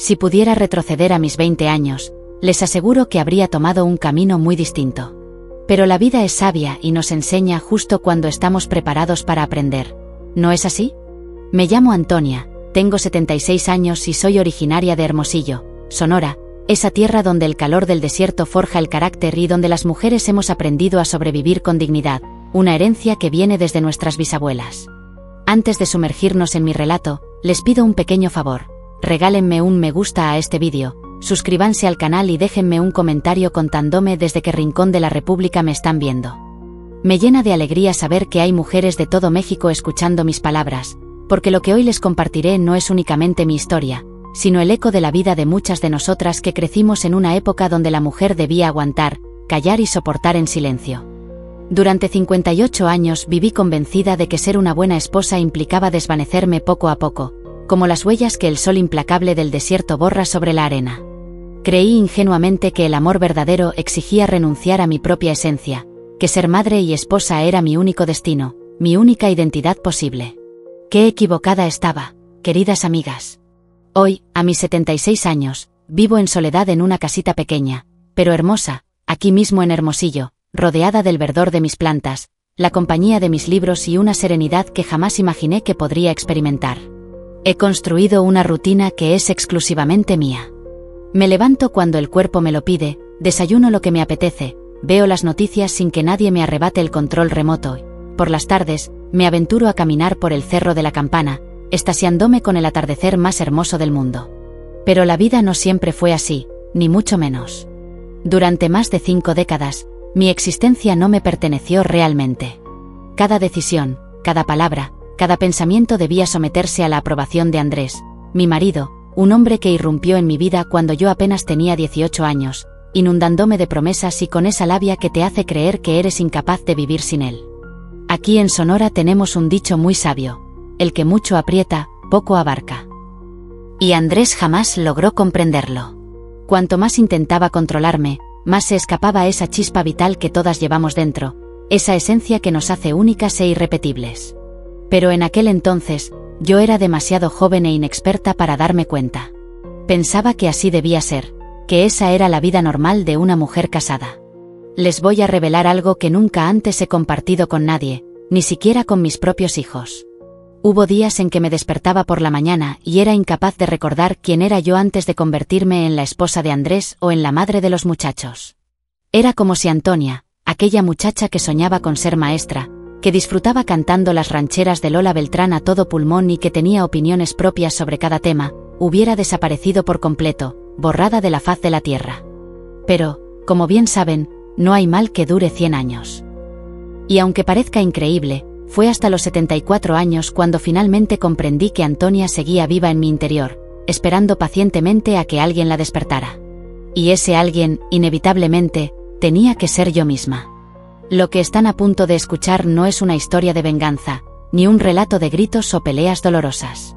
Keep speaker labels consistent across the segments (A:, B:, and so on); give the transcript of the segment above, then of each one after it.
A: Si pudiera retroceder a mis 20 años, les aseguro que habría tomado un camino muy distinto. Pero la vida es sabia y nos enseña justo cuando estamos preparados para aprender. ¿No es así? Me llamo Antonia, tengo 76 años y soy originaria de Hermosillo, Sonora, esa tierra donde el calor del desierto forja el carácter y donde las mujeres hemos aprendido a sobrevivir con dignidad, una herencia que viene desde nuestras bisabuelas. Antes de sumergirnos en mi relato, les pido un pequeño favor. Regálenme un me gusta a este vídeo, suscríbanse al canal y déjenme un comentario contándome desde qué rincón de la República me están viendo. Me llena de alegría saber que hay mujeres de todo México escuchando mis palabras, porque lo que hoy les compartiré no es únicamente mi historia, sino el eco de la vida de muchas de nosotras que crecimos en una época donde la mujer debía aguantar, callar y soportar en silencio. Durante 58 años viví convencida de que ser una buena esposa implicaba desvanecerme poco a poco, como las huellas que el sol implacable del desierto borra sobre la arena. Creí ingenuamente que el amor verdadero exigía renunciar a mi propia esencia, que ser madre y esposa era mi único destino, mi única identidad posible. Qué equivocada estaba, queridas amigas. Hoy, a mis 76 años, vivo en soledad en una casita pequeña, pero hermosa, aquí mismo en Hermosillo, rodeada del verdor de mis plantas, la compañía de mis libros y una serenidad que jamás imaginé que podría experimentar. He construido una rutina que es exclusivamente mía. Me levanto cuando el cuerpo me lo pide, desayuno lo que me apetece, veo las noticias sin que nadie me arrebate el control remoto. Por las tardes, me aventuro a caminar por el Cerro de la Campana, extasiándome con el atardecer más hermoso del mundo. Pero la vida no siempre fue así, ni mucho menos. Durante más de 5 décadas, mi existencia no me perteneció realmente. Cada decisión, cada palabra, cada pensamiento debía someterse a la aprobación de Andrés, mi marido, un hombre que irrumpió en mi vida cuando yo apenas tenía 18 años, inundándome de promesas y con esa labia que te hace creer que eres incapaz de vivir sin él. Aquí en Sonora tenemos un dicho muy sabio: el que mucho aprieta, poco abarca. Y Andrés jamás logró comprenderlo. Cuanto más intentaba controlarme, más se escapaba esa chispa vital que todas llevamos dentro, esa esencia que nos hace únicas e irrepetibles. Pero en aquel entonces, yo era demasiado joven e inexperta para darme cuenta. Pensaba que así debía ser, que esa era la vida normal de una mujer casada. Les voy a revelar algo que nunca antes he compartido con nadie, ni siquiera con mis propios hijos. Hubo días en que me despertaba por la mañana y era incapaz de recordar quién era yo antes de convertirme en la esposa de Andrés o en la madre de los muchachos. Era como si Antonia, aquella muchacha que soñaba con ser maestra, que disfrutaba cantando las rancheras de Lola Beltrán a todo pulmón y que tenía opiniones propias sobre cada tema, hubiera desaparecido por completo, borrada de la faz de la tierra. Pero, como bien saben, no hay mal que dure 100 años. Y aunque parezca increíble, fue hasta los 74 años cuando finalmente comprendí que Antonia seguía viva en mi interior, esperando pacientemente a que alguien la despertara. Y ese alguien, inevitablemente, tenía que ser yo misma. Lo que están a punto de escuchar no es una historia de venganza, ni un relato de gritos o peleas dolorosas.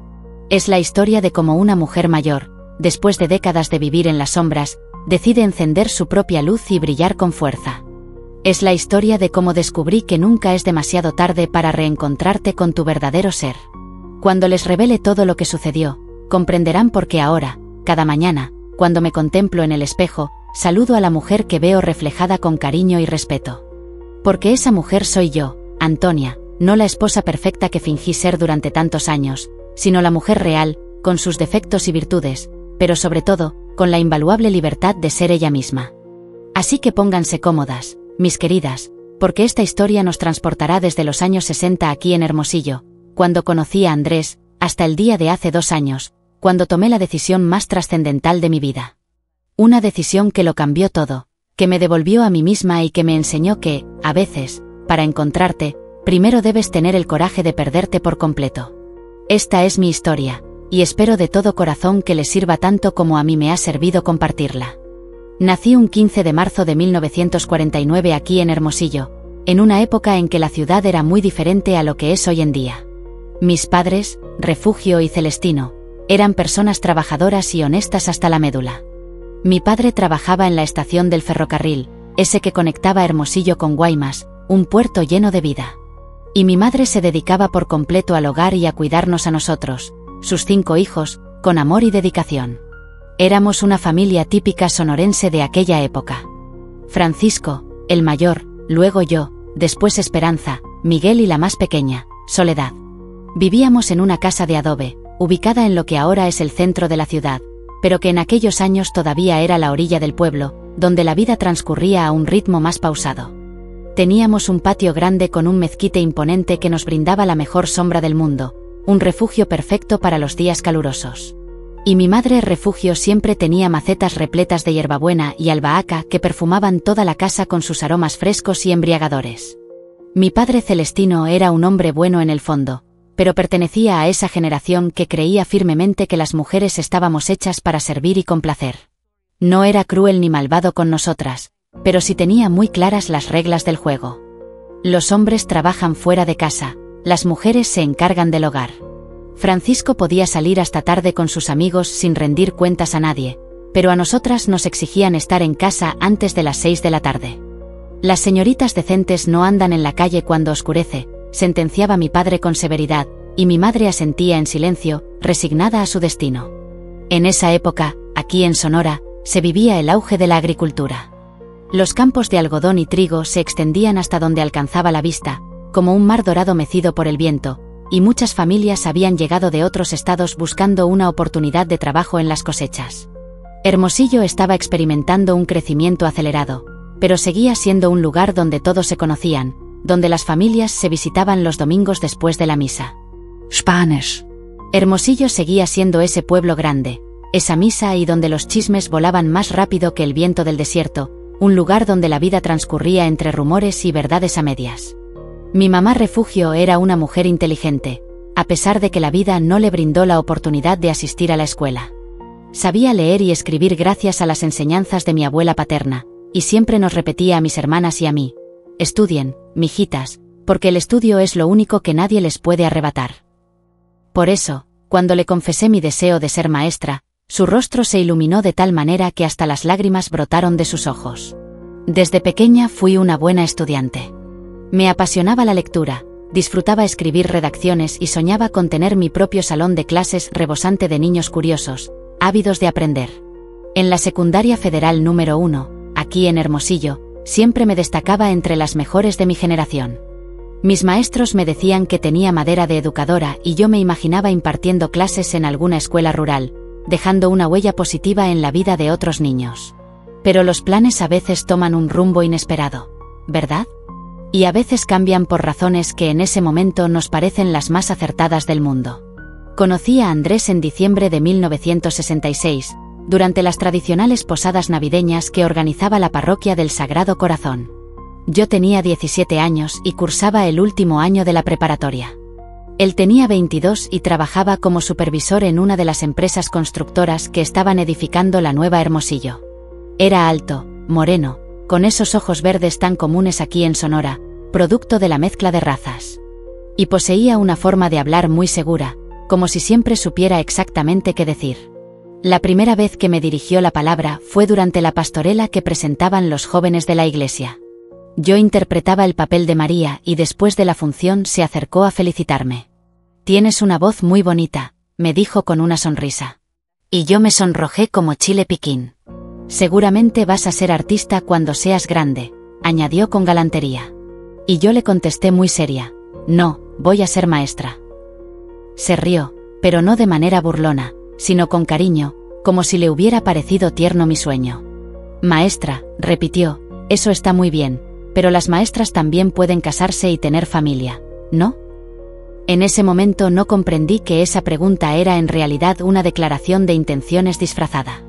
A: Es la historia de cómo una mujer mayor, después de décadas de vivir en las sombras, decide encender su propia luz y brillar con fuerza. Es la historia de cómo descubrí que nunca es demasiado tarde para reencontrarte con tu verdadero ser. Cuando les revele todo lo que sucedió, comprenderán por qué ahora, cada mañana, cuando me contemplo en el espejo, saludo a la mujer que veo reflejada con cariño y respeto. Porque esa mujer soy yo, Antonia, no la esposa perfecta que fingí ser durante tantos años, sino la mujer real, con sus defectos y virtudes, pero sobre todo, con la invaluable libertad de ser ella misma. Así que pónganse cómodas, mis queridas, porque esta historia nos transportará desde los años 60 aquí en Hermosillo, cuando conocí a Andrés, hasta el día de hace 2 años, cuando tomé la decisión más trascendental de mi vida. Una decisión que lo cambió todo, que me devolvió a mí misma y que me enseñó que, a veces, para encontrarte, primero debes tener el coraje de perderte por completo. Esta es mi historia, y espero de todo corazón que les sirva tanto como a mí me ha servido compartirla. Nací un 15 de marzo de 1949 aquí en Hermosillo, en una época en que la ciudad era muy diferente a lo que es hoy en día. Mis padres, Refugio y Celestino, eran personas trabajadoras y honestas hasta la médula. Mi padre trabajaba en la estación del ferrocarril, ese que conectaba Hermosillo con Guaymas, un puerto lleno de vida. Y mi madre se dedicaba por completo al hogar y a cuidarnos a nosotros, sus 5 hijos, con amor y dedicación. Éramos una familia típica sonorense de aquella época. Francisco, el mayor, luego yo, después Esperanza, Miguel y la más pequeña, Soledad. Vivíamos en una casa de adobe, ubicada en lo que ahora es el centro de la ciudad, pero que en aquellos años todavía era la orilla del pueblo, donde la vida transcurría a un ritmo más pausado. Teníamos un patio grande con un mezquite imponente que nos brindaba la mejor sombra del mundo, un refugio perfecto para los días calurosos. Y mi madre refugio siempre tenía macetas repletas de hierbabuena y albahaca que perfumaban toda la casa con sus aromas frescos y embriagadores. Mi padre Celestino era un hombre bueno en el fondo, pero pertenecía a esa generación que creía firmemente que las mujeres estábamos hechas para servir y complacer. No era cruel ni malvado con nosotras, pero sí tenía muy claras las reglas del juego. Los hombres trabajan fuera de casa, las mujeres se encargan del hogar. Francisco podía salir hasta tarde con sus amigos sin rendir cuentas a nadie, pero a nosotras nos exigían estar en casa antes de las 6 de la tarde. Las señoritas decentes no andan en la calle cuando oscurece, sentenciaba mi padre con severidad, y mi madre asentía en silencio, resignada a su destino. En esa época, aquí en Sonora, se vivía el auge de la agricultura. Los campos de algodón y trigo se extendían hasta donde alcanzaba la vista, como un mar dorado mecido por el viento, y muchas familias habían llegado de otros estados buscando una oportunidad de trabajo en las cosechas. Hermosillo estaba experimentando un crecimiento acelerado, pero seguía siendo un lugar donde todos se conocían, donde las familias se visitaban los domingos después de la misa. Spanish. Hermosillo seguía siendo ese pueblo grande, esa misa y donde los chismes volaban más rápido que el viento del desierto, un lugar donde la vida transcurría entre rumores y verdades a medias. Mi mamá refugio era una mujer inteligente, a pesar de que la vida no le brindó la oportunidad de asistir a la escuela. Sabía leer y escribir gracias a las enseñanzas de mi abuela paterna, y siempre nos repetía a mis hermanas y a mí: estudien, mijitas, porque el estudio es lo único que nadie les puede arrebatar. Por eso, cuando le confesé mi deseo de ser maestra, su rostro se iluminó de tal manera que hasta las lágrimas brotaron de sus ojos. Desde pequeña fui una buena estudiante. Me apasionaba la lectura, disfrutaba escribir redacciones y soñaba con tener mi propio salón de clases rebosante de niños curiosos, ávidos de aprender. En la secundaria federal número 1, aquí en Hermosillo, siempre me destacaba entre las mejores de mi generación. Mis maestros me decían que tenía madera de educadora y yo me imaginaba impartiendo clases en alguna escuela rural, dejando una huella positiva en la vida de otros niños. Pero los planes a veces toman un rumbo inesperado, ¿verdad? Y a veces cambian por razones que en ese momento nos parecen las más acertadas del mundo. Conocí a Andrés en diciembre de 1966, durante las tradicionales posadas navideñas que organizaba la parroquia del Sagrado Corazón. Yo tenía 17 años y cursaba el último año de la preparatoria. Él tenía 22 y trabajaba como supervisor en una de las empresas constructoras que estaban edificando la nueva Hermosillo. Era alto, moreno, con esos ojos verdes tan comunes aquí en Sonora, producto de la mezcla de razas. Y poseía una forma de hablar muy segura, como si siempre supiera exactamente qué decir. La primera vez que me dirigió la palabra fue durante la pastorela que presentaban los jóvenes de la iglesia. Yo interpretaba el papel de María y después de la función se acercó a felicitarme. «Tienes una voz muy bonita», me dijo con una sonrisa. Y yo me sonrojé como chile piquín. «Seguramente vas a ser artista cuando seas grande», añadió con galantería. Y yo le contesté muy seria: «No, voy a ser maestra». Se rió, pero no de manera burlona, sino con cariño, como si le hubiera parecido tierno mi sueño. «Maestra», repitió, «eso está muy bien, pero las maestras también pueden casarse y tener familia, ¿no?». En ese momento no comprendí que esa pregunta era en realidad una declaración de intenciones disfrazada.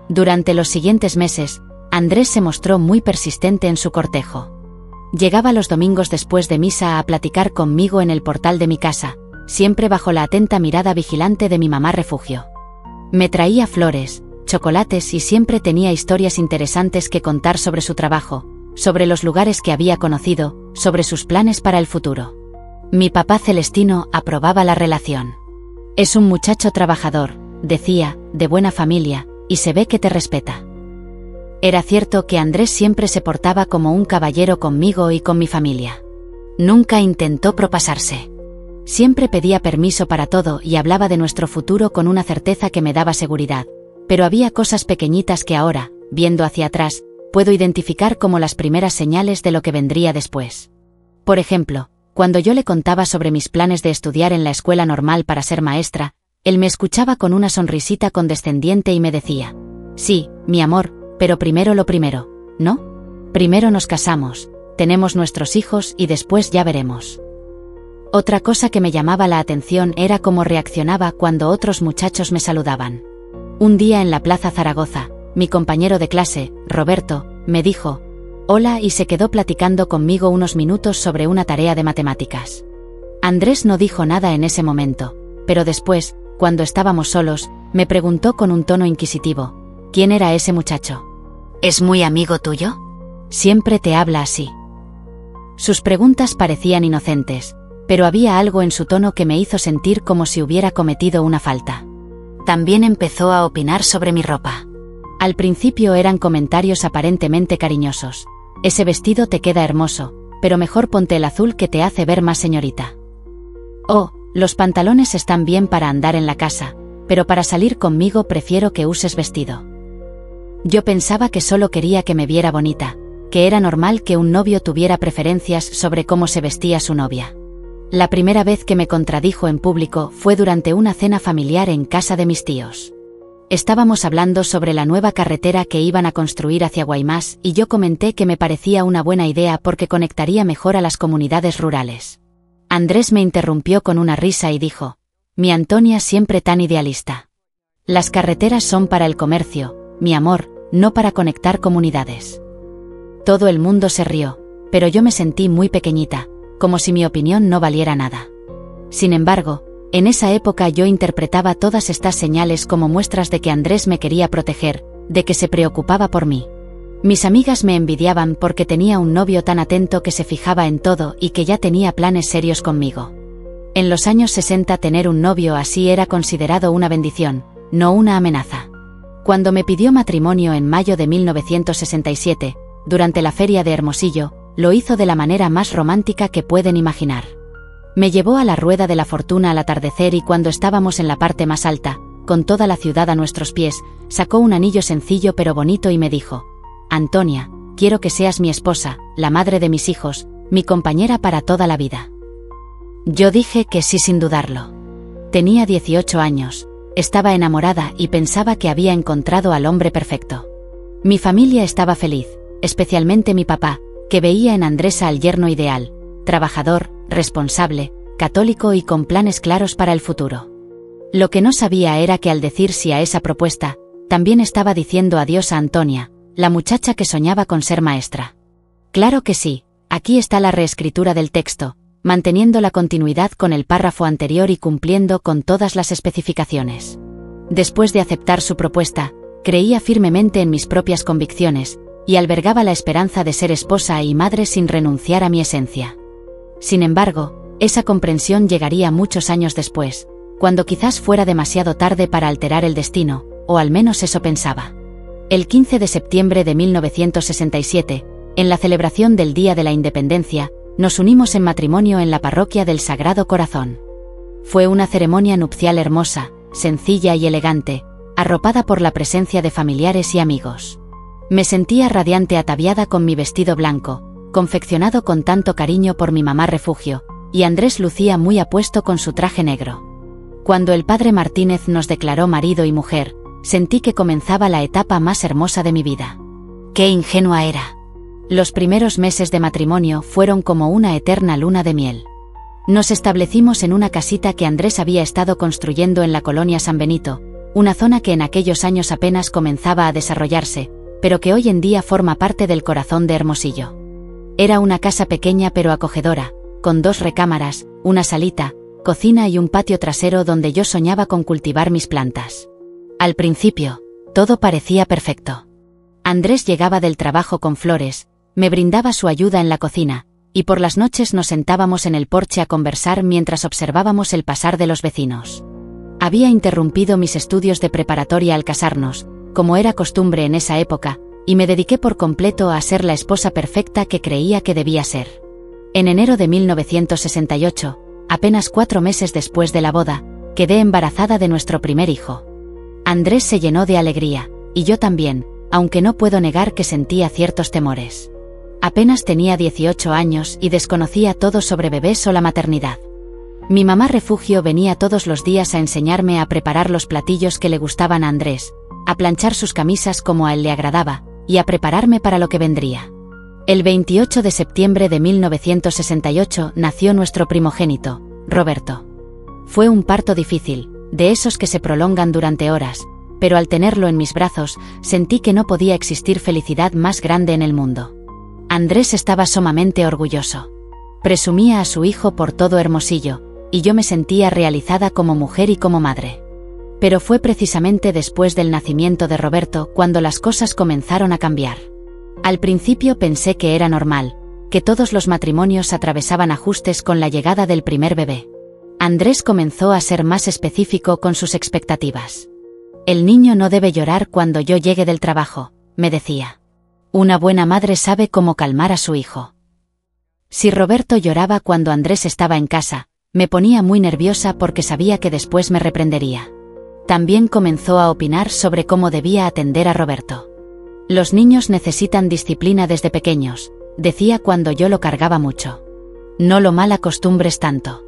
A: Durante los siguientes meses, Andrés se mostró muy persistente en su cortejo. Llegaba los domingos después de misa a platicar conmigo en el portal de mi casa, siempre bajo la atenta mirada vigilante de mi mamá refugio. Me traía flores, chocolates y siempre tenía historias interesantes que contar sobre su trabajo, sobre los lugares que había conocido, sobre sus planes para el futuro. Mi papá Celestino aprobaba la relación. «Es un muchacho trabajador», decía, «de buena familia, y se ve que te respeta». Era cierto que Andrés siempre se portaba como un caballero conmigo y con mi familia. Nunca intentó propasarse. Siempre pedía permiso para todo y hablaba de nuestro futuro con una certeza que me daba seguridad, pero había cosas pequeñitas que ahora, viendo hacia atrás, puedo identificar como las primeras señales de lo que vendría después. Por ejemplo, cuando yo le contaba sobre mis planes de estudiar en la escuela normal para ser maestra, él me escuchaba con una sonrisita condescendiente y me decía: «Sí, mi amor, pero primero lo primero, ¿no? Primero nos casamos, tenemos nuestros hijos y después ya veremos». Otra cosa que me llamaba la atención era cómo reaccionaba cuando otros muchachos me saludaban. Un día en la Plaza Zaragoza, mi compañero de clase, Roberto, me dijo «Hola» y se quedó platicando conmigo unos minutos sobre una tarea de matemáticas. Andrés no dijo nada en ese momento, pero después, cuando estábamos solos, me preguntó con un tono inquisitivo: «¿Quién era ese muchacho? ¿Es muy amigo tuyo? Siempre te habla así». Sus preguntas parecían inocentes, pero había algo en su tono que me hizo sentir como si hubiera cometido una falta. También empezó a opinar sobre mi ropa. Al principio eran comentarios aparentemente cariñosos. «Ese vestido te queda hermoso, pero mejor ponte el azul que te hace ver más señorita». «Oh, los pantalones están bien para andar en la casa, pero para salir conmigo prefiero que uses vestido». Yo pensaba que solo quería que me viera bonita, que era normal que un novio tuviera preferencias sobre cómo se vestía su novia. La primera vez que me contradijo en público fue durante una cena familiar en casa de mis tíos. Estábamos hablando sobre la nueva carretera que iban a construir hacia Guaymás y yo comenté que me parecía una buena idea porque conectaría mejor a las comunidades rurales. Andrés me interrumpió con una risa y dijo: «Mi Antonia siempre tan idealista. Las carreteras son para el comercio, mi amor, no para conectar comunidades». Todo el mundo se rió, pero yo me sentí muy pequeñita, como si mi opinión no valiera nada. Sin embargo, en esa época yo interpretaba todas estas señales como muestras de que Andrés me quería proteger, de que se preocupaba por mí. Mis amigas me envidiaban porque tenía un novio tan atento que se fijaba en todo y que ya tenía planes serios conmigo. En los años 60 tener un novio así era considerado una bendición, no una amenaza. Cuando me pidió matrimonio en mayo de 1967, durante la feria de Hermosillo, lo hizo de la manera más romántica que pueden imaginar. Me llevó a la Rueda de la Fortuna al atardecer y cuando estábamos en la parte más alta, con toda la ciudad a nuestros pies, sacó un anillo sencillo pero bonito y me dijo: «Antonia, quiero que seas mi esposa, la madre de mis hijos, mi compañera para toda la vida». Yo dije que sí sin dudarlo. Tenía 18 años, estaba enamorada y pensaba que había encontrado al hombre perfecto. Mi familia estaba feliz, especialmente mi papá, que veía en Andrés al yerno ideal, trabajador, responsable, católico y con planes claros para el futuro. Lo que no sabía era que al decir sí a esa propuesta, también estaba diciendo adiós a Antonia, la muchacha que soñaba con ser maestra. Claro que sí, aquí está la reescritura del texto, manteniendo la continuidad con el párrafo anterior y cumpliendo con todas las especificaciones. Después de aceptar su propuesta, creía firmemente en mis propias convicciones, y albergaba la esperanza de ser esposa y madre sin renunciar a mi esencia. Sin embargo, esa comprensión llegaría muchos años después, cuando quizás fuera demasiado tarde para alterar el destino, o al menos eso pensaba. El 15 de septiembre de 1967, en la celebración del Día de la Independencia, nos unimos en matrimonio en la parroquia del Sagrado Corazón. Fue una ceremonia nupcial hermosa, sencilla y elegante, arropada por la presencia de familiares y amigos. Me sentía radiante ataviada con mi vestido blanco, confeccionado con tanto cariño por mi mamá refugio, y Andrés lucía muy apuesto con su traje negro. Cuando el padre Martínez nos declaró marido y mujer, sentí que comenzaba la etapa más hermosa de mi vida. ¡Qué ingenua era! Los primeros meses de matrimonio fueron como una eterna luna de miel. Nos establecimos en una casita que Andrés había estado construyendo en la colonia San Benito, una zona que en aquellos años apenas comenzaba a desarrollarse, pero que hoy en día forma parte del corazón de Hermosillo. Era una casa pequeña pero acogedora, con 2 recámaras, una salita, cocina y un patio trasero donde yo soñaba con cultivar mis plantas. Al principio, todo parecía perfecto. Andrés llegaba del trabajo con flores, me brindaba su ayuda en la cocina, y por las noches nos sentábamos en el porche a conversar mientras observábamos el pasar de los vecinos. Había interrumpido mis estudios de preparatoria al casarnos, como era costumbre en esa época, y me dediqué por completo a ser la esposa perfecta que creía que debía ser. En enero de 1968, apenas 4 meses después de la boda, quedé embarazada de nuestro primer hijo. Andrés se llenó de alegría, y yo también, aunque no puedo negar que sentía ciertos temores. Apenas tenía 18 años y desconocía todo sobre bebés o la maternidad. Mi mamá refugio venía todos los días a enseñarme a preparar los platillos que le gustaban a Andrés, a planchar sus camisas como a él le agradaba, y a prepararme para lo que vendría. El 28 de septiembre de 1968 nació nuestro primogénito, Roberto. Fue un parto difícil, de esos que se prolongan durante horas, pero al tenerlo en mis brazos, sentí que no podía existir felicidad más grande en el mundo. Andrés estaba sumamente orgulloso. Presumía a su hijo por todo Hermosillo, y yo me sentía realizada como mujer y como madre. Pero fue precisamente después del nacimiento de Roberto cuando las cosas comenzaron a cambiar. Al principio pensé que era normal, que todos los matrimonios atravesaban ajustes con la llegada del primer bebé. Andrés comenzó a ser más específico con sus expectativas. El niño no debe llorar cuando yo llegue del trabajo, me decía. Una buena madre sabe cómo calmar a su hijo. Si Roberto lloraba cuando Andrés estaba en casa, me ponía muy nerviosa porque sabía que después me reprendería. También comenzó a opinar sobre cómo debía atender a Roberto. Los niños necesitan disciplina desde pequeños, decía cuando yo lo cargaba mucho. No lo mal acostumbres tanto.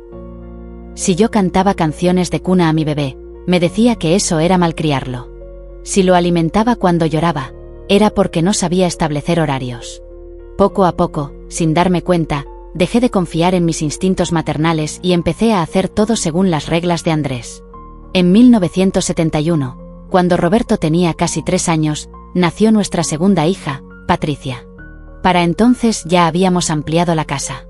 A: Si yo cantaba canciones de cuna a mi bebé, me decía que eso era malcriarlo. Si lo alimentaba cuando lloraba, era porque no sabía establecer horarios. Poco a poco, sin darme cuenta, dejé de confiar en mis instintos maternales y empecé a hacer todo según las reglas de Andrés. En 1971, cuando Roberto tenía casi 3 años, nació nuestra segunda hija, Patricia. Para entonces ya habíamos ampliado la casa.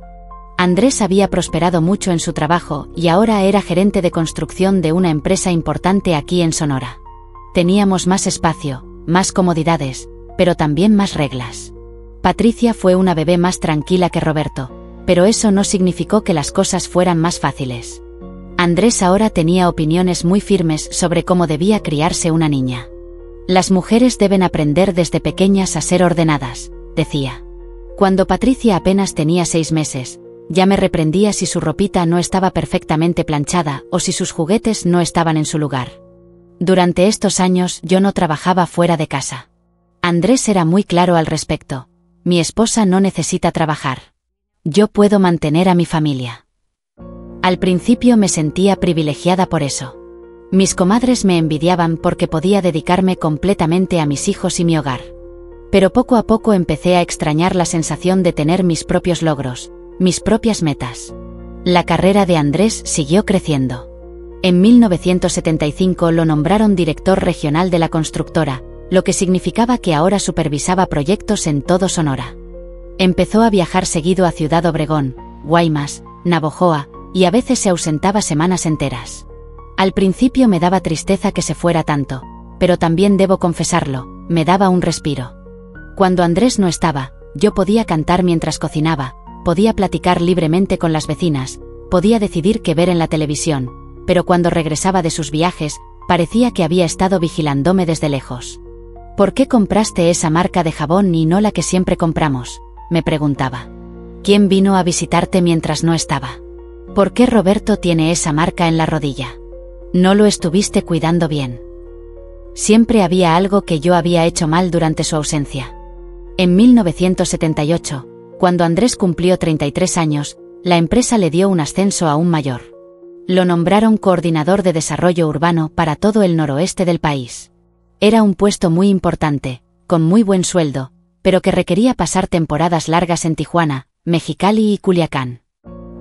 A: Andrés había prosperado mucho en su trabajo y ahora era gerente de construcción de una empresa importante aquí en Sonora. Teníamos más espacio, más comodidades, pero también más reglas. Patricia fue una bebé más tranquila que Roberto, pero eso no significó que las cosas fueran más fáciles. Andrés ahora tenía opiniones muy firmes sobre cómo debía criarse una niña. Las mujeres deben aprender desde pequeñas a ser ordenadas, decía. Cuando Patricia apenas tenía 6 meses, ya me reprendía si su ropita no estaba perfectamente planchada o si sus juguetes no estaban en su lugar. Durante estos años yo no trabajaba fuera de casa. Andrés era muy claro al respecto. Mi esposa no necesita trabajar. Yo puedo mantener a mi familia. Al principio me sentía privilegiada por eso. Mis comadres me envidiaban porque podía dedicarme completamente a mis hijos y mi hogar. Pero poco a poco empecé a extrañar la sensación de tener mis propios logros, mis propias metas. La carrera de Andrés siguió creciendo. En 1975 lo nombraron director regional de la constructora, lo que significaba que ahora supervisaba proyectos en todo Sonora. Empezó a viajar seguido a Ciudad Obregón, Guaymas, Navojoa, y a veces se ausentaba semanas enteras. Al principio me daba tristeza que se fuera tanto, pero también debo confesarlo, me daba un respiro. Cuando Andrés no estaba, yo podía cantar mientras cocinaba, podía platicar libremente con las vecinas, podía decidir qué ver en la televisión, pero cuando regresaba de sus viajes, parecía que había estado vigilándome desde lejos. ¿Por qué compraste esa marca de jabón y no la que siempre compramos?, me preguntaba. ¿Quién vino a visitarte mientras no estaba? ¿Por qué Roberto tiene esa marca en la rodilla? ¿No lo estuviste cuidando bien? Siempre había algo que yo había hecho mal durante su ausencia. En 1978, cuando Andrés cumplió 33 años, la empresa le dio un ascenso aún mayor. Lo nombraron coordinador de desarrollo urbano para todo el noroeste del país. Era un puesto muy importante, con muy buen sueldo, pero que requería pasar temporadas largas en Tijuana, Mexicali y Culiacán.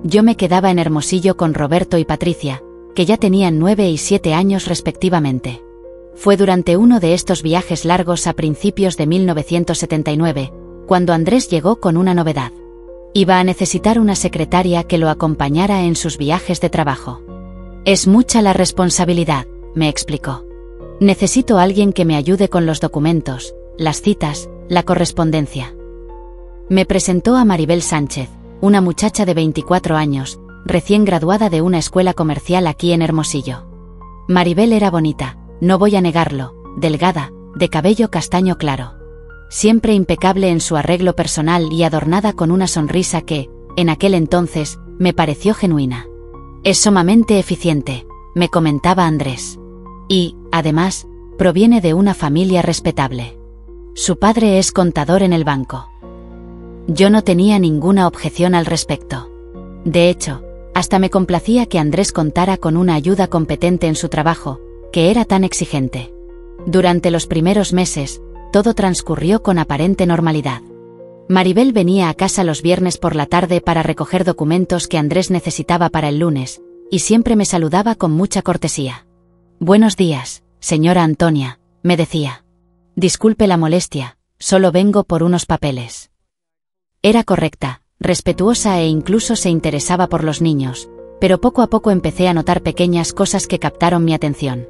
A: Yo me quedaba en Hermosillo con Roberto y Patricia, que ya tenían 9 y 7 años respectivamente. Fue durante uno de estos viajes largos a principios de 1979, cuando Andrés llegó con una novedad. Iba a necesitar una secretaria que lo acompañara en sus viajes de trabajo. Es mucha la responsabilidad, me explicó. Necesito a alguien que me ayude con los documentos, las citas, la correspondencia. Me presentó a Maribel Sánchez, una muchacha de 24 años, recién graduada de una escuela comercial aquí en Hermosillo. Maribel era bonita, no voy a negarlo, delgada, de cabello castaño claro. Siempre impecable en su arreglo personal y adornada con una sonrisa que, en aquel entonces, me pareció genuina. Es sumamente eficiente, me comentaba Andrés. Y, además, Proviene de una familia respetable. Su padre es contador en el banco. Yo no tenía ninguna objeción al respecto. De hecho, hasta me complacía que Andrés contara con una ayuda competente en su trabajo, que era tan exigente. Durante los primeros meses, todo transcurrió con aparente normalidad. Maribel venía a casa los viernes por la tarde para recoger documentos que Andrés necesitaba para el lunes, y siempre me saludaba con mucha cortesía. «Buenos días, señora Antonia», me decía. «Disculpe la molestia, solo vengo por unos papeles». Era correcta, respetuosa e incluso se interesaba por los niños, pero poco a poco empecé a notar pequeñas cosas que captaron mi atención.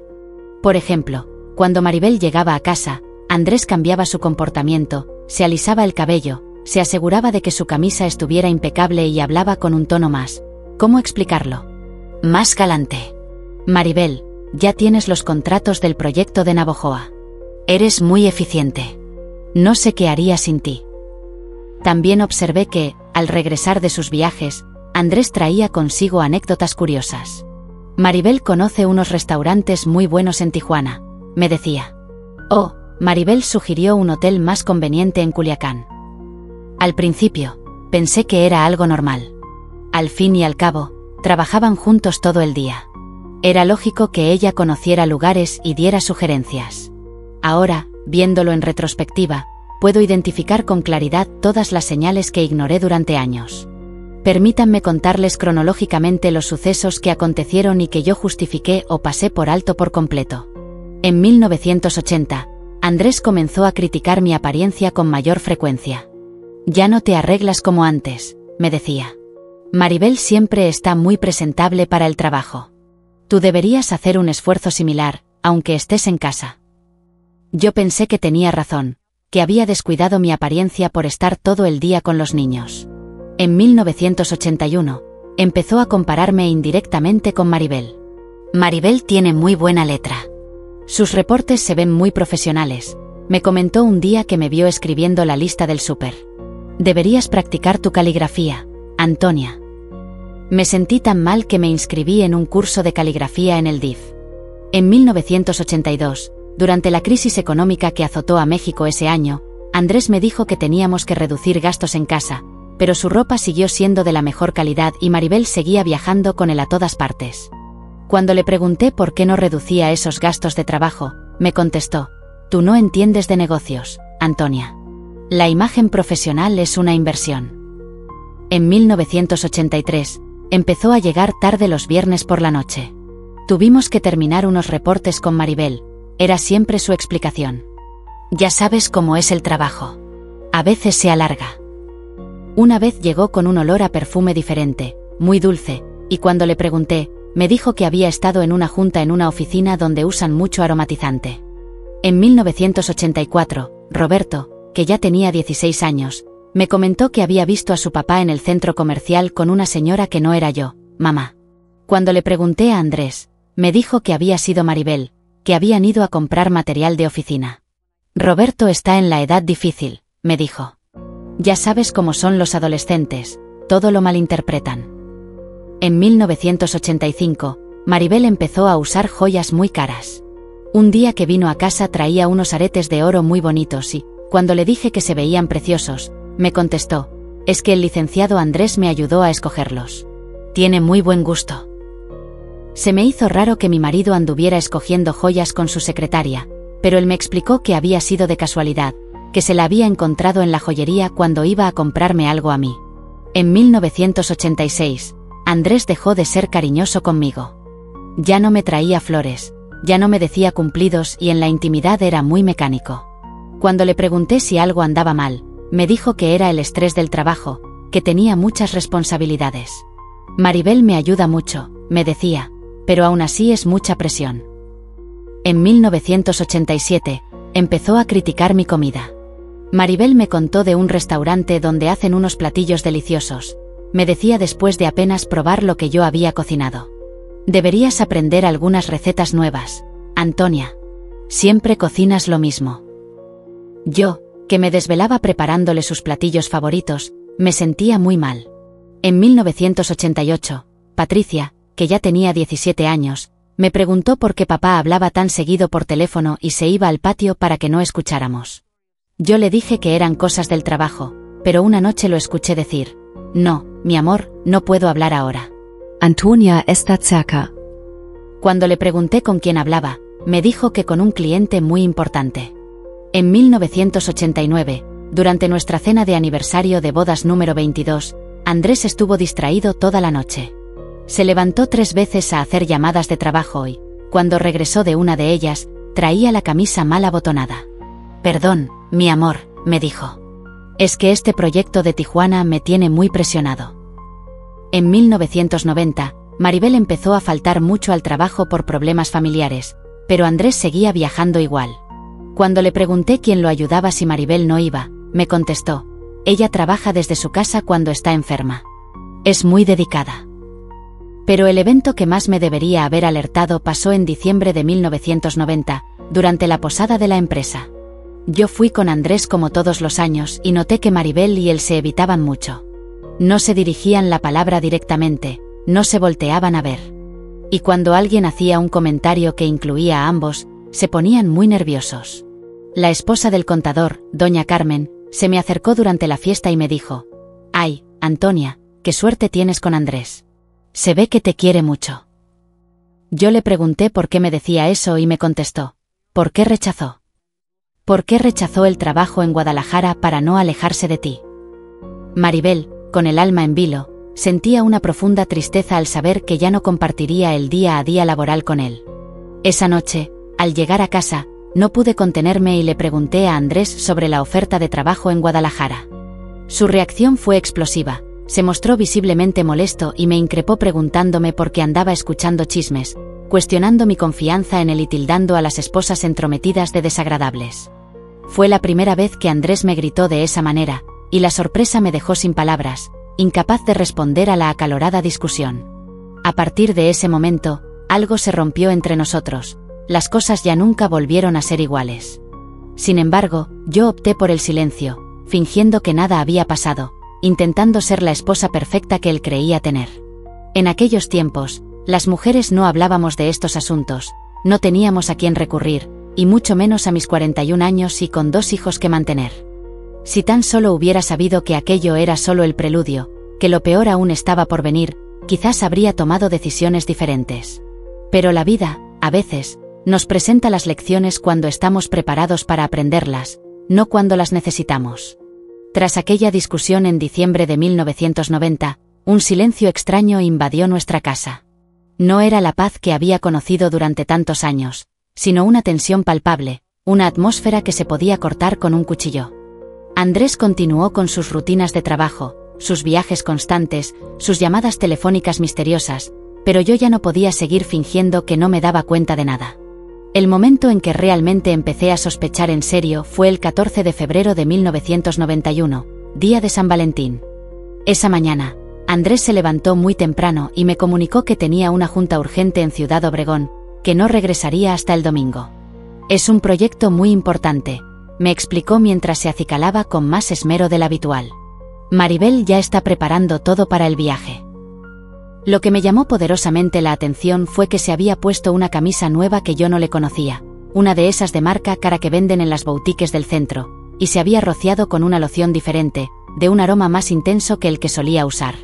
A: Por ejemplo, cuando Maribel llegaba a casa, Andrés cambiaba su comportamiento, se alisaba el cabello, se aseguraba de que su camisa estuviera impecable y hablaba con un tono más, ¿cómo explicarlo?, más galante. «Maribel, ya tienes los contratos del proyecto de Navojoa. Eres muy eficiente. No sé qué haría sin ti». También observé que, al regresar de sus viajes, Andrés traía consigo anécdotas curiosas. «Maribel conoce unos restaurantes muy buenos en Tijuana», me decía. «Oh», Maribel sugirió un hotel más conveniente en Culiacán. Al principio, pensé que era algo normal. Al fin y al cabo, trabajaban juntos todo el día. Era lógico que ella conociera lugares y diera sugerencias. Ahora, viéndolo en retrospectiva, puedo identificar con claridad todas las señales que ignoré durante años. Permítanme contarles cronológicamente los sucesos que acontecieron y que yo justifiqué o pasé por alto por completo. En 1980, Andrés comenzó a criticar mi apariencia con mayor frecuencia. «Ya no te arreglas como antes», me decía. «Maribel siempre está muy presentable para el trabajo. Tú deberías hacer un esfuerzo similar, aunque estés en casa». Yo pensé que tenía razón, que había descuidado mi apariencia por estar todo el día con los niños. En 1981, empezó a compararme indirectamente con Maribel. «Maribel tiene muy buena letra. Sus reportes se ven muy profesionales», me comentó un día que me vio escribiendo la lista del súper. «Deberías practicar tu caligrafía, Antonia». Me sentí tan mal que me inscribí en un curso de caligrafía en el DIF. En 1982, durante la crisis económica que azotó a México ese año, Andrés me dijo que teníamos que reducir gastos en casa, pero su ropa siguió siendo de la mejor calidad y Maribel seguía viajando con él a todas partes. Cuando le pregunté por qué no reducía esos gastos de trabajo, me contestó: «Tú no entiendes de negocios, Antonia. La imagen profesional es una inversión». En 1983, empezó a llegar tarde los viernes por la noche. «Tuvimos que terminar unos reportes con Maribel», era siempre su explicación. «Ya sabes cómo es el trabajo. A veces se alarga». Una vez llegó con un olor a perfume diferente, muy dulce, y cuando le pregunté, me dijo que había estado en una junta en una oficina donde usan mucho aromatizante. En 1984, Roberto, que ya tenía 16 años, me comentó que había visto a su papá en el centro comercial con una señora que no era yo, mamá. Cuando le pregunté a Andrés, me dijo que había sido Maribel, que habían ido a comprar material de oficina. «Roberto está en la edad difícil», me dijo. «Ya sabes cómo son los adolescentes, todo lo malinterpretan». En 1985, Maribel empezó a usar joyas muy caras. Un día que vino a casa traía unos aretes de oro muy bonitos y, cuando le dije que se veían preciosos, me contestó: «Es que el licenciado Andrés me ayudó a escogerlos. Tiene muy buen gusto». Se me hizo raro que mi marido anduviera escogiendo joyas con su secretaria, pero él me explicó que había sido de casualidad, que se la había encontrado en la joyería cuando iba a comprarme algo a mí. En 1986, Andrés dejó de ser cariñoso conmigo. Ya no me traía flores, ya no me decía cumplidos y en la intimidad era muy mecánico. Cuando le pregunté si algo andaba mal, me dijo que era el estrés del trabajo, que tenía muchas responsabilidades. «Maribel me ayuda mucho», me decía, «pero aún así es mucha presión». En 1987, empezó a criticar mi comida. Maribel me contó de un restaurante donde hacen unos platillos deliciosos. Me decía después de apenas probar lo que yo había cocinado: «Deberías aprender algunas recetas nuevas, Antonia. Siempre cocinas lo mismo». Yo, que me desvelaba preparándole sus platillos favoritos, me sentía muy mal. En 1988, Patricia, que ya tenía 17 años, Me preguntó por qué papá hablaba tan seguido por teléfono y se iba al patio para que no escucháramos. Yo le dije que eran cosas del trabajo, pero una noche lo escuché decir: no, mi amor, no puedo hablar ahora.
B: Antonia está cerca.
A: Cuando le pregunté con quién hablaba, me dijo que con un cliente muy importante. En 1989, durante nuestra cena de aniversario de bodas número 22, Andrés estuvo distraído toda la noche. Se levantó 3 veces a hacer llamadas de trabajo y, cuando regresó de una de ellas, traía la camisa mal abotonada. Perdón, mi amor, me dijo. Es que este proyecto de Tijuana me tiene muy presionado. En 1990, Maribel empezó a faltar mucho al trabajo por problemas familiares, pero Andrés seguía viajando igual. Cuando le pregunté quién lo ayudaba si Maribel no iba, me contestó: ella trabaja desde su casa cuando está enferma. Es muy dedicada. Pero el evento que más me debería haber alertado pasó en diciembre de 1990, durante la posada de la empresa. Yo fui con Andrés como todos los años y noté que Maribel y él se evitaban mucho. No se dirigían la palabra directamente, no se volteaban a ver. Y cuando alguien hacía un comentario que incluía a ambos, se ponían muy nerviosos. La esposa del contador, doña Carmen, se me acercó durante la fiesta y me dijo: «Ay, Antonia, qué suerte tienes con Andrés. Se ve que te quiere mucho». Yo le pregunté por qué me decía eso y me contestó: «¿Por qué rechazó? ¿Por qué rechazó el trabajo en Guadalajara para no alejarse de ti?» Maribel, con el alma en vilo, sentía una profunda tristeza al saber que ya no compartiría el día a día laboral con él. Esa noche, al llegar a casa, no pude contenerme y le pregunté a Andrés sobre la oferta de trabajo en Guadalajara. Su reacción fue explosiva, se mostró visiblemente molesto y me increpó preguntándome por qué andaba escuchando chismes, cuestionando mi confianza en él y tildando a las esposas entrometidas de desagradables. Fue la primera vez que Andrés me gritó de esa manera, y la sorpresa me dejó sin palabras, incapaz de responder a la acalorada discusión. A partir de ese momento, algo se rompió entre nosotros, las cosas ya nunca volvieron a ser iguales. Sin embargo, yo opté por el silencio, fingiendo que nada había pasado, intentando ser la esposa perfecta que él creía tener. En aquellos tiempos, las mujeres no hablábamos de estos asuntos, no teníamos a quién recurrir, y mucho menos a mis 41 años y con 2 hijos que mantener. Si tan solo hubiera sabido que aquello era solo el preludio, que lo peor aún estaba por venir, quizás habría tomado decisiones diferentes. Pero la vida, a veces, nos presenta las lecciones cuando estamos preparados para aprenderlas, no cuando las necesitamos. Tras aquella discusión en diciembre de 1990, un silencio extraño invadió nuestra casa. No era la paz que había conocido durante tantos años, sino una tensión palpable, una atmósfera que se podía cortar con un cuchillo. Andrés continuó con sus rutinas de trabajo, sus viajes constantes, sus llamadas telefónicas misteriosas, pero yo ya no podía seguir fingiendo que no me daba cuenta de nada. El momento en que realmente empecé a sospechar en serio fue el 14 de febrero de 1991, día de San Valentín. Esa mañana, Andrés se levantó muy temprano y me comunicó que tenía una junta urgente en Ciudad Obregón, que no regresaría hasta el domingo. «Es un proyecto muy importante», me explicó mientras se acicalaba con más esmero del habitual. «Maribel ya está preparando todo para el viaje». Lo que me llamó poderosamente la atención fue que se había puesto una camisa nueva que yo no le conocía, una de esas de marca cara que venden en las boutiques del centro, y se había rociado con una loción diferente, de un aroma más intenso que el que solía usar.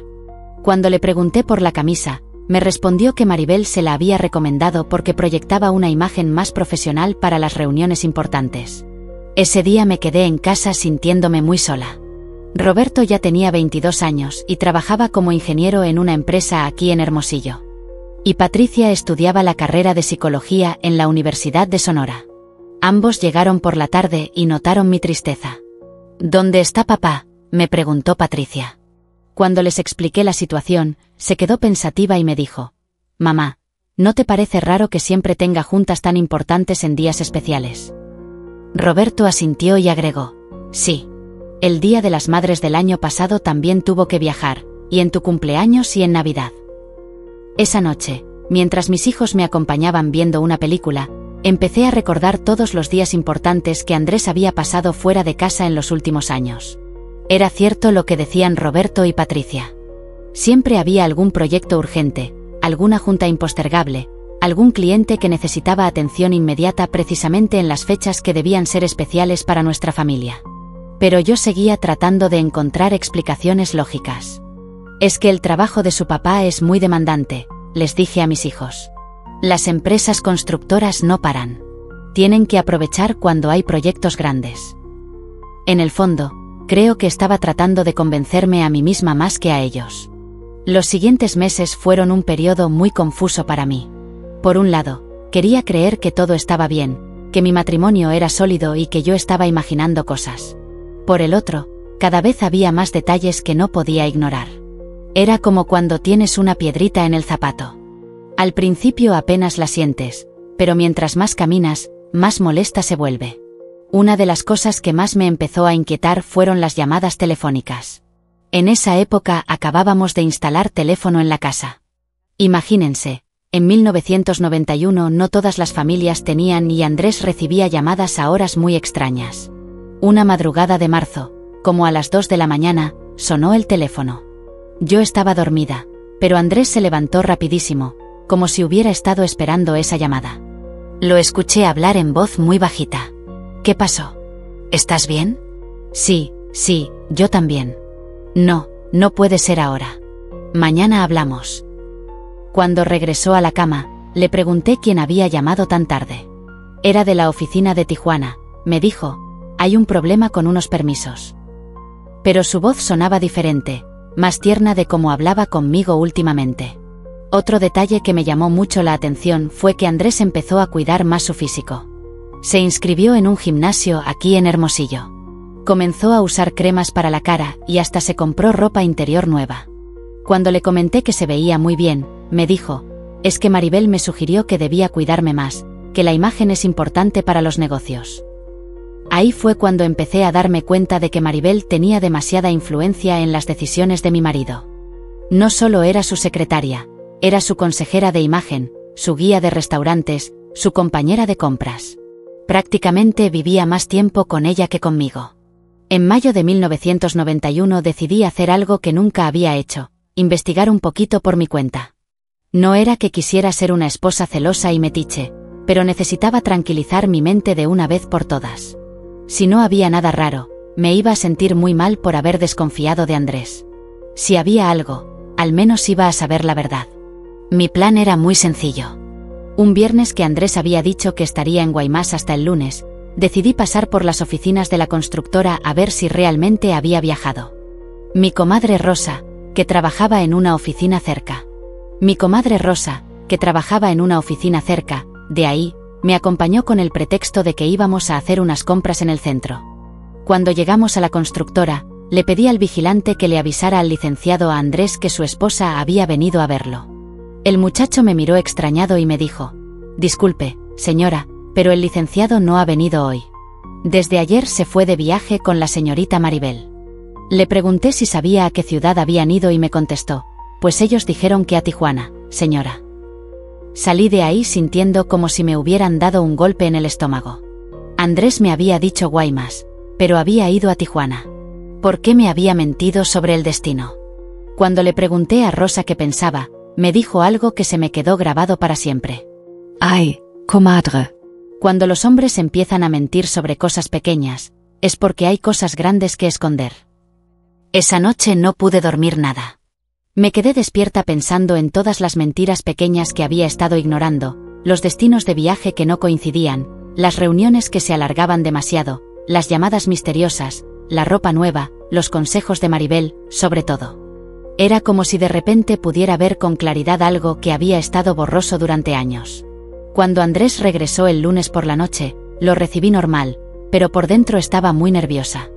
A: Cuando le pregunté por la camisa, me respondió que Maribel se la había recomendado porque proyectaba una imagen más profesional para las reuniones importantes. Ese día me quedé en casa sintiéndome muy sola. Roberto ya tenía 22 años y trabajaba como ingeniero en una empresa aquí en Hermosillo. Y Patricia estudiaba la carrera de psicología en la Universidad de Sonora. Ambos llegaron por la tarde y notaron mi tristeza. «¿Dónde está papá?», me preguntó Patricia. Cuando les expliqué la situación, se quedó pensativa y me dijo: «Mamá, ¿no te parece raro que siempre tenga juntas tan importantes en días especiales?». Roberto asintió y agregó: «Sí. El Día de las Madres del año pasado también tuvo que viajar, y en tu cumpleaños y en Navidad». Esa noche, mientras mis hijos me acompañaban viendo una película, empecé a recordar todos los días importantes que Andrés había pasado fuera de casa en los últimos años. Era cierto lo que decían Roberto y Patricia. Siempre había algún proyecto urgente, alguna junta impostergable, Algún cliente que necesitaba atención inmediata precisamente en las fechas que debían ser especiales para nuestra familia. Pero yo seguía tratando de encontrar explicaciones lógicas. Es que el trabajo de su papá es muy demandante, les dije a mis hijos. Las empresas constructoras no paran. Tienen que aprovechar cuando hay proyectos grandes. En el fondo, creo que estaba tratando de convencerme a mí misma más que a ellos. Los siguientes meses fueron un periodo muy confuso para mí. Por un lado, quería creer que todo estaba bien, que mi matrimonio era sólido y que yo estaba imaginando cosas. Por el otro, cada vez había más detalles que no podía ignorar. Era como cuando tienes una piedrita en el zapato. Al principio apenas la sientes, pero mientras más caminas, más molesta se vuelve. Una de las cosas que más me empezó a inquietar fueron las llamadas telefónicas. En esa época acabábamos de instalar teléfono en la casa. Imagínense, en 1991 no todas las familias tenían y Andrés recibía llamadas a horas muy extrañas. Una madrugada de marzo, como a las 2 de la mañana, sonó el teléfono. Yo estaba dormida, pero Andrés se levantó rapidísimo, como si hubiera estado esperando esa llamada. Lo escuché hablar en voz muy bajita. ¿Qué pasó? ¿Estás bien? Sí, yo también. No puede ser ahora. Mañana hablamos. Cuando regresó a la cama, le pregunté quién había llamado tan tarde. Era de la oficina de Tijuana, me dijo. Hay un problema con unos permisos. Pero su voz sonaba diferente, más tierna de cómo hablaba conmigo últimamente. Otro detalle que me llamó mucho la atención fue que Andrés empezó a cuidar más su físico. Se inscribió en un gimnasio aquí en Hermosillo. Comenzó a usar cremas para la cara y hasta se compró ropa interior nueva. Cuando le comenté que se veía muy bien, me dijo, es que Maribel me sugirió que debía cuidarme más, que la imagen es importante para los negocios. Ahí fue cuando empecé a darme cuenta de que Maribel tenía demasiada influencia en las decisiones de mi marido. No solo era su secretaria, era su consejera de imagen, su guía de restaurantes, su compañera de compras. Prácticamente vivía más tiempo con ella que conmigo. En mayo de 1991 decidí hacer algo que nunca había hecho, investigar un poquito por mi cuenta. No era que quisiera ser una esposa celosa y metiche, pero necesitaba tranquilizar mi mente de una vez por todas. Si no había nada raro, me iba a sentir muy mal por haber desconfiado de Andrés. Si había algo, al menos iba a saber la verdad. Mi plan era muy sencillo. Un viernes que Andrés había dicho que estaría en Guaymas hasta el lunes, decidí pasar por las oficinas de la constructora a ver si realmente había viajado. Mi comadre Rosa, que trabajaba en una oficina cerca. De ahí, me acompañó con el pretexto de que íbamos a hacer unas compras en el centro. Cuando llegamos a la constructora, le pedí al vigilante que le avisara al licenciado a Andrés que su esposa había venido a verlo. El muchacho me miró extrañado y me dijo, disculpe, señora, pero el licenciado no ha venido hoy. Desde ayer se fue de viaje con la señorita Maribel. Le pregunté si sabía a qué ciudad habían ido y me contestó, pues ellos dijeron que a Tijuana, señora. Salí de ahí sintiendo como si me hubieran dado un golpe en el estómago. Andrés me había dicho Guaymas, pero había ido a Tijuana. ¿Por qué me había mentido sobre el destino? Cuando le pregunté a Rosa qué pensaba, me dijo algo que se me quedó grabado para siempre.
B: Ay, comadre.
A: Cuando los hombres empiezan a mentir sobre cosas pequeñas, es porque hay cosas grandes que esconder. Esa noche no pude dormir nada. Me quedé despierta pensando en todas las mentiras pequeñas que había estado ignorando, los destinos de viaje que no coincidían, las reuniones que se alargaban demasiado, las llamadas misteriosas, la ropa nueva, los consejos de Maribel, sobre todo. Era como si de repente pudiera ver con claridad algo que había estado borroso durante años. Cuando Andrés regresó el lunes por la noche, lo recibí normal, pero por dentro estaba muy nerviosa.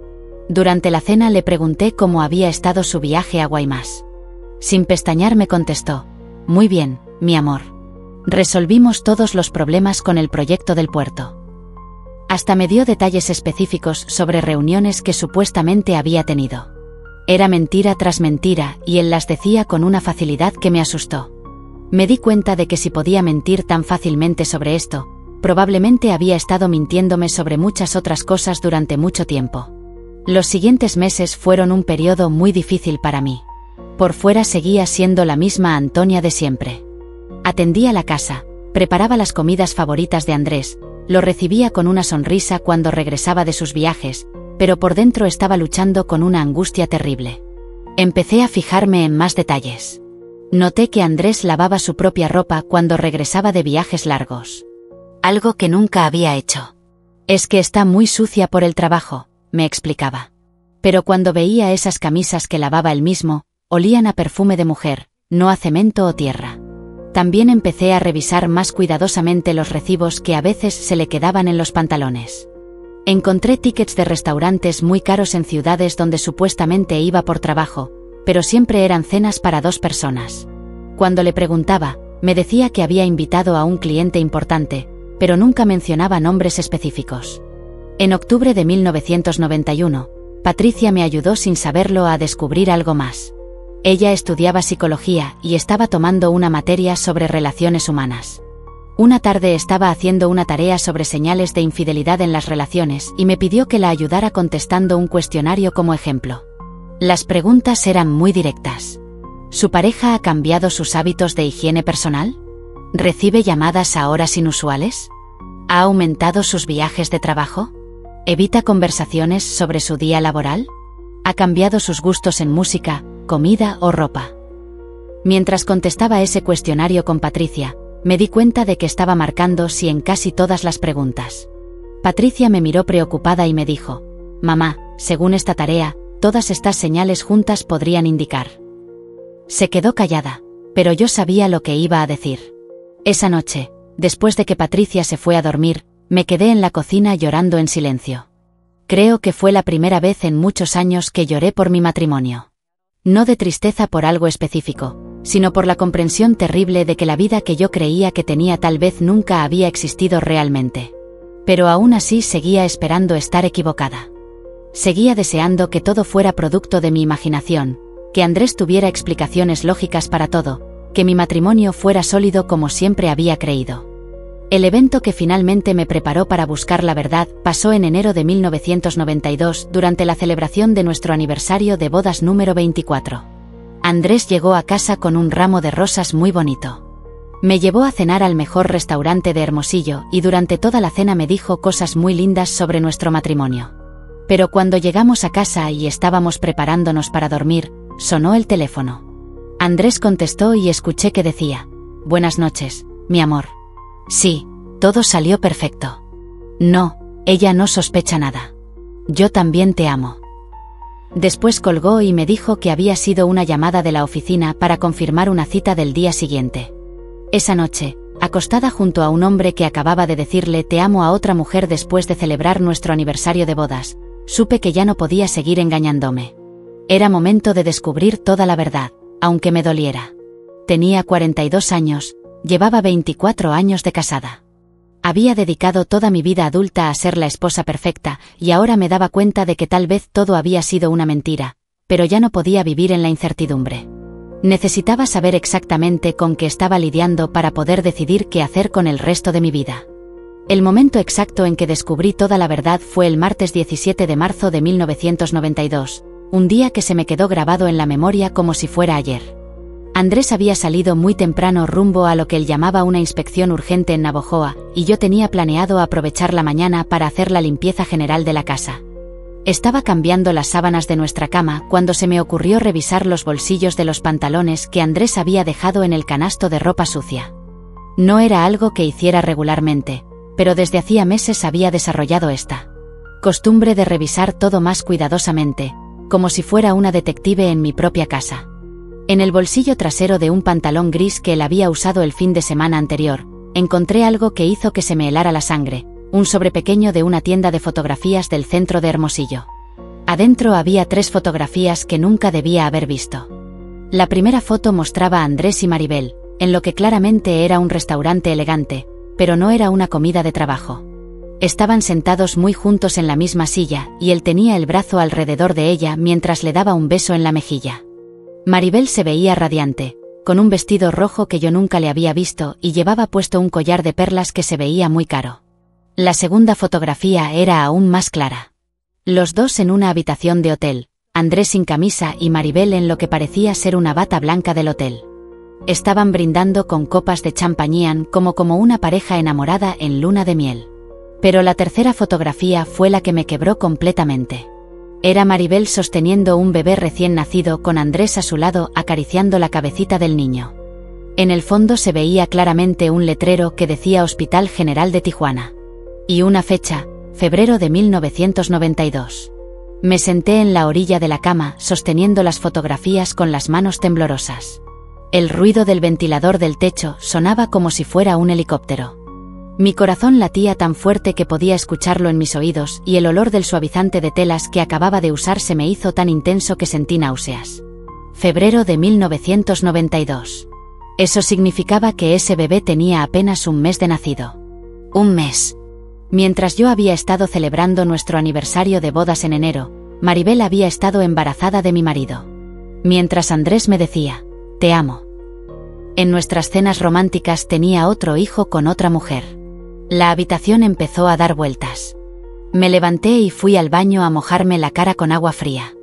A: Durante la cena le pregunté cómo había estado su viaje a Guaymas. Sin pestañear me contestó, muy bien, mi amor. Resolvimos todos los problemas con el proyecto del puerto. Hasta me dio detalles específicos sobre reuniones que supuestamente había tenido. Era mentira tras mentira y él las decía con una facilidad que me asustó. Me di cuenta de que si podía mentir tan fácilmente sobre esto, probablemente había estado mintiéndome sobre muchas otras cosas durante mucho tiempo. Los siguientes meses fueron un periodo muy difícil para mí. Por fuera seguía siendo la misma Antonia de siempre. Atendía la casa, Preparaba las comidas favoritas de Andrés, lo recibía con una sonrisa cuando regresaba de sus viajes, pero por dentro estaba luchando con una angustia terrible. Empecé a fijarme en más detalles. Noté que Andrés lavaba su propia ropa cuando regresaba de viajes largos. Algo que nunca había hecho. Es que está muy sucia por el trabajo, me explicaba. Pero cuando veía esas camisas que lavaba él mismo, olían a perfume de mujer, no a cemento o tierra. También empecé a revisar más cuidadosamente los recibos que a veces se le quedaban en los pantalones. Encontré tickets de restaurantes muy caros en ciudades donde supuestamente iba por trabajo, pero siempre eran cenas para 2 personas. Cuando le preguntaba, me decía que había invitado a un cliente importante, pero nunca mencionaba nombres específicos. En octubre de 1991, Patricia me ayudó sin saberlo a descubrir algo más. Ella estudiaba psicología y estaba tomando una materia sobre relaciones humanas. Una tarde estaba haciendo una tarea sobre señales de infidelidad en las relaciones y me pidió que la ayudara contestando un cuestionario como ejemplo. Las preguntas eran muy directas. ¿Su pareja ha cambiado sus hábitos de higiene personal? ¿Recibe llamadas a horas inusuales? ¿Ha aumentado sus viajes de trabajo? ¿Evita conversaciones sobre su día laboral? ¿Ha cambiado sus gustos en música, comida o ropa? Mientras contestaba ese cuestionario con Patricia, me di cuenta de que estaba marcando sí en casi todas las preguntas. Patricia me miró preocupada y me dijo: «Mamá, según esta tarea, todas estas señales juntas podrían indicar». Se quedó callada, pero yo sabía lo que iba a decir. Esa noche, después de que Patricia se fue a dormir, me quedé en la cocina llorando en silencio. Creo que fue la primera vez en muchos años que lloré por mi matrimonio. No de tristeza por algo específico, sino por la comprensión terrible de que la vida que yo creía que tenía tal vez nunca había existido realmente. Pero aún así seguía esperando estar equivocada. Seguía deseando que todo fuera producto de mi imaginación, que Andrés tuviera explicaciones lógicas para todo, que mi matrimonio fuera sólido como siempre había creído. El evento que finalmente me preparó para buscar la verdad pasó en enero de 1992 durante la celebración de nuestro aniversario de bodas número 24. Andrés llegó a casa con un ramo de rosas muy bonito. Me llevó a cenar al mejor restaurante de Hermosillo y durante toda la cena me dijo cosas muy lindas sobre nuestro matrimonio. Pero cuando llegamos a casa y estábamos preparándonos para dormir, sonó el teléfono. Andrés contestó y escuché que decía: «Buenas noches, mi amor». Sí, todo salió perfecto. No, ella no sospecha nada. Yo también te amo. Después colgó y me dijo que había sido una llamada de la oficina para confirmar una cita del día siguiente. Esa noche, acostada junto a un hombre que acababa de decirle te amo a otra mujer después de celebrar nuestro aniversario de bodas, supe que ya no podía seguir engañándome. Era momento de descubrir toda la verdad, aunque me doliera. Tenía 42 años, llevaba 24 años de casada. Había dedicado toda mi vida adulta a ser la esposa perfecta, y ahora me daba cuenta de que tal vez todo había sido una mentira, pero ya no podía vivir en la incertidumbre. Necesitaba saber exactamente con qué estaba lidiando para poder decidir qué hacer con el resto de mi vida. El momento exacto en que descubrí toda la verdad fue el martes 17 de marzo de 1992, un día que se me quedó grabado en la memoria como si fuera ayer. Andrés había salido muy temprano rumbo a lo que él llamaba una inspección urgente en Navojoa, y yo tenía planeado aprovechar la mañana para hacer la limpieza general de la casa. Estaba cambiando las sábanas de nuestra cama cuando se me ocurrió revisar los bolsillos de los pantalones que Andrés había dejado en el canasto de ropa sucia. No era algo que hiciera regularmente, pero desde hacía meses había desarrollado esta costumbre de revisar todo más cuidadosamente, como si fuera una detective en mi propia casa. En el bolsillo trasero de un pantalón gris que él había usado el fin de semana anterior, encontré algo que hizo que se me helara la sangre, un sobre pequeño de una tienda de fotografías del centro de Hermosillo. Adentro había 3 fotografías que nunca debía haber visto. La primera foto mostraba a Andrés y Maribel, en lo que claramente era un restaurante elegante, pero no era una comida de trabajo. Estaban sentados muy juntos en la misma silla, y él tenía el brazo alrededor de ella mientras le daba un beso en la mejilla. Maribel se veía radiante, con un vestido rojo que yo nunca le había visto y llevaba puesto un collar de perlas que se veía muy caro. La segunda fotografía era aún más clara. Los dos en una habitación de hotel, Andrés sin camisa y Maribel en lo que parecía ser una bata blanca del hotel. Estaban brindando con copas de champagne como una pareja enamorada en luna de miel. Pero la tercera fotografía fue la que me quebró completamente. Era Maribel sosteniendo un bebé recién nacido con Andrés a su lado acariciando la cabecita del niño. En el fondo se veía claramente un letrero que decía Hospital General de Tijuana. Y una fecha, febrero de 1992. Me senté en la orilla de la cama sosteniendo las fotografías con las manos temblorosas. El ruido del ventilador del techo sonaba como si fuera un helicóptero. Mi corazón latía tan fuerte que podía escucharlo en mis oídos y el olor del suavizante de telas que acababa de usar se me hizo tan intenso que sentí náuseas. Febrero de 1992. Eso significaba que ese bebé tenía apenas un mes de nacido. Un mes. Mientras yo había estado celebrando nuestro aniversario de bodas en enero, Maribel había estado embarazada de mi marido. Mientras Andrés me decía, «Te amo». En nuestras cenas románticas tenía otro hijo con otra mujer. La habitación empezó a dar vueltas. Me levanté y fui al baño a mojarme la cara con agua fría.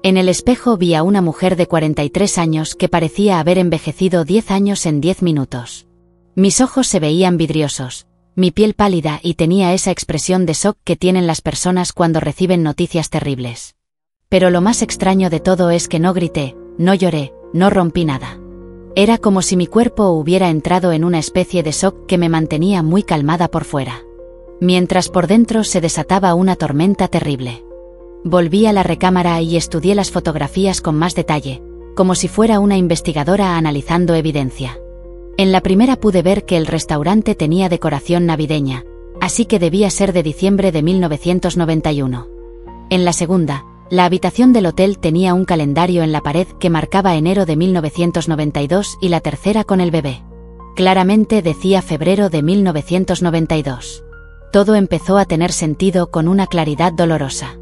A: En el espejo vi a una mujer de 43 años que parecía haber envejecido 10 años en 10 minutos. Mis ojos se veían vidriosos, mi piel pálida y tenía esa expresión de shock que tienen las personas cuando reciben noticias terribles. Pero lo más extraño de todo es que no grité, no lloré, no rompí nada. Era como si mi cuerpo hubiera entrado en una especie de shock que me mantenía muy calmada por fuera. Mientras por dentro se desataba una tormenta terrible. Volví a la recámara y estudié las fotografías con más detalle, como si fuera una investigadora analizando evidencia. En la primera pude ver que el restaurante tenía decoración navideña, así que debía ser de diciembre de 1991. En la segunda, la habitación del hotel tenía un calendario en la pared que marcaba enero de 1992 y la tercera con el bebé. Claramente decía febrero de 1992. Todo empezó a tener sentido con una claridad dolorosa.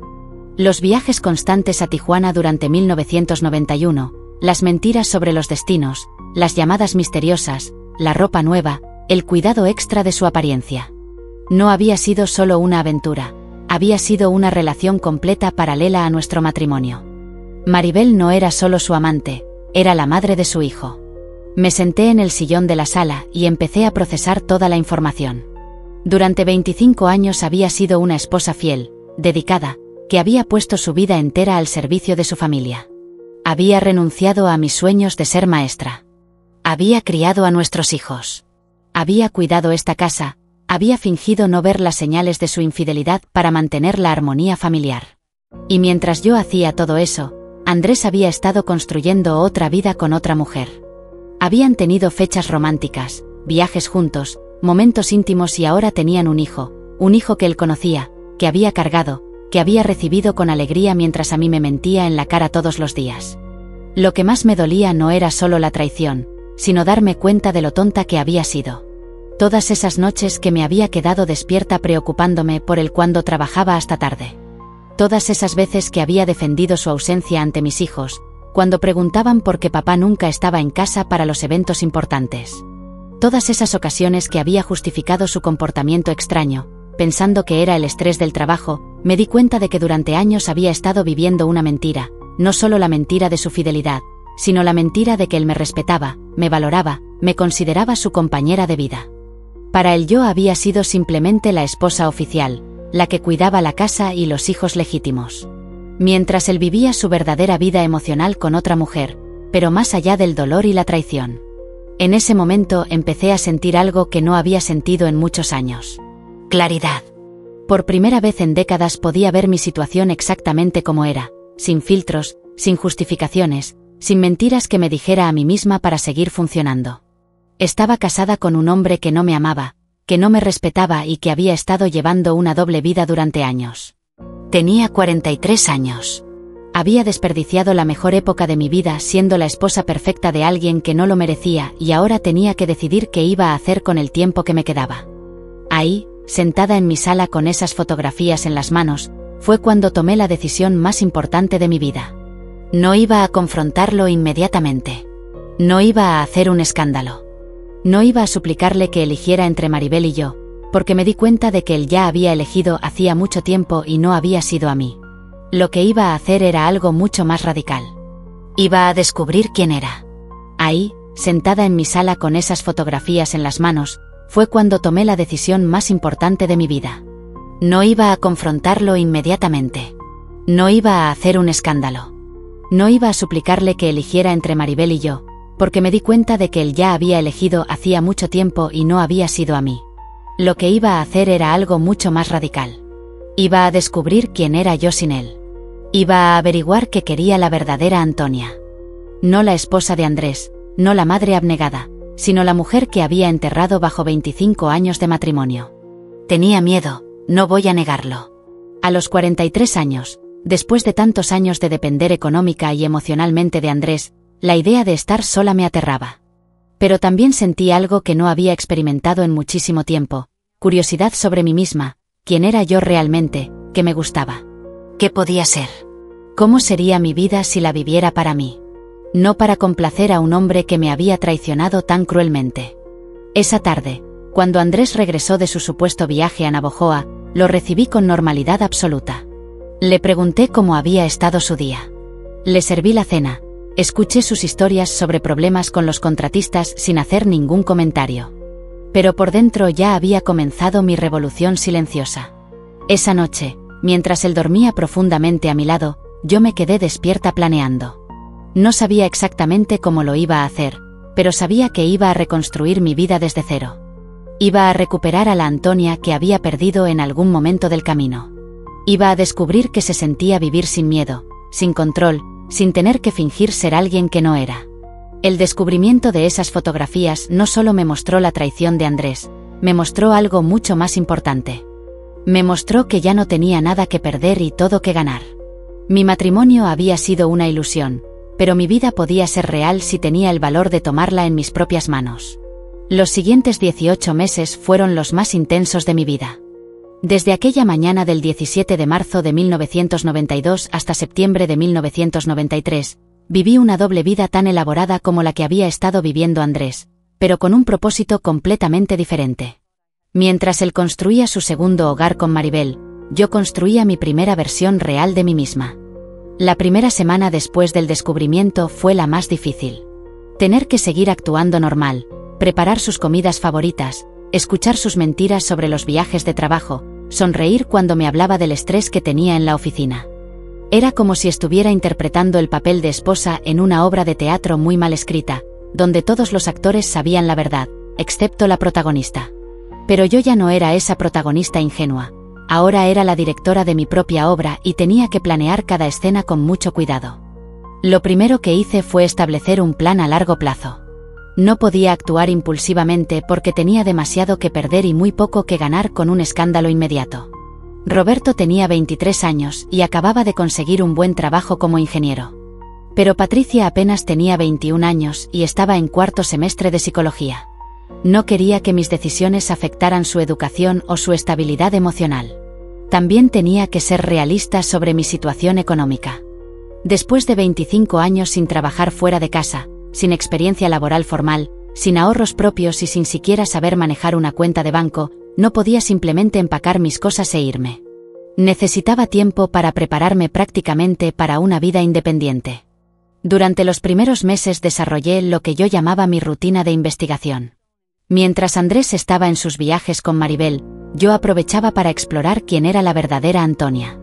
A: Los viajes constantes a Tijuana durante 1991, las mentiras sobre los destinos, las llamadas misteriosas, la ropa nueva, el cuidado extra de su apariencia. No había sido solo una aventura, había sido una relación completa paralela a nuestro matrimonio. Maribel no era solo su amante, era la madre de su hijo. Me senté en el sillón de la sala y empecé a procesar toda la información. Durante 25 años había sido una esposa fiel, dedicada, que había puesto su vida entera al servicio de su familia. Había renunciado a mis sueños de ser maestra. Había criado a nuestros hijos. Había cuidado esta casa, había fingido no ver las señales de su infidelidad para mantener la armonía familiar. Y mientras yo hacía todo eso, Andrés había estado construyendo otra vida con otra mujer. Habían tenido fechas románticas, viajes juntos, momentos íntimos y ahora tenían un hijo que él conocía, que había cargado, que había recibido con alegría mientras a mí me mentía en la cara todos los días. Lo que más me dolía no era solo la traición, sino darme cuenta de lo tonta que había sido. Todas esas noches que me había quedado despierta preocupándome por él cuando trabajaba hasta tarde. Todas esas veces que había defendido su ausencia ante mis hijos, cuando preguntaban por qué papá nunca estaba en casa para los eventos importantes. Todas esas ocasiones que había justificado su comportamiento extraño, pensando que era el estrés del trabajo, me di cuenta de que durante años había estado viviendo una mentira, no solo la mentira de su fidelidad, sino la mentira de que él me respetaba, me valoraba, me consideraba su compañera de vida. Para él yo había sido simplemente la esposa oficial, la que cuidaba la casa y los hijos legítimos. Mientras él vivía su verdadera vida emocional con otra mujer, pero más allá del dolor y la traición. En ese momento empecé a sentir algo que no había sentido en muchos años. Claridad. Por primera vez en décadas podía ver mi situación exactamente como era, sin filtros, sin justificaciones, sin mentiras que me dijera a mí misma para seguir funcionando. Estaba casada con un hombre que no me amaba, que no me respetaba y que había estado llevando una doble vida durante años. Tenía 43 años. Había desperdiciado la mejor época de mi vida siendo la esposa perfecta de alguien que no lo merecía y ahora tenía que decidir qué iba a hacer con el tiempo que me quedaba. Ahí, sentada en mi sala con esas fotografías en las manos, fue cuando tomé la decisión más importante de mi vida. No iba a confrontarlo inmediatamente. No iba a hacer un escándalo. No iba a suplicarle que eligiera entre Maribel y yo, porque me di cuenta de que él ya había elegido hacía mucho tiempo y no había sido a mí. Lo que iba a hacer era algo mucho más radical. Iba a descubrir quién era. Ahí, sentada en mi sala con esas fotografías en las manos, fue cuando tomé la decisión más importante de mi vida. No iba a confrontarlo inmediatamente. No iba a hacer un escándalo. No iba a suplicarle que eligiera entre Maribel y yo, porque me di cuenta de que él ya había elegido hacía mucho tiempo y no había sido a mí. Lo que iba a hacer era algo mucho más radical. Iba a descubrir quién era yo sin él. Iba a averiguar que quería la verdadera Antonia. No la esposa de Andrés, no la madre abnegada, sino la mujer que había enterrado bajo 25 años de matrimonio. Tenía miedo, no voy a negarlo. A los 43 años, después de tantos años de depender económica y emocionalmente de Andrés, la idea de estar sola me aterraba. Pero también sentí algo que no había experimentado en muchísimo tiempo, curiosidad sobre mí misma, quién era yo realmente, qué me gustaba. ¿Qué podía ser? ¿Cómo sería mi vida si la viviera para mí? No para complacer a un hombre que me había traicionado tan cruelmente. Esa tarde, cuando Andrés regresó de su supuesto viaje a Navojoa, lo recibí con normalidad absoluta. Le pregunté cómo había estado su día. Le serví la cena, escuché sus historias sobre problemas con los contratistas sin hacer ningún comentario. Pero por dentro ya había comenzado mi revolución silenciosa. Esa noche, mientras él dormía profundamente a mi lado, yo me quedé despierta planeando. No sabía exactamente cómo lo iba a hacer, pero sabía que iba a reconstruir mi vida desde cero. Iba a recuperar a la Antonia que había perdido en algún momento del camino. Iba a descubrir que se sentía vivir sin miedo, sin control, sin tener que fingir ser alguien que no era. El descubrimiento de esas fotografías no solo me mostró la traición de Andrés, me mostró algo mucho más importante. Me mostró que ya no tenía nada que perder y todo que ganar. Mi matrimonio había sido una ilusión, pero mi vida podía ser real si tenía el valor de tomarla en mis propias manos. Los siguientes 18 meses fueron los más intensos de mi vida. Desde aquella mañana del 17 de marzo de 1992 hasta septiembre de 1993, viví una doble vida tan elaborada como la que había estado viviendo Andrés, pero con un propósito completamente diferente. Mientras él construía su segundo hogar con Maribel, yo construía mi primera versión real de mí misma. La primera semana después del descubrimiento fue la más difícil. Tener que seguir actuando normal, preparar sus comidas favoritas, escuchar sus mentiras sobre los viajes de trabajo, sonreír cuando me hablaba del estrés que tenía en la oficina. Era como si estuviera interpretando el papel de esposa en una obra de teatro muy mal escrita, donde todos los actores sabían la verdad, excepto la protagonista. Pero yo ya no era esa protagonista ingenua. Ahora era la directora de mi propia obra y tenía que planear cada escena con mucho cuidado. Lo primero que hice fue establecer un plan a largo plazo. No podía actuar impulsivamente porque tenía demasiado que perder y muy poco que ganar con un escándalo inmediato. Roberto tenía 23 años y acababa de conseguir un buen trabajo como ingeniero. Pero Patricia apenas tenía 21 años y estaba en cuarto semestre de psicología. No quería que mis decisiones afectaran su educación o su estabilidad emocional. También tenía que ser realista sobre mi situación económica. Después de 25 años sin trabajar fuera de casa, sin experiencia laboral formal, sin ahorros propios y sin siquiera saber manejar una cuenta de banco, no podía simplemente empacar mis cosas e irme. Necesitaba tiempo para prepararme prácticamente para una vida independiente. Durante los primeros meses desarrollé lo que yo llamaba mi rutina de investigación. Mientras Andrés estaba en sus viajes con Maribel, yo aprovechaba para explorar quién era la verdadera Antonia.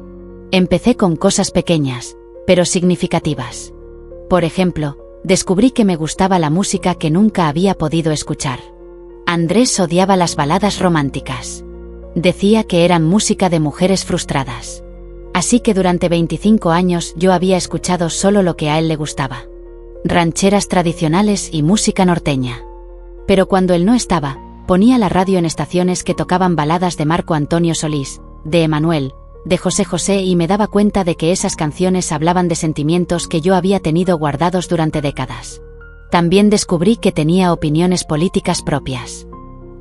A: Empecé con cosas pequeñas, pero significativas. Por ejemplo, descubrí que me gustaba la música que nunca había podido escuchar. Andrés odiaba las baladas románticas. Decía que eran música de mujeres frustradas. Así que durante 25 años yo había escuchado solo lo que a él le gustaba. Rancheras tradicionales y música norteña. Pero cuando él no estaba, ponía la radio en estaciones que tocaban baladas de Marco Antonio Solís, de Emanuel, de José José y me daba cuenta de que esas canciones hablaban de sentimientos que yo había tenido guardados durante décadas. También descubrí que tenía opiniones políticas propias.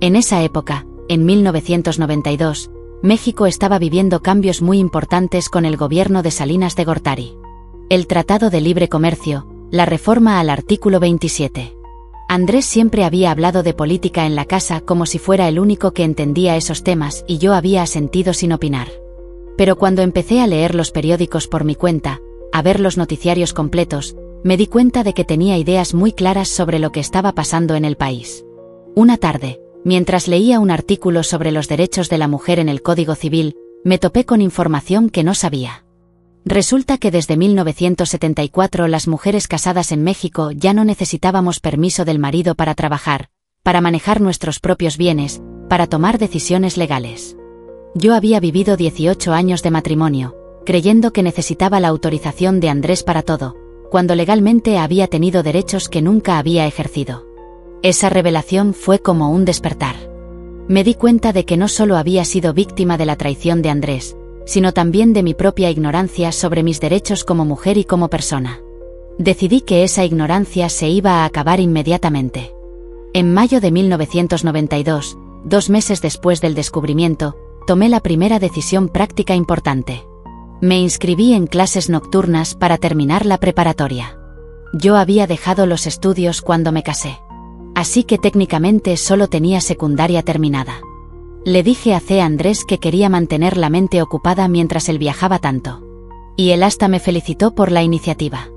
A: En esa época, en 1992, México estaba viviendo cambios muy importantes con el gobierno de Salinas de Gortari. El Tratado de Libre Comercio, la reforma al artículo 27. Andrés siempre había hablado de política en la casa como si fuera el único que entendía esos temas y yo había asentido sin opinar. Pero cuando empecé a leer los periódicos por mi cuenta, a ver los noticiarios completos, me di cuenta de que tenía ideas muy claras sobre lo que estaba pasando en el país. Una tarde, mientras leía un artículo sobre los derechos de la mujer en el Código Civil, me topé con información que no sabía. Resulta que desde 1974 las mujeres casadas en México ya no necesitábamos permiso del marido para trabajar, para manejar nuestros propios bienes, para tomar decisiones legales. Yo había vivido 18 años de matrimonio, creyendo que necesitaba la autorización de Andrés para todo, cuando legalmente había tenido derechos que nunca había ejercido. Esa revelación fue como un despertar. Me di cuenta de que no solo había sido víctima de la traición de Andrés, sino también de mi propia ignorancia sobre mis derechos como mujer y como persona. Decidí que esa ignorancia se iba a acabar inmediatamente. En mayo de 1992, 2 meses después del descubrimiento, tomé la primera decisión práctica importante. Me inscribí en clases nocturnas para terminar la preparatoria. Yo había dejado los estudios cuando me casé. Así que técnicamente solo tenía secundaria terminada. Le dije a C. Andrés que quería mantener la mente ocupada mientras él viajaba tanto. Y él hasta me felicitó por la iniciativa.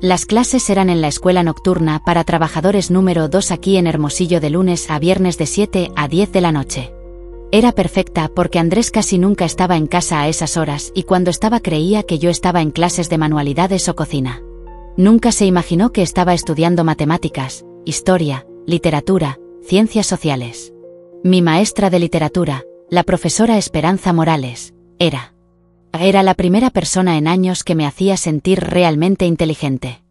A: Las clases eran en la escuela nocturna para trabajadores número 2 aquí en Hermosillo de lunes a viernes de 7 a 10 de la noche. Era perfecta porque Andrés casi nunca estaba en casa a esas horas y cuando estaba creía que yo estaba en clases de manualidades o cocina. Nunca se imaginó que estaba estudiando matemáticas, historia, literatura, ciencias sociales. Mi maestra de literatura, la profesora Esperanza Morales, era la primera persona en años que me hacía sentir realmente inteligente.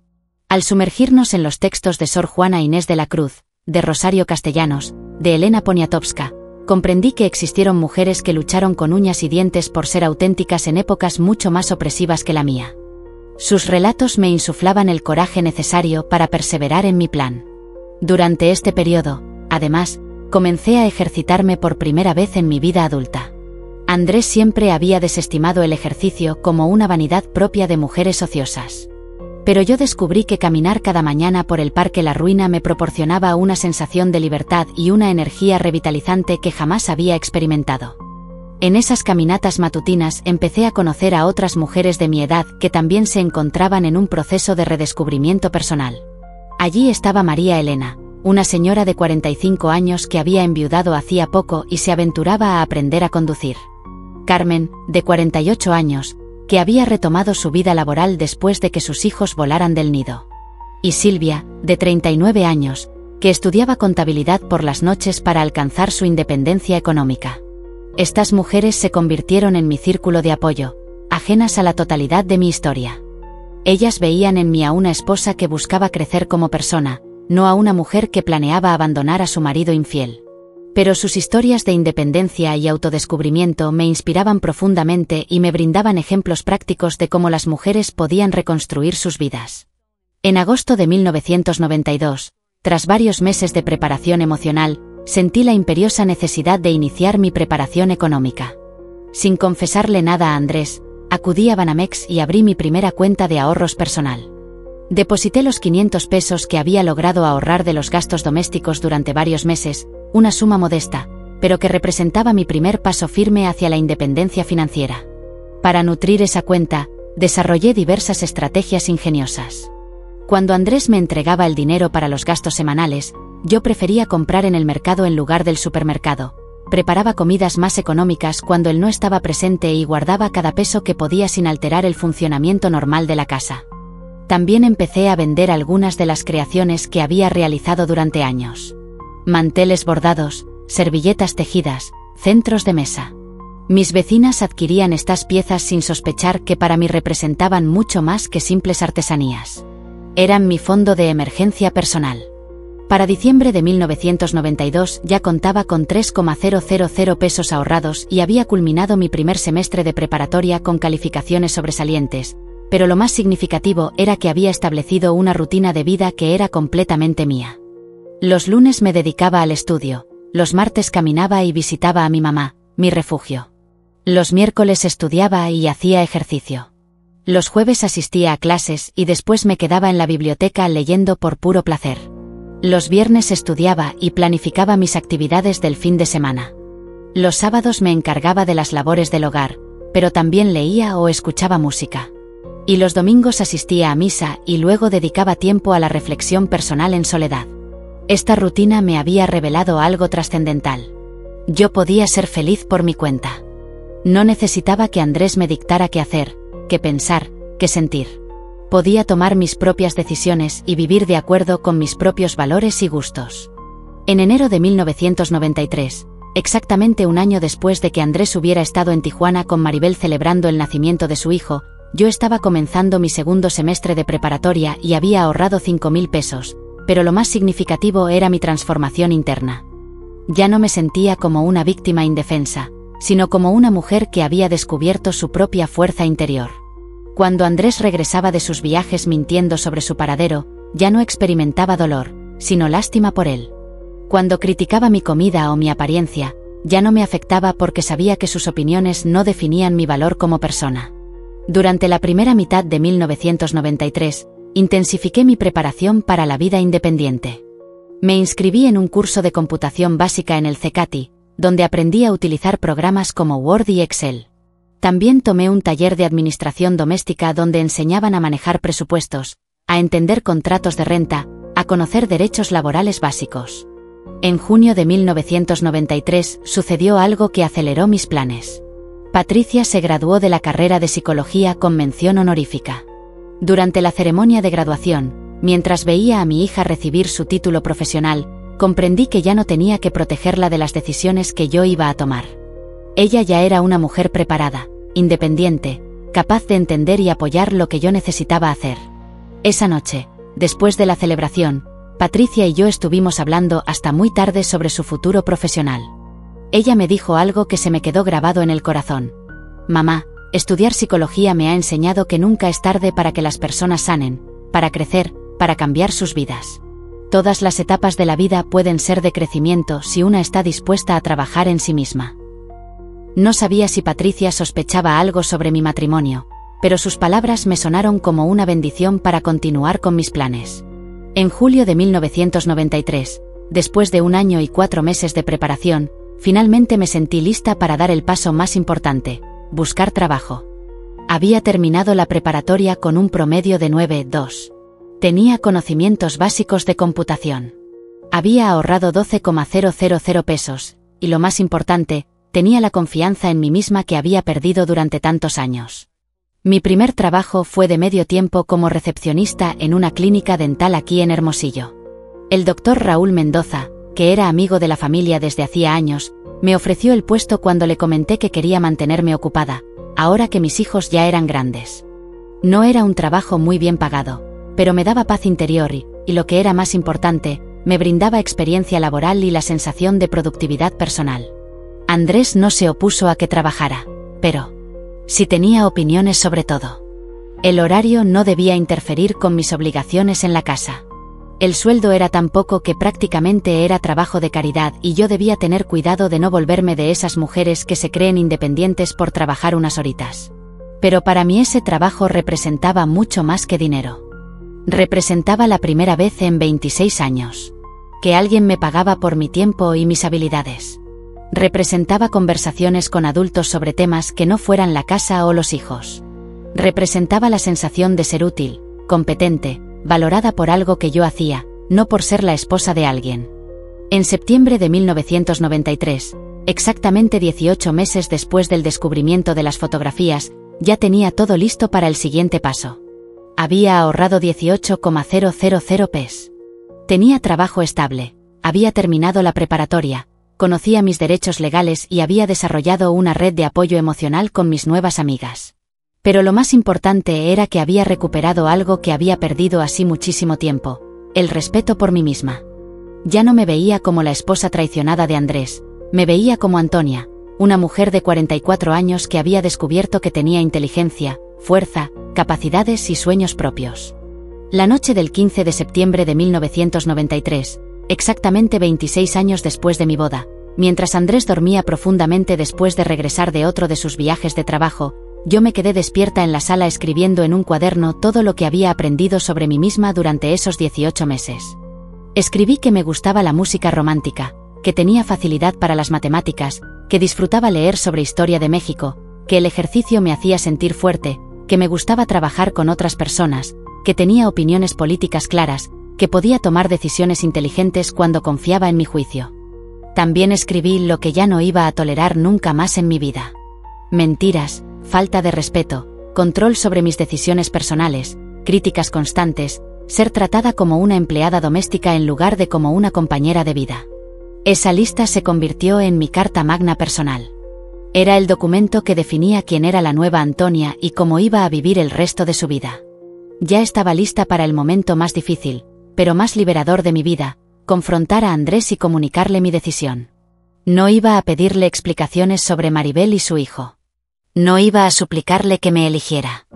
A: Al sumergirnos en los textos de Sor Juana Inés de la Cruz, de Rosario Castellanos, de Elena Poniatowska, comprendí que existieron mujeres que lucharon con uñas y dientes por ser auténticas en épocas mucho más opresivas que la mía. Sus relatos me insuflaban el coraje necesario para perseverar en mi plan. Durante este periodo, además, comencé a ejercitarme por primera vez en mi vida adulta. Andrés siempre había desestimado el ejercicio como una vanidad propia de mujeres ociosas. Pero yo descubrí que caminar cada mañana por el Parque La Ruina me proporcionaba una sensación de libertad y una energía revitalizante que jamás había experimentado. En esas caminatas matutinas empecé a conocer a otras mujeres de mi edad que también se encontraban en un proceso de redescubrimiento personal. Allí estaba María Elena, una señora de 45 años que había enviudado hacía poco y se aventuraba a aprender a conducir. Carmen, de 48 años, que había retomado su vida laboral después de que sus hijos volaran del nido. Y Silvia, de 39 años, que estudiaba contabilidad por las noches para alcanzar su independencia económica. Estas mujeres se convirtieron en mi círculo de apoyo, ajenas a la totalidad de mi historia. Ellas veían en mí a una esposa que buscaba crecer como persona, no a una mujer que planeaba abandonar a su marido infiel. Pero sus historias de independencia y autodescubrimiento me inspiraban profundamente y me brindaban ejemplos prácticos de cómo las mujeres podían reconstruir sus vidas. En agosto de 1992, tras varios meses de preparación emocional, sentí la imperiosa necesidad de iniciar mi preparación económica. Sin confesarle nada a Andrés, acudí a Banamex y abrí mi primera cuenta de ahorros personal. Deposité los 500 pesos que había logrado ahorrar de los gastos domésticos durante varios meses, una suma modesta, pero que representaba mi primer paso firme hacia la independencia financiera. Para nutrir esa cuenta, desarrollé diversas estrategias ingeniosas. Cuando Andrés me entregaba el dinero para los gastos semanales, yo prefería comprar en el mercado en lugar del supermercado. Preparaba comidas más económicas cuando él no estaba presente y guardaba cada peso que podía sin alterar el funcionamiento normal de la casa. También empecé a vender algunas de las creaciones que había realizado durante años. Manteles bordados, servilletas tejidas, centros de mesa. Mis vecinas adquirían estas piezas sin sospechar que para mí representaban mucho más que simples artesanías. Eran mi fondo de emergencia personal. Para diciembre de 1992 ya contaba con 3,000 pesos ahorrados y había culminado mi primer semestre de preparatoria con calificaciones sobresalientes, pero lo más significativo era que había establecido una rutina de vida que era completamente mía. Los lunes me dedicaba al estudio, los martes caminaba y visitaba a mi mamá, mi refugio. Los miércoles estudiaba y hacía ejercicio. Los jueves asistía a clases y después me quedaba en la biblioteca leyendo por puro placer. Los viernes estudiaba y planificaba mis actividades del fin de semana. Los sábados me encargaba de las labores del hogar, pero también leía o escuchaba música. Y los domingos asistía a misa y luego dedicaba tiempo a la reflexión personal en soledad. Esta rutina me había revelado algo trascendental. Yo podía ser feliz por mi cuenta. No necesitaba que Andrés me dictara qué hacer, qué pensar, qué sentir. Podía tomar mis propias decisiones y vivir de acuerdo con mis propios valores y gustos. En enero de 1993, exactamente un año después de que Andrés hubiera estado en Tijuana con Maribel celebrando el nacimiento de su hijo, yo estaba comenzando mi segundo semestre de preparatoria y había ahorrado 5.000 pesos, pero lo más significativo era mi transformación interna. Ya no me sentía como una víctima indefensa, sino como una mujer que había descubierto su propia fuerza interior. Cuando Andrés regresaba de sus viajes mintiendo sobre su paradero, ya no experimentaba dolor, sino lástima por él. Cuando criticaba mi comida o mi apariencia, ya no me afectaba porque sabía que sus opiniones no definían mi valor como persona. Durante la primera mitad de 1993, intensifiqué mi preparación para la vida independiente. Me inscribí en un curso de computación básica en el CECATI, donde aprendí a utilizar programas como Word y Excel. También tomé un taller de administración doméstica donde enseñaban a manejar presupuestos, a entender contratos de renta, a conocer derechos laborales básicos. En junio de 1993 sucedió algo que aceleró mis planes. Patricia se graduó de la carrera de psicología con mención honorífica. Durante la ceremonia de graduación, mientras veía a mi hija recibir su título profesional, comprendí que ya no tenía que protegerla de las decisiones que yo iba a tomar. Ella ya era una mujer preparada, independiente, capaz de entender y apoyar lo que yo necesitaba hacer. Esa noche, después de la celebración, Patricia y yo estuvimos hablando hasta muy tarde sobre su futuro profesional. Ella me dijo algo que se me quedó grabado en el corazón. Mamá, estudiar psicología me ha enseñado que nunca es tarde para que las personas sanen, para crecer, para cambiar sus vidas. Todas las etapas de la vida pueden ser de crecimiento si una está dispuesta a trabajar en sí misma. No sabía si Patricia sospechaba algo sobre mi matrimonio, pero sus palabras me sonaron como una bendición para continuar con mis planes. En julio de 1993, después de 1 año y 4 meses de preparación, finalmente me sentí lista para dar el paso más importante: buscar trabajo. Había terminado la preparatoria con un promedio de 9,2. Tenía conocimientos básicos de computación. Había ahorrado 12,000 pesos, y lo más importante, tenía la confianza en mí misma que había perdido durante tantos años. Mi primer trabajo fue de medio tiempo como recepcionista en una clínica dental aquí en Hermosillo. El doctor Raúl Mendoza, que era amigo de la familia desde hacía años, me ofreció el puesto cuando le comenté que quería mantenerme ocupada, ahora que mis hijos ya eran grandes. No era un trabajo muy bien pagado, pero me daba paz interior y, lo que era más importante, me brindaba experiencia laboral y la sensación de productividad personal. Andrés no se opuso a que trabajara, pero sí tenía opiniones sobre todo. El horario no debía interferir con mis obligaciones en la casa. El sueldo era tan poco que prácticamente era trabajo de caridad y yo debía tener cuidado de no volverme de esas mujeres que se creen independientes por trabajar unas horitas. Pero para mí ese trabajo representaba mucho más que dinero. Representaba la primera vez en 26 años que alguien me pagaba por mi tiempo y mis habilidades. Representaba conversaciones con adultos sobre temas que no fueran la casa o los hijos. Representaba la sensación de ser útil, competente, valorada por algo que yo hacía, no por ser la esposa de alguien. En septiembre de 1993, exactamente 18 meses después del descubrimiento de las fotografías, ya tenía todo listo para el siguiente paso. Había ahorrado 18,000 pesos. Tenía trabajo estable, había terminado la preparatoria, conocía mis derechos legales y había desarrollado una red de apoyo emocional con mis nuevas amigas. Pero lo más importante era que había recuperado algo que había perdido así muchísimo tiempo: el respeto por mí misma. Ya no me veía como la esposa traicionada de Andrés, me veía como Antonia, una mujer de 44 años que había descubierto que tenía inteligencia, fuerza, capacidades y sueños propios. La noche del 15 de septiembre de 1993, exactamente 26 años después de mi boda, mientras Andrés dormía profundamente después de regresar de otro de sus viajes de trabajo, yo me quedé despierta en la sala escribiendo en un cuaderno todo lo que había aprendido sobre mí misma durante esos 18 meses. Escribí que me gustaba la música romántica, que tenía facilidad para las matemáticas, que disfrutaba leer sobre historia de México, que el ejercicio me hacía sentir fuerte, que me gustaba trabajar con otras personas, que tenía opiniones políticas claras, que podía tomar decisiones inteligentes cuando confiaba en mi juicio. También escribí lo que ya no iba a tolerar nunca más en mi vida. Mentiras, falta de respeto, control sobre mis decisiones personales, críticas constantes, ser tratada como una empleada doméstica en lugar de como una compañera de vida. Esa lista se convirtió en mi carta magna personal. Era el documento que definía quién era la nueva Antonia y cómo iba a vivir el resto de su vida. Ya estaba lista para el momento más difícil, pero más liberador de mi vida, confrontar a Andrés y comunicarle mi decisión. No iba a pedirle explicaciones sobre Maribel y su hijo. No iba a suplicarle que me eligiera.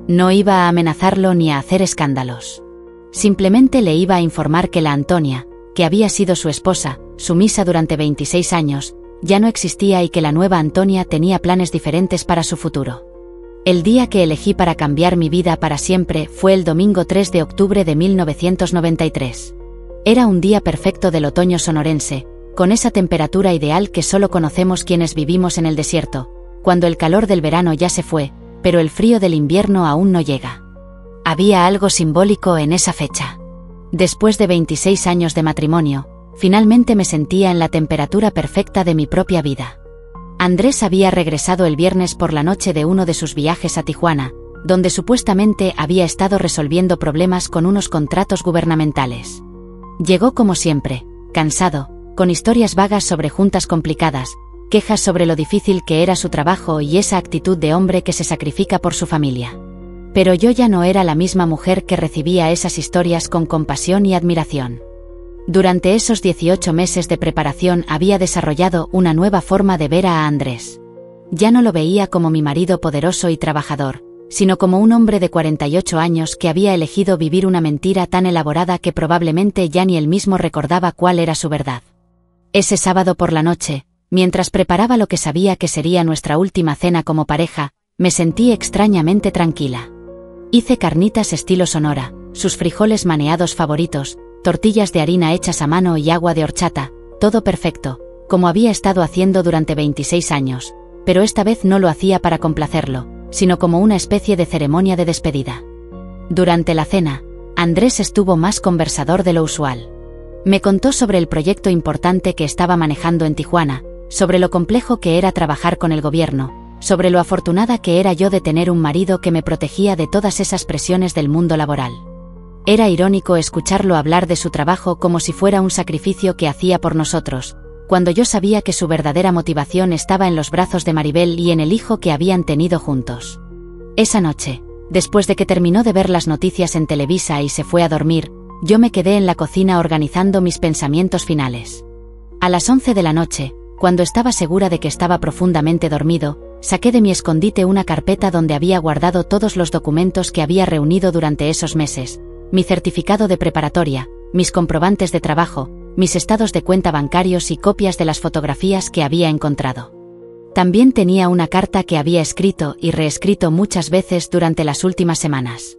A: No iba a amenazarlo ni a hacer escándalos. Simplemente le iba a informar que la Antonia, que había sido su esposa, sumisa durante 26 años, ya no existía y que la nueva Antonia tenía planes diferentes para su futuro. El día que elegí para cambiar mi vida para siempre fue el domingo 3 de octubre de 1993. Era un día perfecto del otoño sonorense, con esa temperatura ideal que solo conocemos quienes vivimos en el desierto, cuando el calor del verano ya se fue, pero el frío del invierno aún no llega. Había algo simbólico en esa fecha. Después de 26 años de matrimonio, finalmente me sentía en la temperatura perfecta de mi propia vida. Andrés había regresado el viernes por la noche de uno de sus viajes a Tijuana, donde supuestamente había estado resolviendo problemas con unos contratos gubernamentales. Llegó como siempre, cansado, con historias vagas sobre juntas complicadas, quejas sobre lo difícil que era su trabajo y esa actitud de hombre que se sacrifica por su familia. Pero yo ya no era la misma mujer que recibía esas historias con compasión y admiración. Durante esos 18 meses de preparación había desarrollado una nueva forma de ver a Andrés. Ya no lo veía como mi marido poderoso y trabajador, sino como un hombre de 48 años que había elegido vivir una mentira tan elaborada que probablemente ya ni él mismo recordaba cuál era su verdad. Ese sábado por la noche, mientras preparaba lo que sabía que sería nuestra última cena como pareja, me sentí extrañamente tranquila. Hice carnitas estilo Sonora, sus frijoles maneados favoritos, tortillas de harina hechas a mano y agua de horchata, todo perfecto, como había estado haciendo durante 26 años, pero esta vez no lo hacía para complacerlo, sino como una especie de ceremonia de despedida. Durante la cena, Andrés estuvo más conversador de lo usual. Me contó sobre el proyecto importante que estaba manejando en Tijuana, sobre lo complejo que era trabajar con el gobierno, sobre lo afortunada que era yo de tener un marido que me protegía de todas esas presiones del mundo laboral. Era irónico escucharlo hablar de su trabajo como si fuera un sacrificio que hacía por nosotros, cuando yo sabía que su verdadera motivación estaba en los brazos de Maribel y en el hijo que habían tenido juntos. Esa noche, después de que terminó de ver las noticias en Televisa y se fue a dormir, yo me quedé en la cocina organizando mis pensamientos finales. A las 11 de la noche, cuando estaba segura de que estaba profundamente dormido, saqué de mi escondite una carpeta donde había guardado todos los documentos que había reunido durante esos meses, mi certificado de preparatoria, mis comprobantes de trabajo, mis estados de cuenta bancarios y copias de las fotografías que había encontrado. También tenía una carta que había escrito y reescrito muchas veces durante las últimas semanas.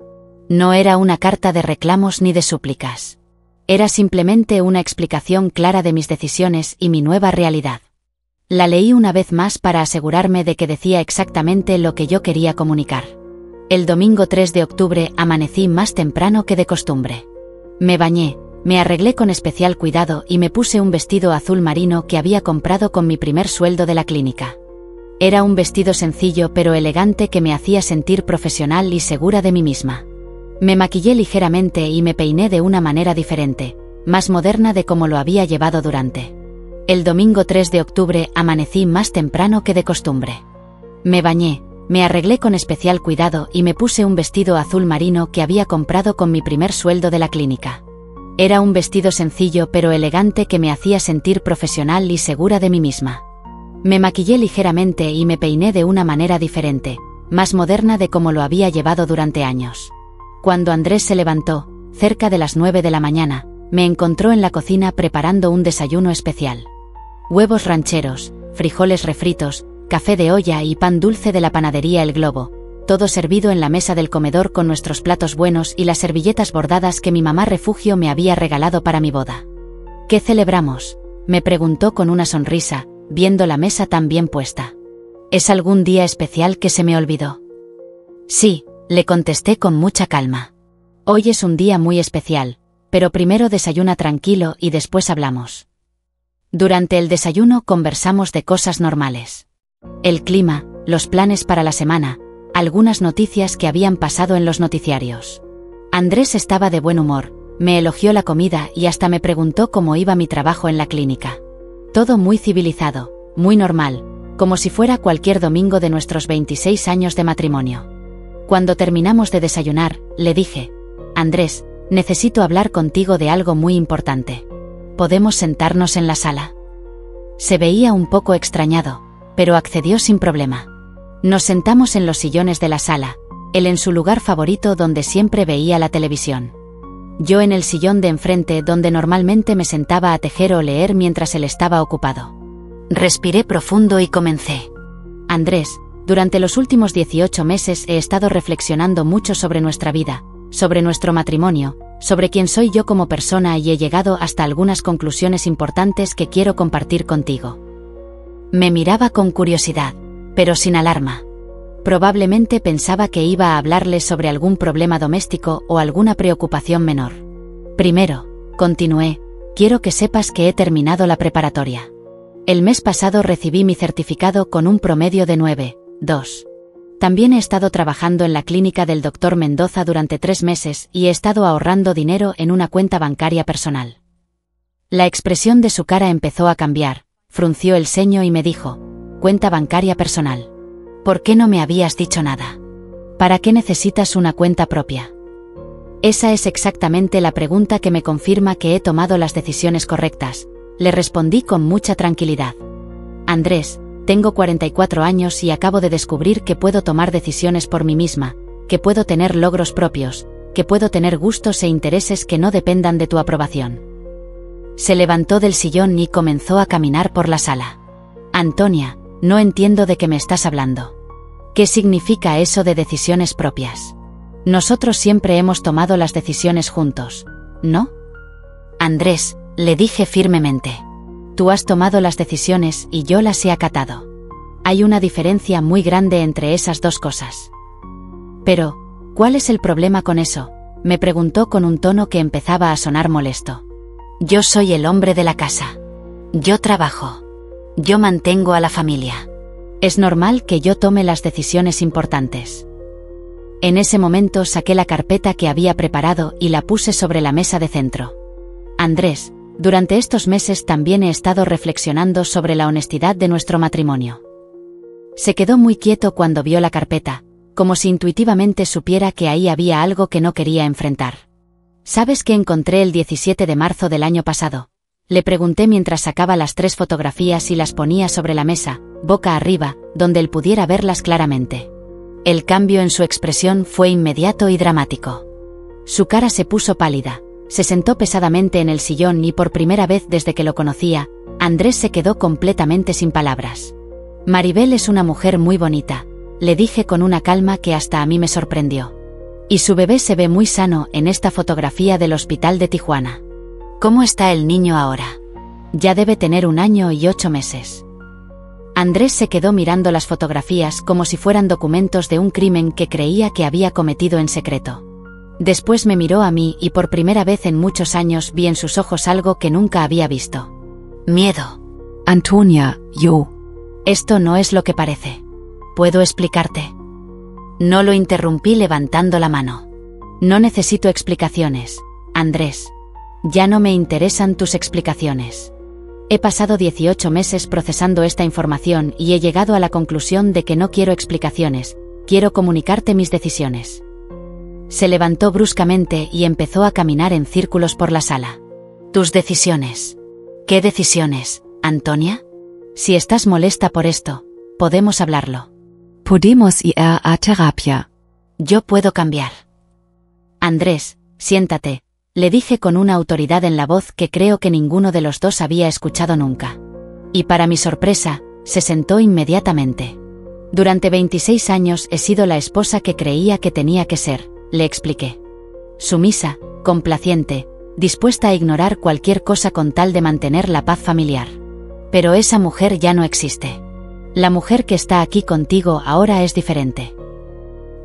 A: No era una carta de reclamos ni de súplicas. Era simplemente una explicación clara de mis decisiones y mi nueva realidad. La leí una vez más para asegurarme de que decía exactamente lo que yo quería comunicar. El domingo 3 de octubre amanecí más temprano que de costumbre. Me bañé, me arreglé con especial cuidado y me puse un vestido azul marino que había comprado con mi primer sueldo de la clínica. Era un vestido sencillo pero elegante que me hacía sentir profesional y segura de mí misma. Me maquillé ligeramente y me peiné de una manera diferente, más moderna de como lo había llevado durante. El domingo 3 de octubre amanecí más temprano que de costumbre. Me bañé, me arreglé con especial cuidado y me puse un vestido azul marino que había comprado con mi primer sueldo de la clínica. Era un vestido sencillo pero elegante que me hacía sentir profesional y segura de mí misma. Me maquillé ligeramente y me peiné de una manera diferente, más moderna de como lo había llevado durante años. Cuando Andrés se levantó, cerca de las 9 de la mañana, me encontró en la cocina preparando un desayuno especial. Huevos rancheros, frijoles refritos, café de olla y pan dulce de la panadería El Globo, todo servido en la mesa del comedor con nuestros platos buenos y las servilletas bordadas que mi mamá Refugio me había regalado para mi boda. ¿Qué celebramos?, me preguntó con una sonrisa, viendo la mesa tan bien puesta. ¿Es algún día especial que se me olvidó? Sí, Le contesté con mucha calma. Hoy es un día muy especial, pero primero desayuna tranquilo y después hablamos. Durante el desayuno conversamos de cosas normales. El clima, los planes para la semana, algunas noticias que habían pasado en los noticiarios. Andrés estaba de buen humor, me elogió la comida y hasta me preguntó cómo iba mi trabajo en la clínica. Todo muy civilizado, muy normal, como si fuera cualquier domingo de nuestros 26 años de matrimonio. Cuando terminamos de desayunar, le dije: Andrés, necesito hablar contigo de algo muy importante. ¿Podemos sentarnos en la sala? Se veía un poco extrañado, pero accedió sin problema. Nos sentamos en los sillones de la sala, él en su lugar favorito donde siempre veía la televisión. Yo en el sillón de enfrente donde normalmente me sentaba a tejer o leer mientras él estaba ocupado. Respiré profundo y comencé. Andrés, durante los últimos 18 meses he estado reflexionando mucho sobre nuestra vida, sobre nuestro matrimonio, sobre quién soy yo como persona y he llegado hasta algunas conclusiones importantes que quiero compartir contigo. Me miraba con curiosidad, pero sin alarma. Probablemente pensaba que iba a hablarle sobre algún problema doméstico o alguna preocupación menor. Primero, continué, quiero que sepas que he terminado la preparatoria. El mes pasado recibí mi certificado con un promedio de 9,2. También he estado trabajando en la clínica del Dr. Mendoza durante 3 meses y he estado ahorrando dinero en una cuenta bancaria personal. La expresión de su cara empezó a cambiar, frunció el ceño y me dijo: cuenta bancaria personal. ¿Por qué no me habías dicho nada? ¿Para qué necesitas una cuenta propia? Esa es exactamente la pregunta que me confirma que he tomado las decisiones correctas, le respondí con mucha tranquilidad. Andrés, tengo 44 años y acabo de descubrir que puedo tomar decisiones por mí misma, que puedo tener logros propios, que puedo tener gustos e intereses que no dependan de tu aprobación. Se levantó del sillón y comenzó a caminar por la sala. Antonia, no entiendo de qué me estás hablando. ¿Qué significa eso de decisiones propias? Nosotros siempre hemos tomado las decisiones juntos, ¿no? Andrés, le dije firmemente. Tú has tomado las decisiones y yo las he acatado. Hay una diferencia muy grande entre esas dos cosas. Pero, ¿cuál es el problema con eso?, me preguntó con un tono que empezaba a sonar molesto. Yo soy el hombre de la casa. Yo trabajo. Yo mantengo a la familia. Es normal que yo tome las decisiones importantes. En ese momento saqué la carpeta que había preparado y la puse sobre la mesa de centro. Andrés, durante estos meses también he estado reflexionando sobre la honestidad de nuestro matrimonio. Se quedó muy quieto cuando vio la carpeta, como si intuitivamente supiera que ahí había algo que no quería enfrentar. ¿Sabes qué encontré el 17 de marzo del año pasado? Le pregunté mientras sacaba las 3 fotografías y las ponía sobre la mesa, boca arriba, donde él pudiera verlas claramente. El cambio en su expresión fue inmediato y dramático. Su cara se puso pálida, se sentó pesadamente en el sillón y por primera vez desde que lo conocía, Andrés se quedó completamente sin palabras. Maribel es una mujer muy bonita, le dije con una calma que hasta a mí me sorprendió. Y su bebé se ve muy sano en esta fotografía del hospital de Tijuana. ¿Cómo está el niño ahora? Ya debe tener 1 año y 8 meses. Andrés se quedó mirando las fotografías como si fueran documentos de un crimen que creía que había cometido en secreto. Después me miró a mí y por primera vez en muchos años vi en sus ojos algo que nunca había visto. Miedo.
B: Antonia, yo.
A: Esto no es lo que parece. ¿Puedo explicarte? No lo interrumpí levantando la mano. No necesito explicaciones, Andrés. Ya no me interesan tus explicaciones. He pasado 18 meses procesando esta información y he llegado a la conclusión de que no quiero explicaciones, quiero comunicarte mis decisiones. Se levantó bruscamente y empezó a caminar en círculos por la sala. Tus decisiones. ¿Qué decisiones, Antonia? Si estás molesta por esto, podemos hablarlo.
B: Podemos ir a terapia.
A: Yo puedo cambiar. Andrés, siéntate, le dije con una autoridad en la voz que creo que ninguno de los dos había escuchado nunca. Y para mi sorpresa, se sentó inmediatamente. Durante 26 años he sido la esposa que creía que tenía que ser, le expliqué. Sumisa, complaciente, dispuesta a ignorar cualquier cosa con tal de mantener la paz familiar. Pero esa mujer ya no existe. La mujer que está aquí contigo ahora es diferente.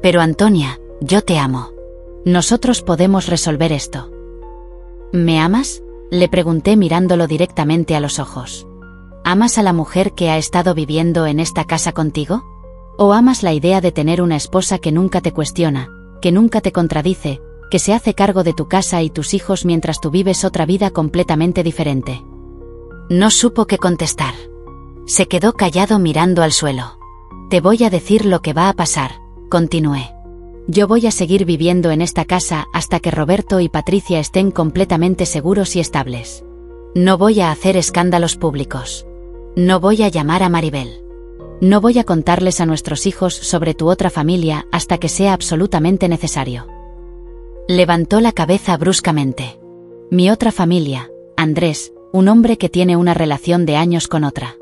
A: Pero Antonia, Yo te amo. Nosotros podemos resolver esto. ¿Me amas?, le pregunté mirándolo directamente a los ojos. ¿Amas a la mujer que ha estado viviendo en esta casa contigo? ¿O amas la idea de tener una esposa que nunca te cuestiona, que nunca te contradice, que se hace cargo de tu casa y tus hijos mientras tú vives otra vida completamente diferente? No supo qué contestar. Se quedó callado mirando al suelo. Te voy a decir lo que va a pasar, continué. Yo voy a seguir viviendo en esta casa hasta que Roberto y Patricia estén completamente seguros y estables. No voy a hacer escándalos públicos. No voy a llamar a Maribel. No voy a contarles a nuestros hijos sobre tu otra familia hasta que sea absolutamente necesario. Levantó la cabeza bruscamente. Mi otra familia, Andrés, un hombre que tiene una relación de años con otra.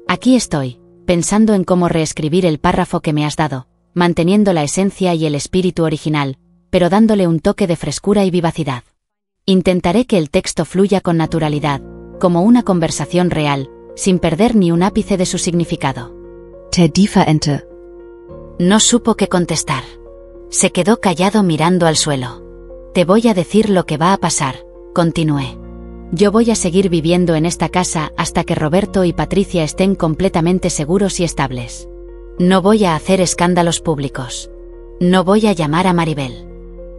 A: Aquí estoy, pensando en cómo reescribir el párrafo que me has dado, manteniendo la esencia y el espíritu original, pero dándole un toque de frescura y vivacidad. Intentaré que el texto fluya con naturalidad, como una conversación real, sin perder ni un ápice de su significado.
B: Der Differente.
A: No supo qué contestar. Se quedó callado mirando al suelo. Te voy a decir lo que va a pasar, continué. Yo voy a seguir viviendo en esta casa hasta que Roberto y Patricia estén completamente seguros y estables. No voy a hacer escándalos públicos. No voy a llamar a Maribel.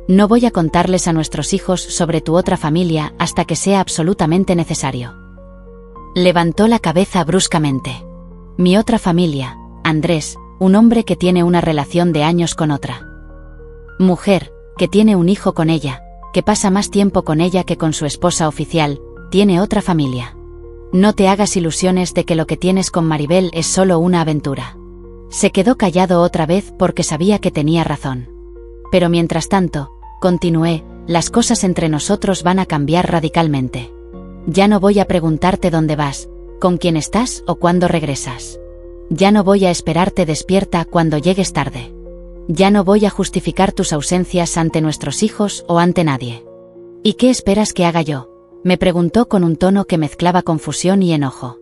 A: No voy a contarles a nuestros hijos sobre tu otra familia hasta que sea absolutamente necesario. Levantó la cabeza bruscamente. Mi otra familia, Andrés, un hombre que tiene una relación de años con otra mujer, que tiene un hijo con ella, que pasa más tiempo con ella que con su esposa oficial, tiene otra familia. No te hagas ilusiones de que lo que tienes con Maribel es solo una aventura. Se quedó callado otra vez porque sabía que tenía razón. Pero mientras tanto, continué, las cosas entre nosotros van a cambiar radicalmente. Ya no voy a preguntarte dónde vas, con quién estás o cuándo regresas. Ya no voy a esperarte despierta cuando llegues tarde. Ya no voy a justificar tus ausencias ante nuestros hijos o ante nadie. ¿Y qué esperas que haga yo?, me preguntó con un tono que mezclaba confusión y enojo.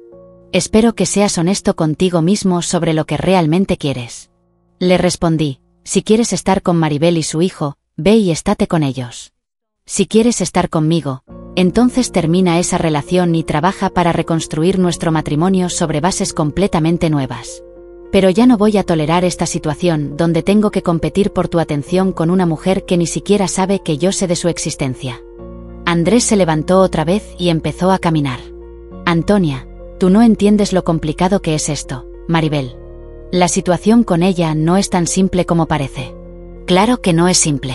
A: Espero que seas honesto contigo mismo sobre lo que realmente quieres. Le respondí, si quieres estar con Maribel y su hijo, ve y estate con ellos. Si quieres estar conmigo, entonces termina esa relación y trabaja para reconstruir nuestro matrimonio sobre bases completamente nuevas. Pero ya no voy a tolerar esta situación donde tengo que competir por tu atención con una mujer que ni siquiera sabe que yo sé de su existencia. Andrés se levantó otra vez y empezó a caminar. Antonia, tú no entiendes lo complicado que es esto, Maribel. La situación con ella no es tan simple como parece. Claro que no es simple.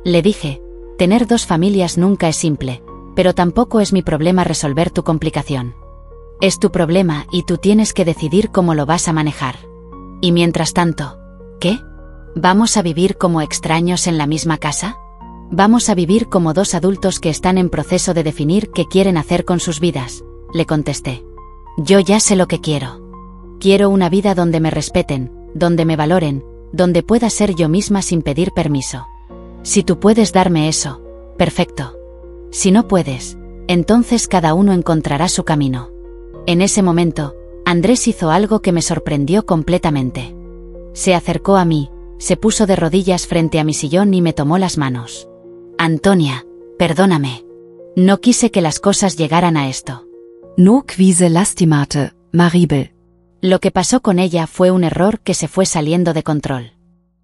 A: Le dije, tener dos familias nunca es simple, pero tampoco es mi problema resolver tu complicación. Es tu problema y tú tienes que decidir cómo lo vas a manejar. Y mientras tanto, ¿qué? ¿Vamos a vivir como extraños en la misma casa? Vamos a vivir como dos adultos que están en proceso de definir qué quieren hacer con sus vidas, le contesté. Yo ya sé lo que quiero. Quiero una vida donde me respeten, donde me valoren, donde pueda ser yo misma sin pedir permiso. Si tú puedes darme eso, perfecto. Si no puedes, entonces cada uno encontrará su camino. En ese momento, Andrés hizo algo que me sorprendió completamente. Se acercó a mí, se puso de rodillas frente a mi sillón y me tomó las manos. Antonia, perdóname. No quise que las cosas llegaran a esto.
B: No quise lastimarte, Maribel.
A: Lo que pasó con ella fue un error que se fue saliendo de control.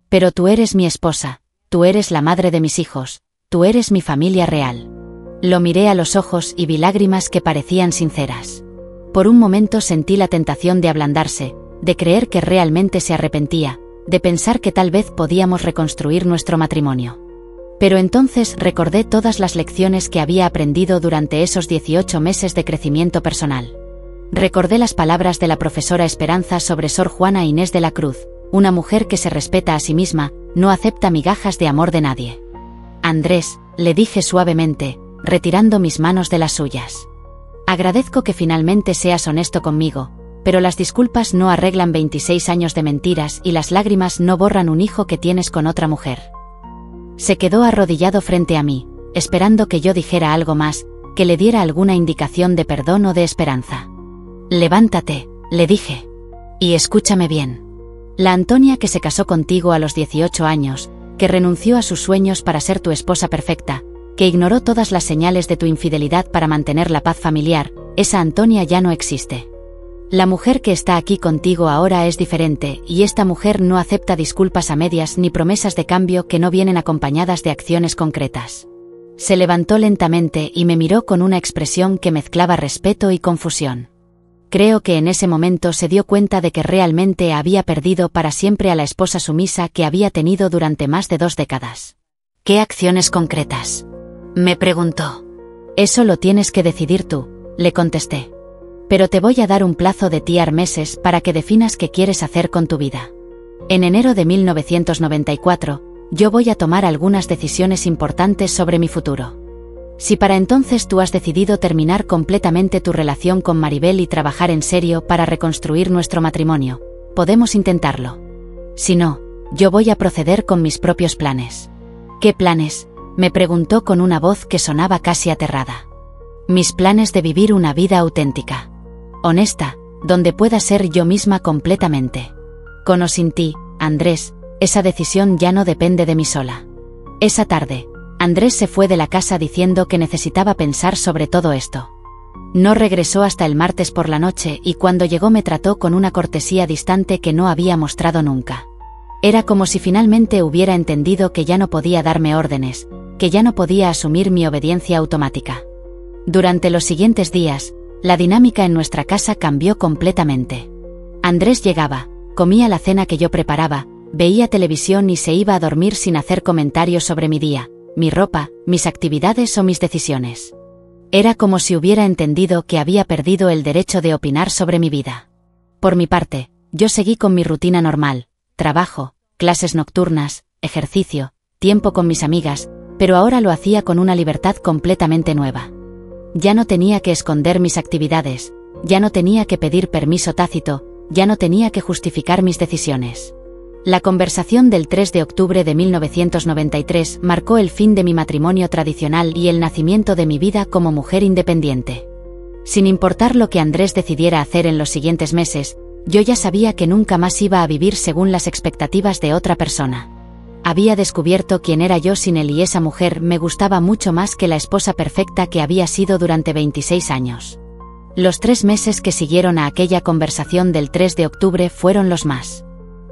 A: Pero tú eres mi esposa, tú eres la madre de mis hijos, tú eres mi familia real. Lo miré a los ojos y vi lágrimas que parecían sinceras. Por un momento sentí la tentación de ablandarse, de creer que realmente se arrepentía, de pensar que tal vez podíamos reconstruir nuestro matrimonio. Pero entonces recordé todas las lecciones que había aprendido durante esos 18 meses de crecimiento personal. Recordé las palabras de la profesora Esperanza sobre Sor Juana Inés de la Cruz, una mujer que se respeta a sí misma, no acepta migajas de amor de nadie. Andrés, le dije suavemente, retirando mis manos de las suyas. Agradezco que finalmente seas honesto conmigo, pero las disculpas no arreglan 26 años de mentiras y las lágrimas no borran un hijo que tienes con otra mujer. Se quedó arrodillado frente a mí, esperando que yo dijera algo más, que le diera alguna indicación de perdón o de esperanza. Levántate, le dije. Y escúchame bien. La Antonia que se casó contigo a los 18 años, que renunció a sus sueños para ser tu esposa perfecta, que ignoró todas las señales de tu infidelidad para mantener la paz familiar, esa Antonia ya no existe. La mujer que está aquí contigo ahora es diferente, y esta mujer no acepta disculpas a medias ni promesas de cambio que no vienen acompañadas de acciones concretas. Se levantó lentamente y me miró con una expresión que mezclaba respeto y confusión. Creo que en ese momento se dio cuenta de que realmente había perdido para siempre a la esposa sumisa que había tenido durante más de 2 décadas. ¿Qué acciones concretas?, me preguntó. Eso lo tienes que decidir tú, le contesté. Pero te voy a dar un plazo de meses para que definas qué quieres hacer con tu vida. En enero de 1994, yo voy a tomar algunas decisiones importantes sobre mi futuro. Si para entonces tú has decidido terminar completamente tu relación con Maribel y trabajar en serio para reconstruir nuestro matrimonio, podemos intentarlo. Si no, yo voy a proceder con mis propios planes. ¿Qué planes?, me preguntó con una voz que sonaba casi aterrada. Mis planes de vivir una vida auténtica, honesta, donde pueda ser yo misma completamente. Con o sin ti, Andrés, esa decisión ya no depende de mí sola. Esa tarde, Andrés se fue de la casa diciendo que necesitaba pensar sobre todo esto. No regresó hasta el martes por la noche y cuando llegó me trató con una cortesía distante que no había mostrado nunca. Era como si finalmente hubiera entendido que ya no podía darme órdenes, que ya no podía asumir mi obediencia automática. Durante los siguientes días, la dinámica en nuestra casa cambió completamente. Andrés llegaba, comía la cena que yo preparaba, veía televisión y se iba a dormir sin hacer comentarios sobre mi día, mi ropa, mis actividades o mis decisiones. Era como si hubiera entendido que había perdido el derecho de opinar sobre mi vida. Por mi parte, yo seguí con mi rutina normal, trabajo, clases nocturnas, ejercicio, tiempo con mis amigas, pero ahora lo hacía con una libertad completamente nueva. Ya no tenía que esconder mis actividades, ya no tenía que pedir permiso tácito, ya no tenía que justificar mis decisiones. La conversación del 3 de octubre de 1993 marcó el fin de mi matrimonio tradicional y el nacimiento de mi vida como mujer independiente. Sin importar lo que Andrés decidiera hacer en los siguientes meses, yo ya sabía que nunca más iba a vivir según las expectativas de otra persona. Había descubierto quién era yo sin él y esa mujer me gustaba mucho más que la esposa perfecta que había sido durante 26 años. Los 3 meses que siguieron a aquella conversación del 3 de octubre fueron los más.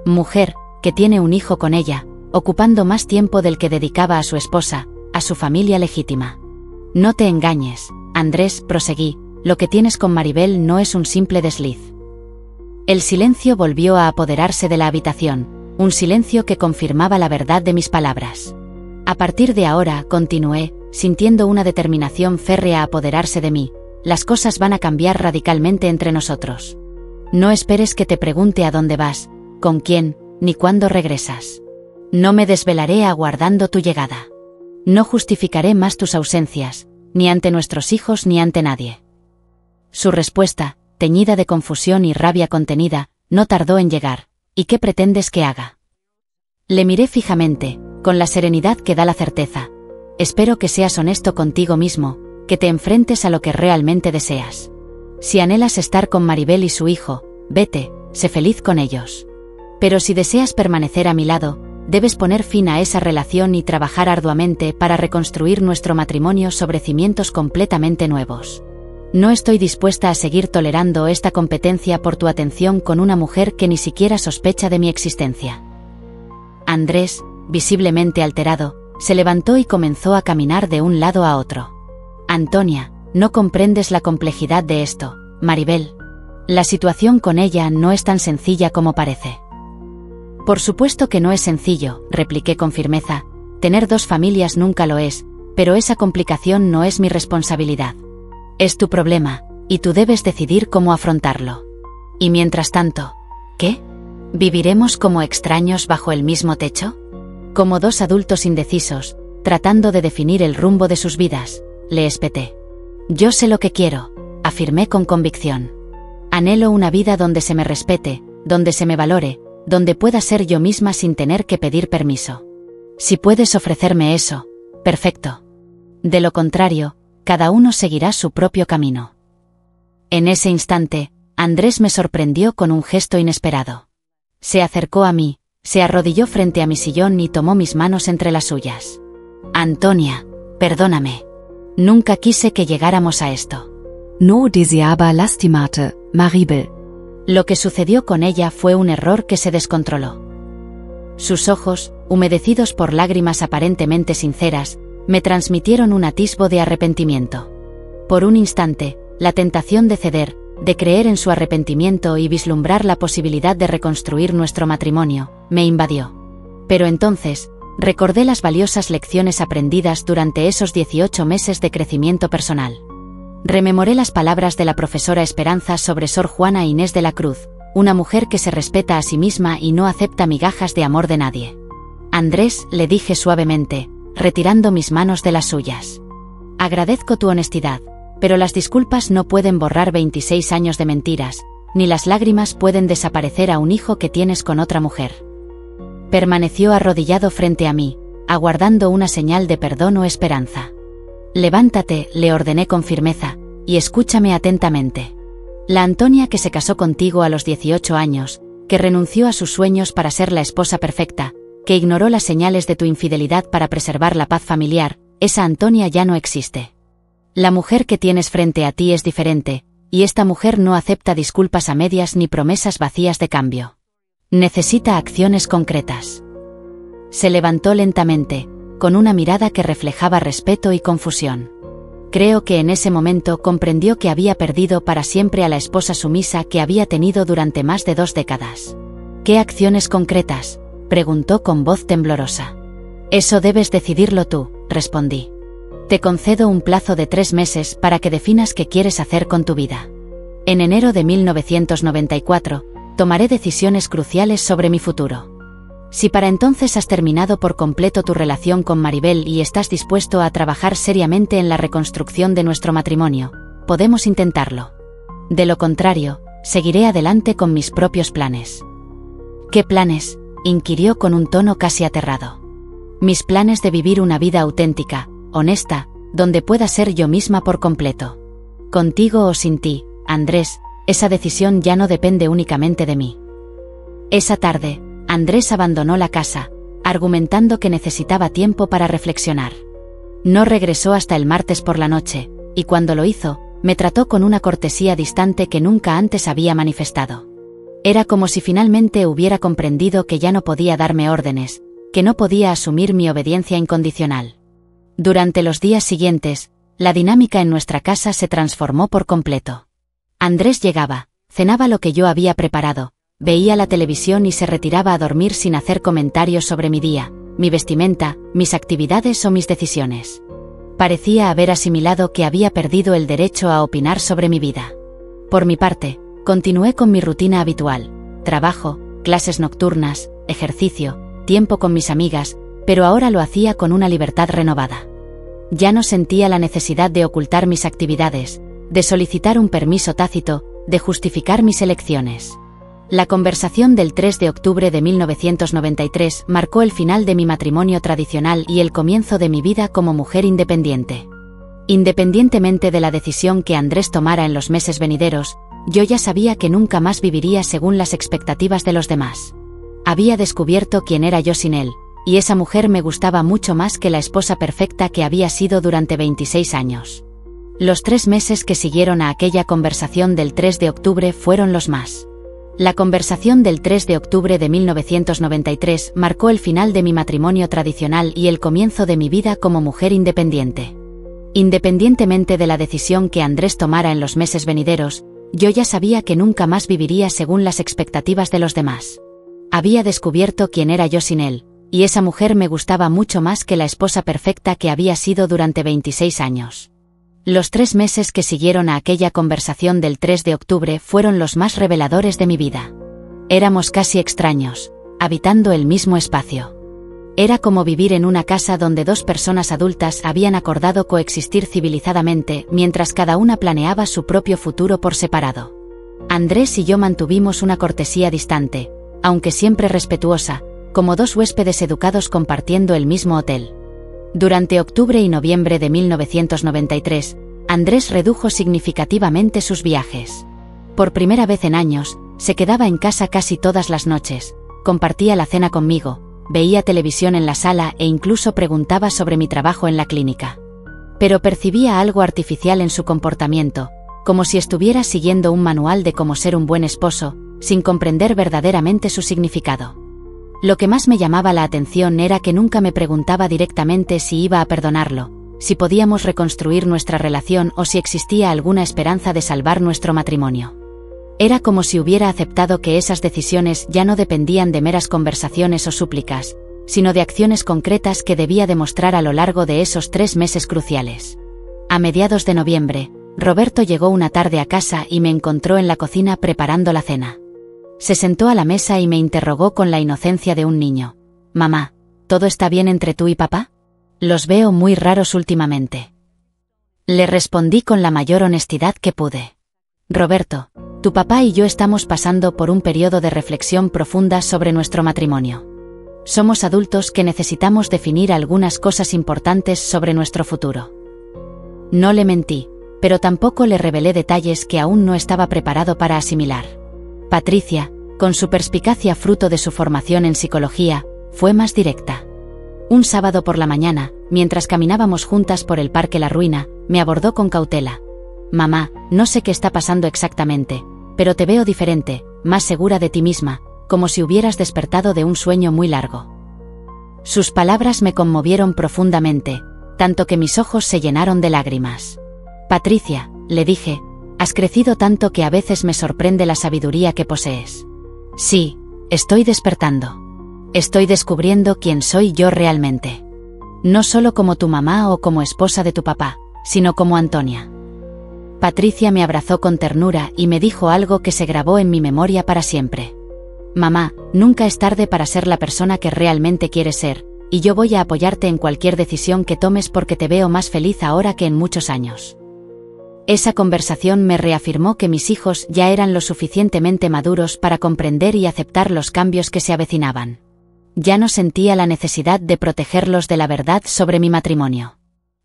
A: Mujer, que tiene un hijo con ella, ocupando más tiempo del que dedicaba a su esposa, a su familia legítima. No te engañes, Andrés, proseguí, lo que tienes con Maribel no es un simple desliz. El silencio volvió a apoderarse de la habitación, un silencio que confirmaba la verdad de mis palabras. A partir de ahora, continué, sintiendo una determinación férrea a apoderarse de mí, las cosas van a cambiar radicalmente entre nosotros. No esperes que te pregunte a dónde vas, con quién, ni cuándo regresas. No me desvelaré aguardando tu llegada. No justificaré más tus ausencias, ni ante nuestros hijos ni ante nadie. Su respuesta, teñida de confusión y rabia contenida, no tardó en llegar. ¿Y qué pretendes que haga? Le miré fijamente, con la serenidad que da la certeza. Espero que seas honesto contigo mismo, que te enfrentes a lo que realmente deseas. Si anhelas estar con Maribel y su hijo, vete, sé feliz con ellos. Pero si deseas permanecer a mi lado, debes poner fin a esa relación y trabajar arduamente para reconstruir nuestro matrimonio sobre cimientos completamente nuevos. No estoy dispuesta a seguir tolerando esta competencia por tu atención con una mujer que ni siquiera sospecha de mi existencia. Andrés, visiblemente alterado, se levantó y comenzó a caminar de un lado a otro. Antonia, no comprendes la complejidad de esto, Maribel. La situación con ella no es tan sencilla como parece. Por supuesto que no es sencillo, repliqué con firmeza. Tener 2 familias nunca lo es, pero esa complicación no es mi responsabilidad. Es tu problema, y tú debes decidir cómo afrontarlo. Y mientras tanto, ¿qué? ¿Viviremos como extraños bajo el mismo techo? Como 2 adultos indecisos, tratando de definir el rumbo de sus vidas, le espeté. Yo sé lo que quiero, afirmé con convicción. Anhelo una vida donde se me respete, donde se me valore, donde pueda ser yo misma sin tener que pedir permiso. Si puedes ofrecerme eso, perfecto. De lo contrario, cada uno seguirá su propio camino. En ese instante, Andrés me sorprendió con un gesto inesperado. Se acercó a mí, Se arrodilló frente a mi sillón y tomó mis manos entre las suyas. Antonia, perdóname. Nunca quise que llegáramos a esto.
B: No deseaba lastimarte, Maribel.
A: Lo que sucedió con ella fue un error que se descontroló. Sus ojos, humedecidos por lágrimas aparentemente sinceras, me transmitieron un atisbo de arrepentimiento. Por un instante, la tentación de ceder, de creer en su arrepentimiento y vislumbrar la posibilidad de reconstruir nuestro matrimonio, me invadió. Pero entonces, recordé las valiosas lecciones aprendidas durante esos 18 meses de crecimiento personal. Rememoré las palabras de la profesora Esperanza sobre Sor Juana Inés de la Cruz, una mujer que se respeta a sí misma y no acepta migajas de amor de nadie. Andrés, le dije suavemente, retirando mis manos de las suyas. Agradezco tu honestidad, pero las disculpas no pueden borrar 26 años de mentiras, ni las lágrimas pueden desaparecer a un hijo que tienes con otra mujer. Permaneció arrodillado frente a mí, aguardando una señal de perdón o esperanza. Levántate, le ordené con firmeza, y escúchame atentamente. La Antonia que se casó contigo a los 18 años, que renunció a sus sueños para ser la esposa perfecta, que ignoró las señales de tu infidelidad para preservar la paz familiar, esa Antonia ya no existe. La mujer que tienes frente a ti es diferente, y esta mujer no acepta disculpas a medias ni promesas vacías de cambio. Necesita acciones concretas. Se levantó lentamente, con una mirada que reflejaba respeto y confusión. Creo que en ese momento comprendió que había perdido para siempre a la esposa sumisa que había tenido durante más de 2 décadas. ¿Qué acciones concretas?, preguntó con voz temblorosa. Eso debes decidirlo tú, respondí. Te concedo un plazo de 3 meses para que definas qué quieres hacer con tu vida. En enero de 1994, tomaré decisiones cruciales sobre mi futuro. Si para entonces has terminado por completo tu relación con Maribel y estás dispuesto a trabajar seriamente en la reconstrucción de nuestro matrimonio, podemos intentarlo. De lo contrario, seguiré adelante con mis propios planes. ¿Qué planes?, inquirió con un tono casi aterrado. Mis planes de vivir una vida auténtica, honesta, donde pueda ser yo misma por completo. Contigo o sin ti, Andrés, esa decisión ya no depende únicamente de mí. Esa tarde, Andrés abandonó la casa, argumentando que necesitaba tiempo para reflexionar. No regresó hasta el martes por la noche, y cuando lo hizo, me trató con una cortesía distante que nunca antes había manifestado. Era como si finalmente hubiera comprendido que ya no podía darme órdenes, que no podía asumir mi obediencia incondicional. Durante los días siguientes, la dinámica en nuestra casa se transformó por completo. Andrés llegaba, cenaba lo que yo había preparado, veía la televisión y se retiraba a dormir sin hacer comentarios sobre mi día, mi vestimenta, mis actividades o mis decisiones. Parecía haber asimilado que había perdido el derecho a opinar sobre mi vida. Por mi parte, continué con mi rutina habitual: trabajo, clases nocturnas, ejercicio, tiempo con mis amigas, pero ahora lo hacía con una libertad renovada. Ya no sentía la necesidad de ocultar mis actividades, de solicitar un permiso tácito, de justificar mis elecciones. La conversación del 3 de octubre de 1993 marcó el final de mi matrimonio tradicional y el comienzo de mi vida como mujer independiente. Independientemente de la decisión que Andrés tomara en los meses venideros, yo ya sabía que nunca más viviría según las expectativas de los demás. Había descubierto quién era yo sin él, y esa mujer me gustaba mucho más que la esposa perfecta que había sido durante 26 años. Los 3 meses que siguieron a aquella conversación del 3 de octubre fueron los más. La conversación del 3 de octubre de 1993 marcó el final de mi matrimonio tradicional y el comienzo de mi vida como mujer independiente. Independientemente de la decisión que Andrés tomara en los meses venideros, yo ya sabía que nunca más viviría según las expectativas de los demás. Había descubierto quién era yo sin él, y esa mujer me gustaba mucho más que la esposa perfecta que había sido durante 26 años. Los 3 meses que siguieron a aquella conversación del 3 de octubre fueron los más reveladores de mi vida. Éramos casi extraños, habitando el mismo espacio. Era como vivir en una casa donde 2 personas adultas habían acordado coexistir civilizadamente mientras cada una planeaba su propio futuro por separado. Andrés y yo mantuvimos una cortesía distante, aunque siempre respetuosa, como 2 huéspedes educados compartiendo el mismo hotel. Durante octubre y noviembre de 1993, Andrés redujo significativamente sus viajes. Por primera vez en años, se quedaba en casa casi todas las noches, compartía la cena conmigo, veía televisión en la sala e incluso preguntaba sobre mi trabajo en la clínica. Pero percibía algo artificial en su comportamiento, como si estuviera siguiendo un manual de cómo ser un buen esposo, sin comprender verdaderamente su significado. Lo que más me llamaba la atención era que nunca me preguntaba directamente si iba a perdonarlo, si podíamos reconstruir nuestra relación o si existía alguna esperanza de salvar nuestro matrimonio. Era como si hubiera aceptado que esas decisiones ya no dependían de meras conversaciones o súplicas, sino de acciones concretas que debía demostrar a lo largo de esos 3 meses cruciales. A mediados de noviembre, Roberto llegó una tarde a casa y me encontró en la cocina preparando la cena. Se sentó a la mesa y me interrogó con la inocencia de un niño. «Mamá, ¿todo está bien entre tú y papá? Los veo muy raros últimamente». Le respondí con la mayor honestidad que pude. «Roberto, tu papá y yo estamos pasando por un periodo de reflexión profunda sobre nuestro matrimonio. Somos adultos que necesitamos definir algunas cosas importantes sobre nuestro futuro». No le mentí, pero tampoco le revelé detalles que aún no estaba preparado para asimilar. Patricia, con su perspicacia fruto de su formación en psicología, fue más directa. Un sábado por la mañana, mientras caminábamos juntas por el Parque La Ruina, me abordó con cautela. «Mamá, no sé qué está pasando exactamente, pero te veo diferente, más segura de ti misma, como si hubieras despertado de un sueño muy largo». Sus palabras me conmovieron profundamente, tanto que mis ojos se llenaron de lágrimas. «Patricia», le dije, «has crecido tanto que a veces me sorprende la sabiduría que posees». «Sí, estoy despertando. Estoy descubriendo quién soy yo realmente. No solo como tu mamá o como esposa de tu papá, sino como Antonia». Patricia me abrazó con ternura y me dijo algo que se grabó en mi memoria para siempre. «Mamá, nunca es tarde para ser la persona que realmente quieres ser, y yo voy a apoyarte en cualquier decisión que tomes porque te veo más feliz ahora que en muchos años». Esa conversación me reafirmó que mis hijos ya eran lo suficientemente maduros para comprender y aceptar los cambios que se avecinaban. Ya no sentía la necesidad de protegerlos de la verdad sobre mi matrimonio.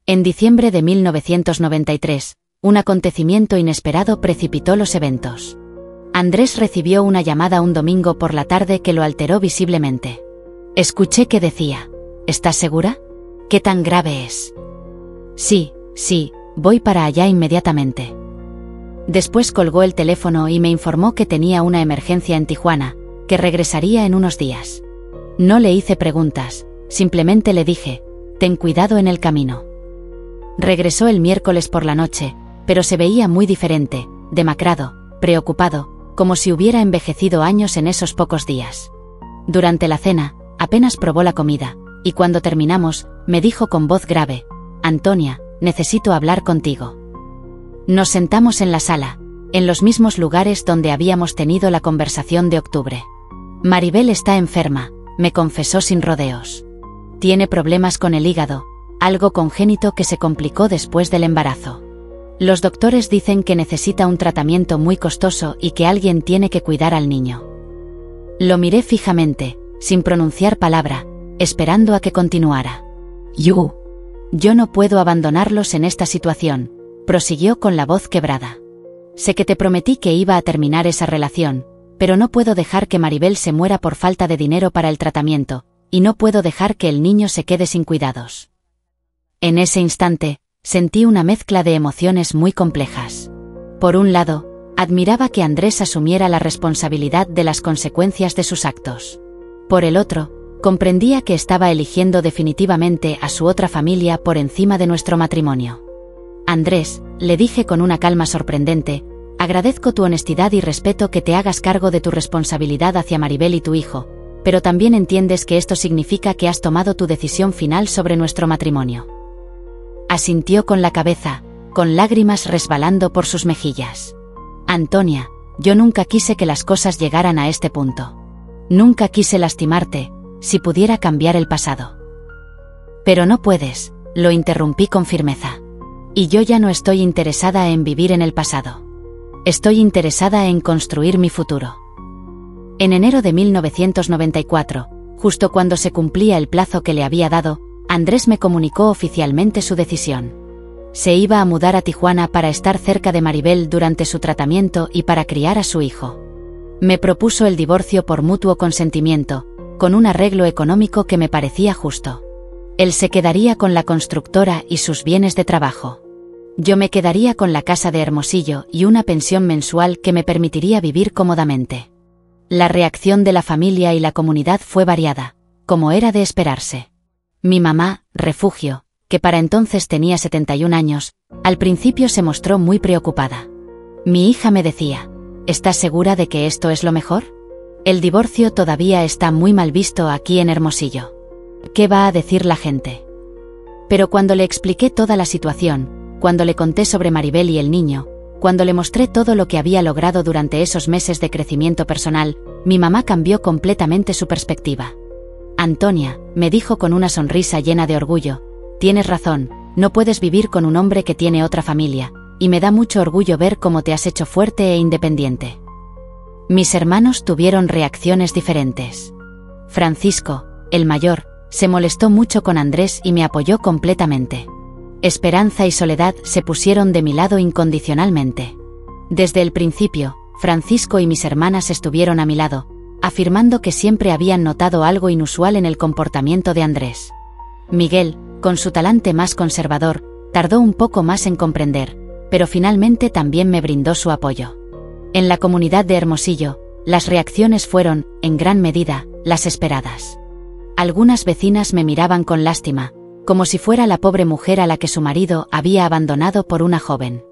A: En diciembre de 1993, un acontecimiento inesperado precipitó los eventos. Andrés recibió una llamada un domingo por la tarde que lo alteró visiblemente. Escuché que decía: «¿Estás segura? ¿Qué tan grave es?» «Sí, voy para allá inmediatamente». Después colgó el teléfono y me informó que tenía una emergencia en Tijuana, que regresaría en unos días. No le hice preguntas, simplemente le dije: «Ten cuidado en el camino». Regresó el miércoles por la noche, pero se veía muy diferente, demacrado, preocupado, como si hubiera envejecido años en esos pocos días. Durante la cena, apenas probó la comida, y cuando terminamos, me dijo con voz grave: «Antonia, necesito hablar contigo». Nos sentamos en la sala, en los mismos lugares donde habíamos tenido la conversación de octubre. «Maribel está enferma», me confesó sin rodeos. «Tiene problemas con el hígado, algo congénito que se complicó después del embarazo. Los doctores dicen que necesita un tratamiento muy costoso y que alguien tiene que cuidar al niño». Lo miré fijamente, sin pronunciar palabra, esperando a que continuara. «Yo no puedo abandonarlos en esta situación», prosiguió con la voz quebrada. «Sé que te prometí que iba a terminar esa relación, pero no puedo dejar que Maribel se muera por falta de dinero para el tratamiento, y no puedo dejar que el niño se quede sin cuidados». En ese instante, sentí una mezcla de emociones muy complejas. Por un lado, admiraba que Andrés asumiera la responsabilidad de las consecuencias de sus actos. Por el otro, comprendía que estaba eligiendo definitivamente a su otra familia por encima de nuestro matrimonio. «Andrés», le dije con una calma sorprendente, «agradezco tu honestidad y respeto que te hagas cargo de tu responsabilidad hacia Maribel y tu hijo, pero también entiendes que esto significa que has tomado tu decisión final sobre nuestro matrimonio». Asintió con la cabeza, con lágrimas resbalando por sus mejillas. «Antonia, yo nunca quise que las cosas llegaran a este punto. Nunca quise lastimarte, si pudiera cambiar el pasado». «Pero no puedes», lo interrumpí con firmeza. «Y yo ya no estoy interesada en vivir en el pasado. Estoy interesada en construir mi futuro». En enero de 1994, justo cuando se cumplía el plazo que le había dado, Andrés me comunicó oficialmente su decisión. Se iba a mudar a Tijuana para estar cerca de Maribel durante su tratamiento y para criar a su hijo. Me propuso el divorcio por mutuo consentimiento, con un arreglo económico que me parecía justo. Él se quedaría con la constructora y sus bienes de trabajo. Yo me quedaría con la casa de Hermosillo y una pensión mensual que me permitiría vivir cómodamente. La reacción de la familia y la comunidad fue variada, como era de esperarse. Mi mamá, Refugio, que para entonces tenía 71 años, al principio se mostró muy preocupada. Mi hija me decía: ¿estás segura de que esto es lo mejor? El divorcio todavía está muy mal visto aquí en Hermosillo. ¿Qué va a decir la gente? Pero cuando le expliqué toda la situación, cuando le conté sobre Maribel y el niño, cuando le mostré todo lo que había logrado durante esos meses de crecimiento personal, mi mamá cambió completamente su perspectiva. Antonia, me dijo con una sonrisa llena de orgullo, tienes razón, no puedes vivir con un hombre que tiene otra familia, y me da mucho orgullo ver cómo te has hecho fuerte e independiente. Mis hermanos tuvieron reacciones diferentes. Francisco, el mayor, se molestó mucho con Andrés y me apoyó completamente. Esperanza y Soledad se pusieron de mi lado incondicionalmente. Desde el principio, Francisco y mis hermanas estuvieron a mi lado, afirmando que siempre habían notado algo inusual en el comportamiento de Andrés. Miguel, con su talante más conservador, tardó un poco más en comprender, pero finalmente también me brindó su apoyo. En la comunidad de Hermosillo, las reacciones fueron, en gran medida, las esperadas. Algunas vecinas me miraban con lástima, como si fuera la pobre mujer a la que su marido había abandonado por una joven.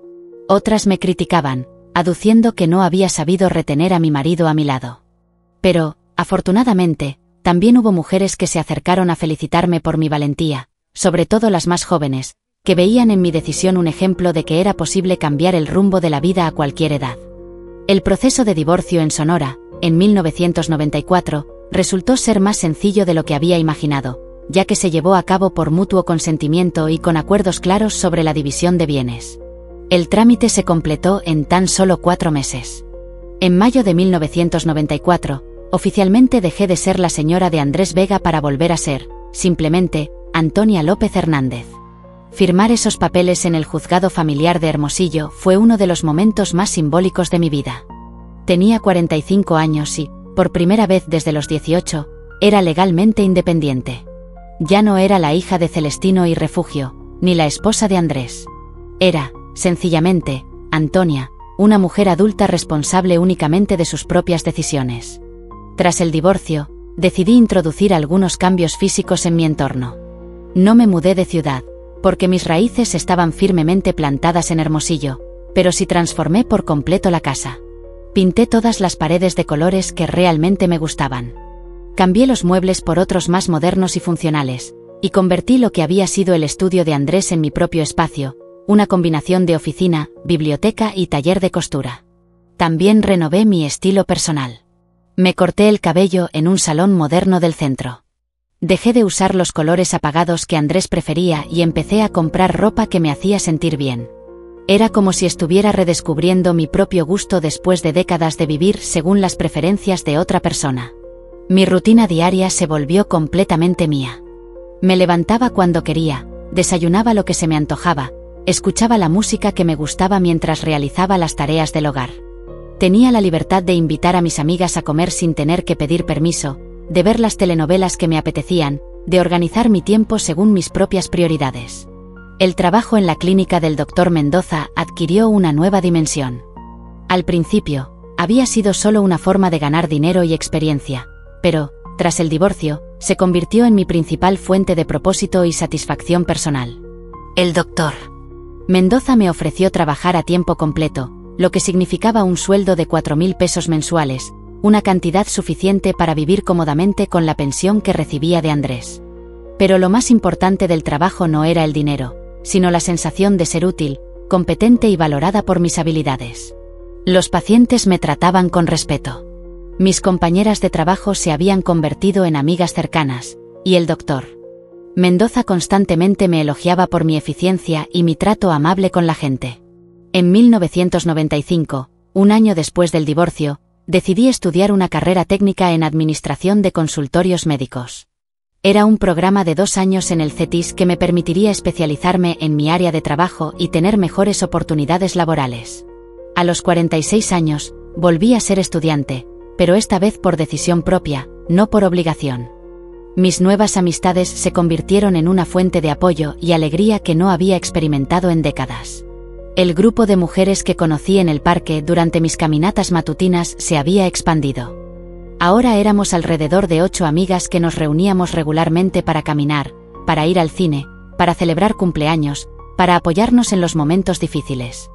A: Otras me criticaban, aduciendo que no había sabido retener a mi marido a mi lado. Pero, afortunadamente, también hubo mujeres que se acercaron a felicitarme por mi valentía, sobre todo las más jóvenes, que veían en mi decisión un ejemplo de que era posible cambiar el rumbo de la vida a cualquier edad. El proceso de divorcio en Sonora, en 1994, resultó ser más sencillo de lo que había imaginado, ya que se llevó a cabo por mutuo consentimiento y con acuerdos claros sobre la división de bienes. El trámite se completó en tan solo 4 meses. En mayo de 1994, oficialmente dejé de ser la señora de Andrés Vega para volver a ser, simplemente, Antonia López Hernández. Firmar esos papeles en el juzgado familiar de Hermosillo fue uno de los momentos más simbólicos de mi vida. Tenía 45 años y, por primera vez desde los 18, era legalmente independiente. Ya no era la hija de Celestino y Refugio, ni la esposa de Andrés. Era, sencillamente, Antonia, una mujer adulta responsable únicamente de sus propias decisiones. Tras el divorcio, decidí introducir algunos cambios físicos en mi entorno. No me mudé de ciudad, porque mis raíces estaban firmemente plantadas en Hermosillo, pero sí transformé por completo la casa. Pinté todas las paredes de colores que realmente me gustaban. Cambié los muebles por otros más modernos y funcionales, y convertí lo que había sido el estudio de Andrés en mi propio espacio, una combinación de oficina, biblioteca y taller de costura. También renové mi estilo personal. Me corté el cabello en un salón moderno del centro. Dejé de usar los colores apagados que Andrés prefería y empecé a comprar ropa que me hacía sentir bien. Era como si estuviera redescubriendo mi propio gusto después de décadas de vivir según las preferencias de otra persona. Mi rutina diaria se volvió completamente mía. Me levantaba cuando quería, desayunaba lo que se me antojaba, escuchaba la música que me gustaba mientras realizaba las tareas del hogar. Tenía la libertad de invitar a mis amigas a comer sin tener que pedir permiso, de ver las telenovelas que me apetecían, de organizar mi tiempo según mis propias prioridades. El trabajo en la clínica del Dr. Mendoza adquirió una nueva dimensión. Al principio, había sido solo una forma de ganar dinero y experiencia, pero, tras el divorcio, se convirtió en mi principal fuente de propósito y satisfacción personal. El Dr. Mendoza me ofreció trabajar a tiempo completo, lo que significaba un sueldo de 4.000 pesos mensuales, una cantidad suficiente para vivir cómodamente con la pensión que recibía de Andrés. Pero lo más importante del trabajo no era el dinero, sino la sensación de ser útil, competente y valorada por mis habilidades. Los pacientes me trataban con respeto. Mis compañeras de trabajo se habían convertido en amigas cercanas, y el Dr. Mendoza constantemente me elogiaba por mi eficiencia y mi trato amable con la gente. En 1995, un año después del divorcio, decidí estudiar una carrera técnica en administración de consultorios médicos. Era un programa de 2 años en el CETIS que me permitiría especializarme en mi área de trabajo y tener mejores oportunidades laborales. A los 46 años, volví a ser estudiante, pero esta vez por decisión propia, no por obligación. Mis nuevas amistades se convirtieron en una fuente de apoyo y alegría que no había experimentado en décadas. El grupo de mujeres que conocí en el parque durante mis caminatas matutinas se había expandido. Ahora éramos alrededor de 8 amigas que nos reuníamos regularmente para caminar, para ir al cine, para celebrar cumpleaños, para apoyarnos en los momentos difíciles.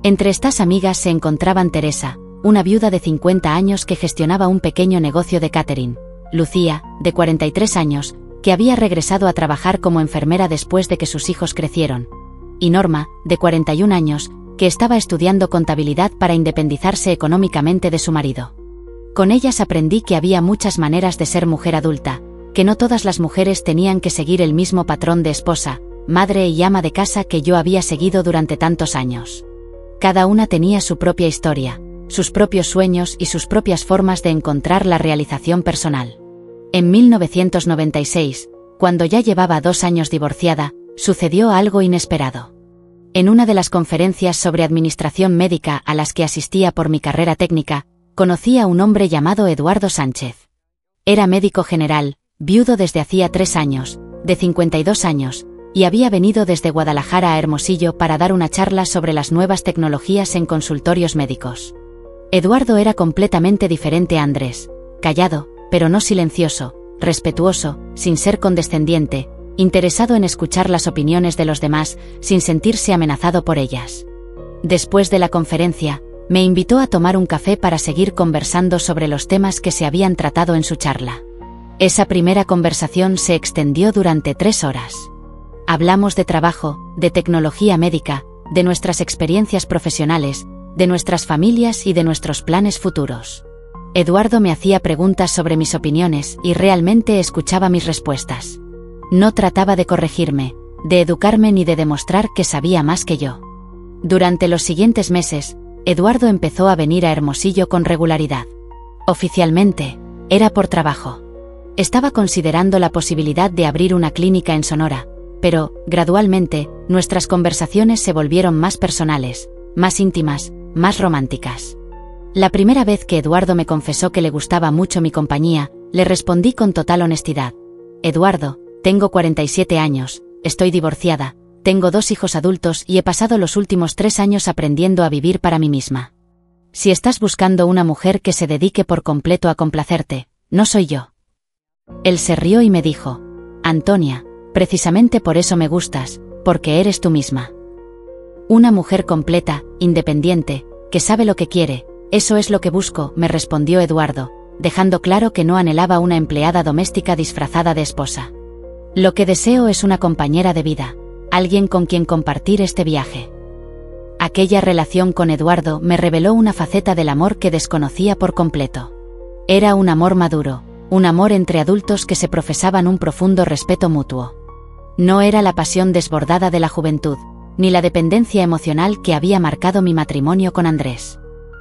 A: Entre estas amigas se encontraban Teresa, una viuda de 50 años que gestionaba un pequeño negocio de catering, Lucía, de 43 años, que había regresado a trabajar como enfermera después de que sus hijos crecieron, y Norma, de 41 años, que estaba estudiando contabilidad para independizarse económicamente de su marido. Con ellas aprendí que había muchas maneras de ser mujer adulta, que no todas las mujeres tenían que seguir el mismo patrón de esposa, madre y ama de casa que yo había seguido durante tantos años. Cada una tenía su propia historia, sus propios sueños y sus propias formas de encontrar la realización personal. En 1996, cuando ya llevaba 2 años divorciada, sucedió algo inesperado. En una de las conferencias sobre administración médica a las que asistía por mi carrera técnica, conocí a un hombre llamado Eduardo Sánchez. Era médico general, viudo desde hacía 3 años, de 52 años, y había venido desde Guadalajara a Hermosillo para dar una charla sobre las nuevas tecnologías en consultorios médicos. Eduardo era completamente diferente a Andrés, callado, pero no silencioso, respetuoso, sin ser condescendiente, interesado en escuchar las opiniones de los demás, sin sentirse amenazado por ellas. Después de la conferencia, me invitó a tomar un café para seguir conversando sobre los temas que se habían tratado en su charla. Esa primera conversación se extendió durante 3 horas. Hablamos de trabajo, de tecnología médica, de nuestras experiencias profesionales, de nuestras familias y de nuestros planes futuros. Eduardo me hacía preguntas sobre mis opiniones y realmente escuchaba mis respuestas. No trataba de corregirme, de educarme ni de demostrar que sabía más que yo. Durante los siguientes meses, Eduardo empezó a venir a Hermosillo con regularidad. Oficialmente, era por trabajo. Estaba considerando la posibilidad de abrir una clínica en Sonora, pero, gradualmente, nuestras conversaciones se volvieron más personales, más íntimas, más románticas. La primera vez que Eduardo me confesó que le gustaba mucho mi compañía, le respondí con total honestidad: Eduardo, tengo 47 años, estoy divorciada, tengo 2 hijos adultos y he pasado los últimos 3 años aprendiendo a vivir para mí misma. Si estás buscando una mujer que se dedique por completo a complacerte, no soy yo. Él se rió y me dijo: Antonia, precisamente por eso me gustas, porque eres tú misma. Una mujer completa, independiente, que sabe lo que quiere, eso es lo que busco, me respondió Eduardo, dejando claro que no anhelaba una empleada doméstica disfrazada de esposa. Lo que deseo es una compañera de vida, alguien con quien compartir este viaje. Aquella relación con Eduardo me reveló una faceta del amor que desconocía por completo. Era un amor maduro, un amor entre adultos que se profesaban un profundo respeto mutuo. No era la pasión desbordada de la juventud, ni la dependencia emocional que había marcado mi matrimonio con Andrés.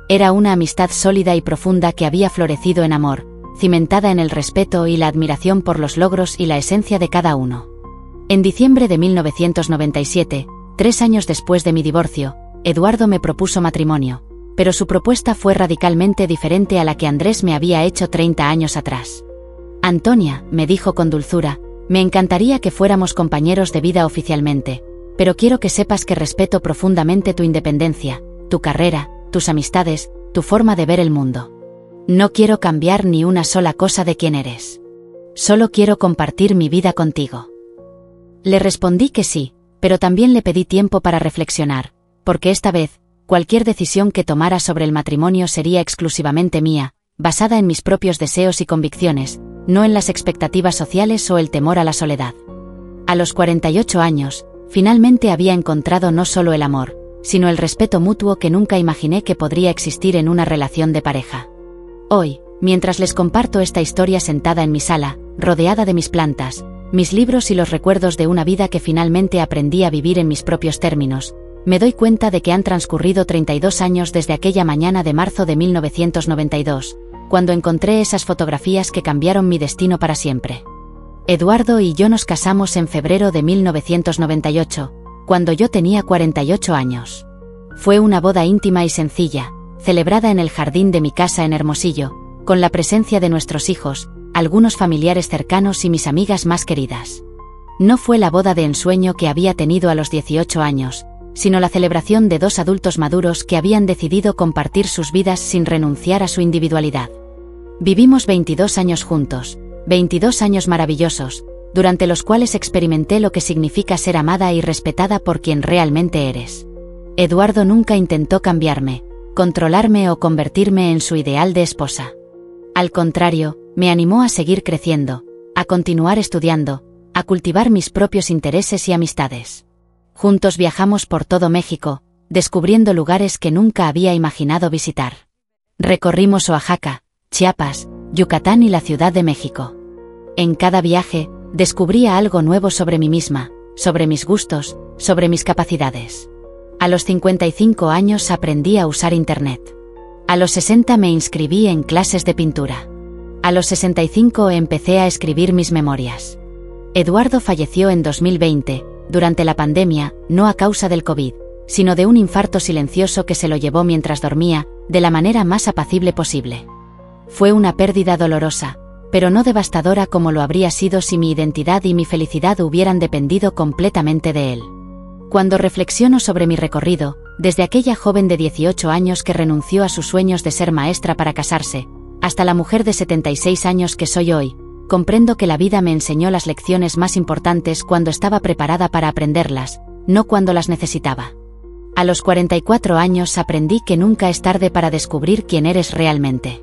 A: Era una amistad sólida y profunda que había florecido en amor, cimentada en el respeto y la admiración por los logros y la esencia de cada uno. En diciembre de 1997, 3 años después de mi divorcio, Eduardo me propuso matrimonio, pero su propuesta fue radicalmente diferente a la que Andrés me había hecho 30 años atrás. Antonia, me dijo con dulzura, me encantaría que fuéramos compañeros de vida oficialmente, pero quiero que sepas que respeto profundamente tu independencia, tu carrera, tus amistades, tu forma de ver el mundo. No quiero cambiar ni una sola cosa de quién eres. Solo quiero compartir mi vida contigo. Le respondí que sí, pero también le pedí tiempo para reflexionar, porque esta vez, cualquier decisión que tomara sobre el matrimonio sería exclusivamente mía, basada en mis propios deseos y convicciones, no en las expectativas sociales o el temor a la soledad. A los 48 años, finalmente había encontrado no solo el amor, sino el respeto mutuo que nunca imaginé que podría existir en una relación de pareja. Hoy, mientras les comparto esta historia sentada en mi sala, rodeada de mis plantas, mis libros y los recuerdos de una vida que finalmente aprendí a vivir en mis propios términos, me doy cuenta de que han transcurrido 32 años desde aquella mañana de marzo de 1992, cuando encontré esas fotografías que cambiaron mi destino para siempre. Eduardo y yo nos casamos en febrero de 1998, cuando yo tenía 48 años. Fue una boda íntima y sencilla, celebrada en el jardín de mi casa en Hermosillo, con la presencia de nuestros hijos, algunos familiares cercanos y mis amigas más queridas. No fue la boda de ensueño que había tenido a los 18 años, sino la celebración de dos adultos maduros que habían decidido compartir sus vidas sin renunciar a su individualidad. Vivimos 22 años juntos, 22 años maravillosos, durante los cuales experimenté lo que significa ser amada y respetada por quien realmente eres. Eduardo nunca intentó cambiarme, controlarme o convertirme en su ideal de esposa. Al contrario, me animó a seguir creciendo, a continuar estudiando, a cultivar mis propios intereses y amistades. Juntos viajamos por todo México, descubriendo lugares que nunca había imaginado visitar. Recorrimos Oaxaca, Chiapas, Yucatán y la Ciudad de México. En cada viaje, descubría algo nuevo sobre mí misma, sobre mis gustos, sobre mis capacidades. A los 55 años aprendí a usar Internet. A los 60 me inscribí en clases de pintura. A los 65 empecé a escribir mis memorias. Eduardo falleció en 2020, durante la pandemia, no a causa del COVID, sino de un infarto silencioso que se lo llevó mientras dormía, de la manera más apacible posible. Fue una pérdida dolorosa, pero no devastadora como lo habría sido si mi identidad y mi felicidad hubieran dependido completamente de él. Cuando reflexiono sobre mi recorrido, desde aquella joven de 18 años que renunció a sus sueños de ser maestra para casarse, hasta la mujer de 76 años que soy hoy, comprendo que la vida me enseñó las lecciones más importantes cuando estaba preparada para aprenderlas, no cuando las necesitaba. A los 44 años aprendí que nunca es tarde para descubrir quién eres realmente.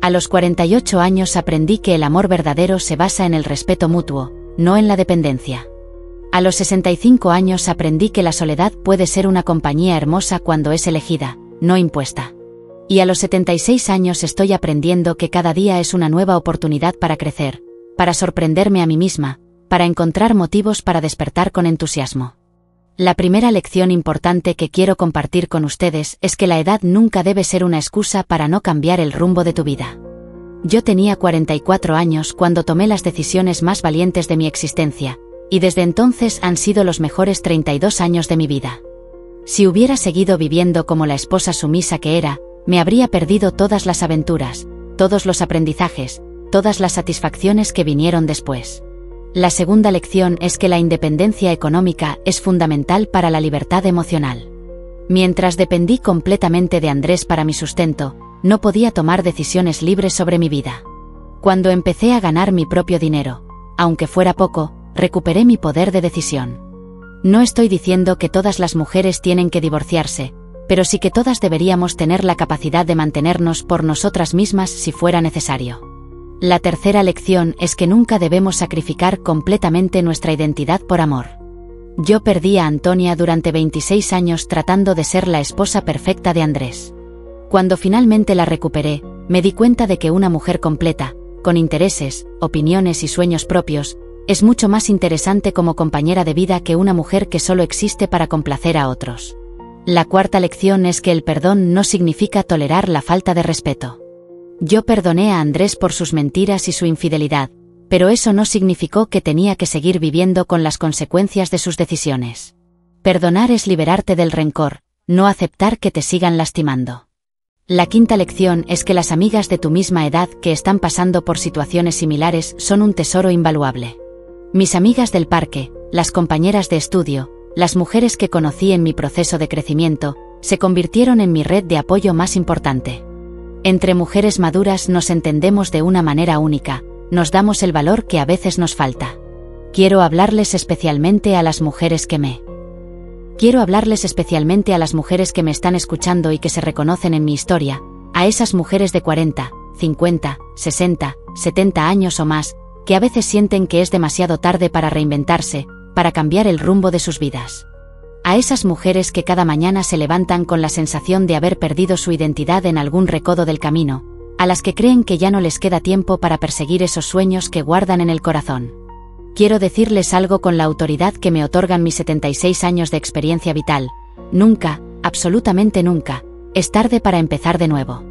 A: A los 48 años aprendí que el amor verdadero se basa en el respeto mutuo, no en la dependencia. A los 65 años aprendí que la soledad puede ser una compañía hermosa cuando es elegida, no impuesta. Y a los 76 años estoy aprendiendo que cada día es una nueva oportunidad para crecer, para sorprenderme a mí misma, para encontrar motivos para despertar con entusiasmo. La primera lección importante que quiero compartir con ustedes es que la edad nunca debe ser una excusa para no cambiar el rumbo de tu vida. Yo tenía 44 años cuando tomé las decisiones más valientes de mi existencia, y desde entonces han sido los mejores 32 años de mi vida. Si hubiera seguido viviendo como la esposa sumisa que era, me habría perdido todas las aventuras, todos los aprendizajes, todas las satisfacciones que vinieron después. La segunda lección es que la independencia económica es fundamental para la libertad emocional. Mientras dependí completamente de Andrés para mi sustento, no podía tomar decisiones libres sobre mi vida. Cuando empecé a ganar mi propio dinero, aunque fuera poco, recuperé mi poder de decisión. No estoy diciendo que todas las mujeres tienen que divorciarse, pero sí que todas deberíamos tener la capacidad de mantenernos por nosotras mismas si fuera necesario. La tercera lección es que nunca debemos sacrificar completamente nuestra identidad por amor. Yo perdí a Antonia durante 26 años tratando de ser la esposa perfecta de Andrés. Cuando finalmente la recuperé, me di cuenta de que una mujer completa, con intereses, opiniones y sueños propios, es mucho más interesante como compañera de vida que una mujer que solo existe para complacer a otros. La cuarta lección es que el perdón no significa tolerar la falta de respeto. Yo perdoné a Andrés por sus mentiras y su infidelidad, pero eso no significó que tenía que seguir viviendo con las consecuencias de sus decisiones. Perdonar es liberarte del rencor, no aceptar que te sigan lastimando. La quinta lección es que las amigas de tu misma edad que están pasando por situaciones similares son un tesoro invaluable. Mis amigas del parque, las compañeras de estudio, las mujeres que conocí en mi proceso de crecimiento, se convirtieron en mi red de apoyo más importante. Entre mujeres maduras nos entendemos de una manera única, nos damos el valor que a veces nos falta. Quiero hablarles especialmente a las mujeres que me están escuchando y que se reconocen en mi historia, a esas mujeres de 40, 50, 60, 70 años o más, que a veces sienten que es demasiado tarde para reinventarse, para cambiar el rumbo de sus vidas. A esas mujeres que cada mañana se levantan con la sensación de haber perdido su identidad en algún recodo del camino, a las que creen que ya no les queda tiempo para perseguir esos sueños que guardan en el corazón. Quiero decirles algo con la autoridad que me otorgan mis 76 años de experiencia vital: nunca, absolutamente nunca, es tarde para empezar de nuevo.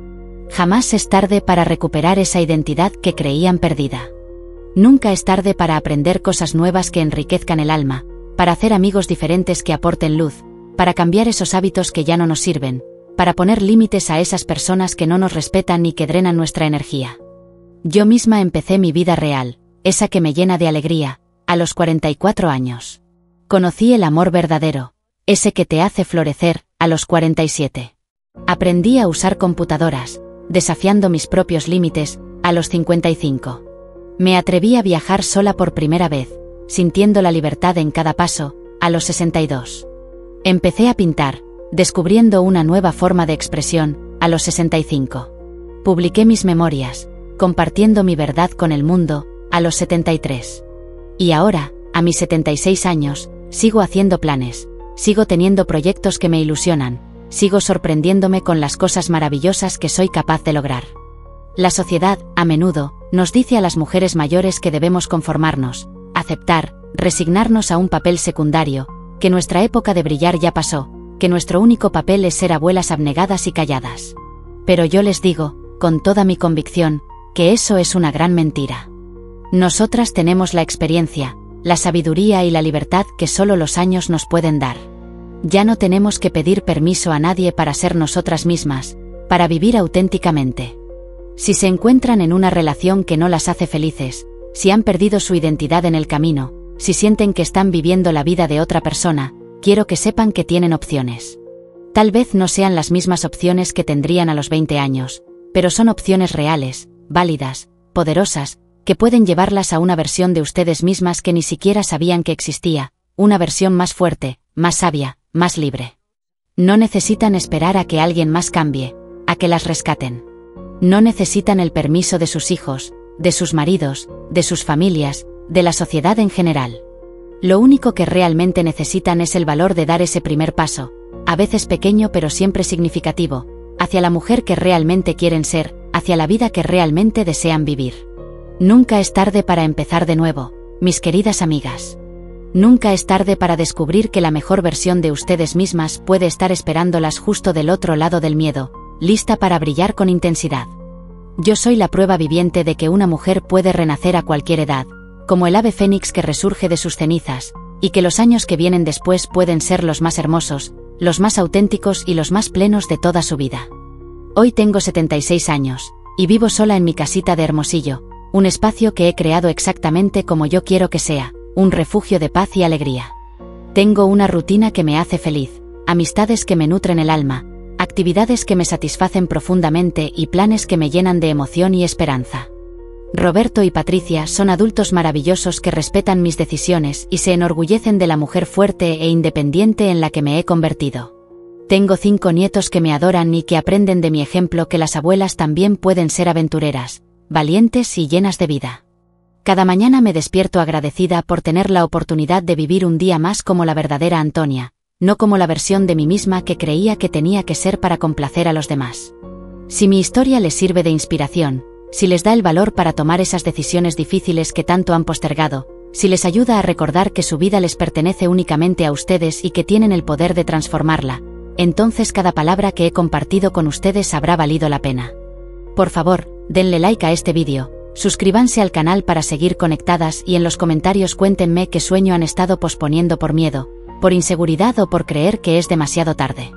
A: Jamás es tarde para recuperar esa identidad que creían perdida. Nunca es tarde para aprender cosas nuevas que enriquezcan el alma, para hacer amigos diferentes que aporten luz, para cambiar esos hábitos que ya no nos sirven, para poner límites a esas personas que no nos respetan y que drenan nuestra energía. Yo misma empecé mi vida real, esa que me llena de alegría, a los 44 años. Conocí el amor verdadero, ese que te hace florecer, a los 47. Aprendí a usar computadoras, desafiando mis propios límites, a los 55. Me atreví a viajar sola por primera vez, sintiendo la libertad en cada paso, a los 62. Empecé a pintar, descubriendo una nueva forma de expresión, a los 65. Publiqué mis memorias, compartiendo mi verdad con el mundo, a los 73. Y ahora, a mis 76 años, sigo haciendo planes, sigo teniendo proyectos que me ilusionan, sigo sorprendiéndome con las cosas maravillosas que soy capaz de lograr. La sociedad, a menudo, nos dice a las mujeres mayores que debemos conformarnos, aceptar, resignarnos a un papel secundario, que nuestra época de brillar ya pasó, que nuestro único papel es ser abuelas abnegadas y calladas. Pero yo les digo, con toda mi convicción, que eso es una gran mentira. Nosotras tenemos la experiencia, la sabiduría y la libertad que solo los años nos pueden dar. Ya no tenemos que pedir permiso a nadie para ser nosotras mismas, para vivir auténticamente. Si se encuentran en una relación que no las hace felices, si han perdido su identidad en el camino, si sienten que están viviendo la vida de otra persona, quiero que sepan que tienen opciones. Tal vez no sean las mismas opciones que tendrían a los 20 años, pero son opciones reales, válidas, poderosas, que pueden llevarlas a una versión de ustedes mismas que ni siquiera sabían que existía, una versión más fuerte, más sabia, más libre. No necesitan esperar a que alguien más cambie, a que las rescaten. No necesitan el permiso de sus hijos, de sus maridos, de sus familias, de la sociedad en general. Lo único que realmente necesitan es el valor de dar ese primer paso, a veces pequeño pero siempre significativo, hacia la mujer que realmente quieren ser, hacia la vida que realmente desean vivir. Nunca es tarde para empezar de nuevo, mis queridas amigas. Nunca es tarde para descubrir que la mejor versión de ustedes mismas puede estar esperándolas justo del otro lado del miedo, lista para brillar con intensidad. Yo soy la prueba viviente de que una mujer puede renacer a cualquier edad, como el ave fénix que resurge de sus cenizas, y que los años que vienen después pueden ser los más hermosos, los más auténticos y los más plenos de toda su vida. Hoy tengo 76 años, y vivo sola en mi casita de Hermosillo, un espacio que he creado exactamente como yo quiero que sea, un refugio de paz y alegría. Tengo una rutina que me hace feliz, amistades que me nutren el alma, actividades que me satisfacen profundamente y planes que me llenan de emoción y esperanza. Roberto y Patricia son adultos maravillosos que respetan mis decisiones y se enorgullecen de la mujer fuerte e independiente en la que me he convertido. Tengo 5 nietos que me adoran y que aprenden de mi ejemplo que las abuelas también pueden ser aventureras, valientes y llenas de vida. Cada mañana me despierto agradecida por tener la oportunidad de vivir un día más como la verdadera Antonia, no como la versión de mí misma que creía que tenía que ser para complacer a los demás. Si mi historia les sirve de inspiración, si les da el valor para tomar esas decisiones difíciles que tanto han postergado, si les ayuda a recordar que su vida les pertenece únicamente a ustedes y que tienen el poder de transformarla, entonces cada palabra que he compartido con ustedes habrá valido la pena. Por favor, denle like a este vídeo, suscríbanse al canal para seguir conectadas y en los comentarios cuéntenme qué sueño han estado posponiendo por miedo, por inseguridad o por creer que es demasiado tarde.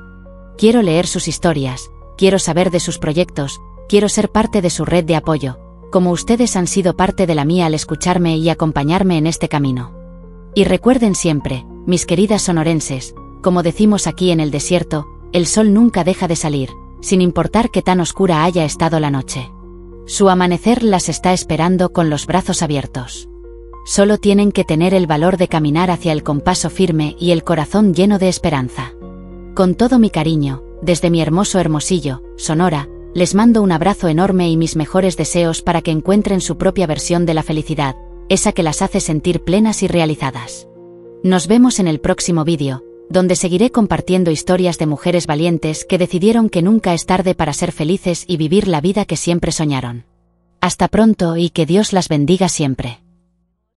A: Quiero leer sus historias, quiero saber de sus proyectos, quiero ser parte de su red de apoyo, como ustedes han sido parte de la mía al escucharme y acompañarme en este camino. Y recuerden siempre, mis queridas sonorenses, como decimos aquí en el desierto, el sol nunca deja de salir, sin importar qué tan oscura haya estado la noche. Su amanecer las está esperando con los brazos abiertos. Solo tienen que tener el valor de caminar hacia el compaso firme y el corazón lleno de esperanza. Con todo mi cariño, desde mi hermoso Hermosillo, Sonora, les mando un abrazo enorme y mis mejores deseos para que encuentren su propia versión de la felicidad, esa que las hace sentir plenas y realizadas. Nos vemos en el próximo vídeo, donde seguiré compartiendo historias de mujeres valientes que decidieron que nunca es tarde para ser felices y vivir la vida que siempre soñaron. Hasta pronto y que Dios las bendiga siempre.